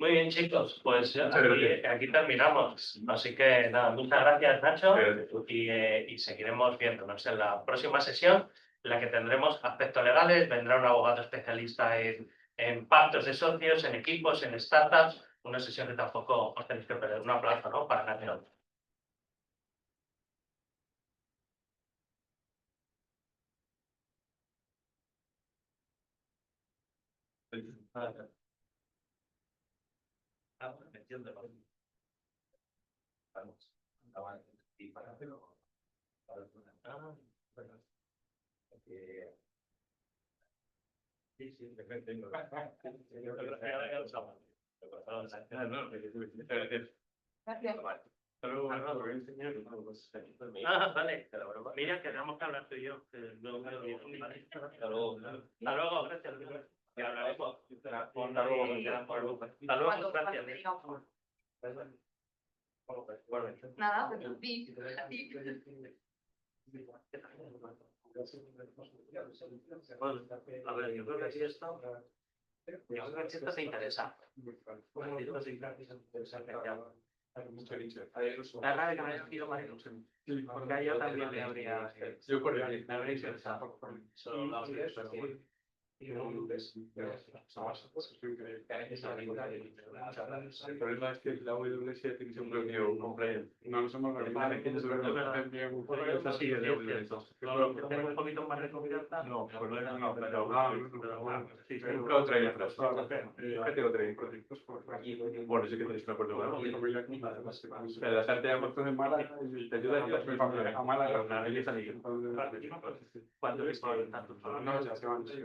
Muy bien, chicos, pues Muchas gracias. aquí terminamos. Así que nada, muchas gracias, Nacho, Gracias. y seguiremos viéndonos en la próxima sesión, en la que tendremos aspectos legales, vendrá un abogado especialista en pactos de socios, en equipos, en startups, una sesión que tampoco os tenéis que perder. Un aplauso, ¿no?, para Nacho. Me entiendo, ¿no? Vamos. Y para hacerlo. Sí, sí, perfecto. Gracias. Vale. Mira, que tenemos que hablar tú y yo. Hasta luego, gracias. Que hablaremos. Hasta luego, gracias. Nada, pues a ti. Bueno, a ver, yo creo que aquí esto te interesa. La rabia que me haya sido Mario, porque a yo también me habría interesado. El problema es que la WS tiene un premio compliance. No somos organizaciones Tengo un poquito más de confianza. No, pues no era una pero otra idea atrás. ¿Qué tengo otra idea? Bueno, sí que tenéis un acuerdo con la gente de Amazon en Málaga te ayuda a Málaga a una belleza ni ¿Cuándo es tanto? no, ya se van. ¿Se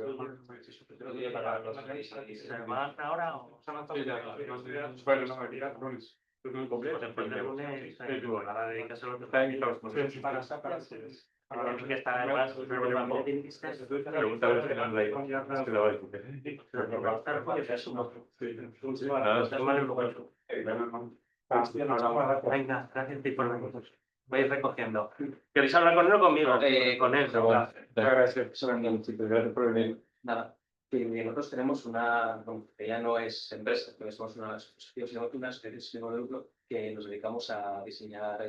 van ahora o? Bueno, no, me digas lunes. Lunes completo. Después del lunes, para dedicárselo a Está invitado. que está además, Pregunta a ver si no la Venga, gracias por venir. Voy a ir recogiendo. ¿Queréis hablar con él o conmigo? Con él. Gracias por venir. Nada, que nosotros tenemos una, que ya no es empresa, que somos una asociación, sino una especie de lucro que nos dedicamos a diseñar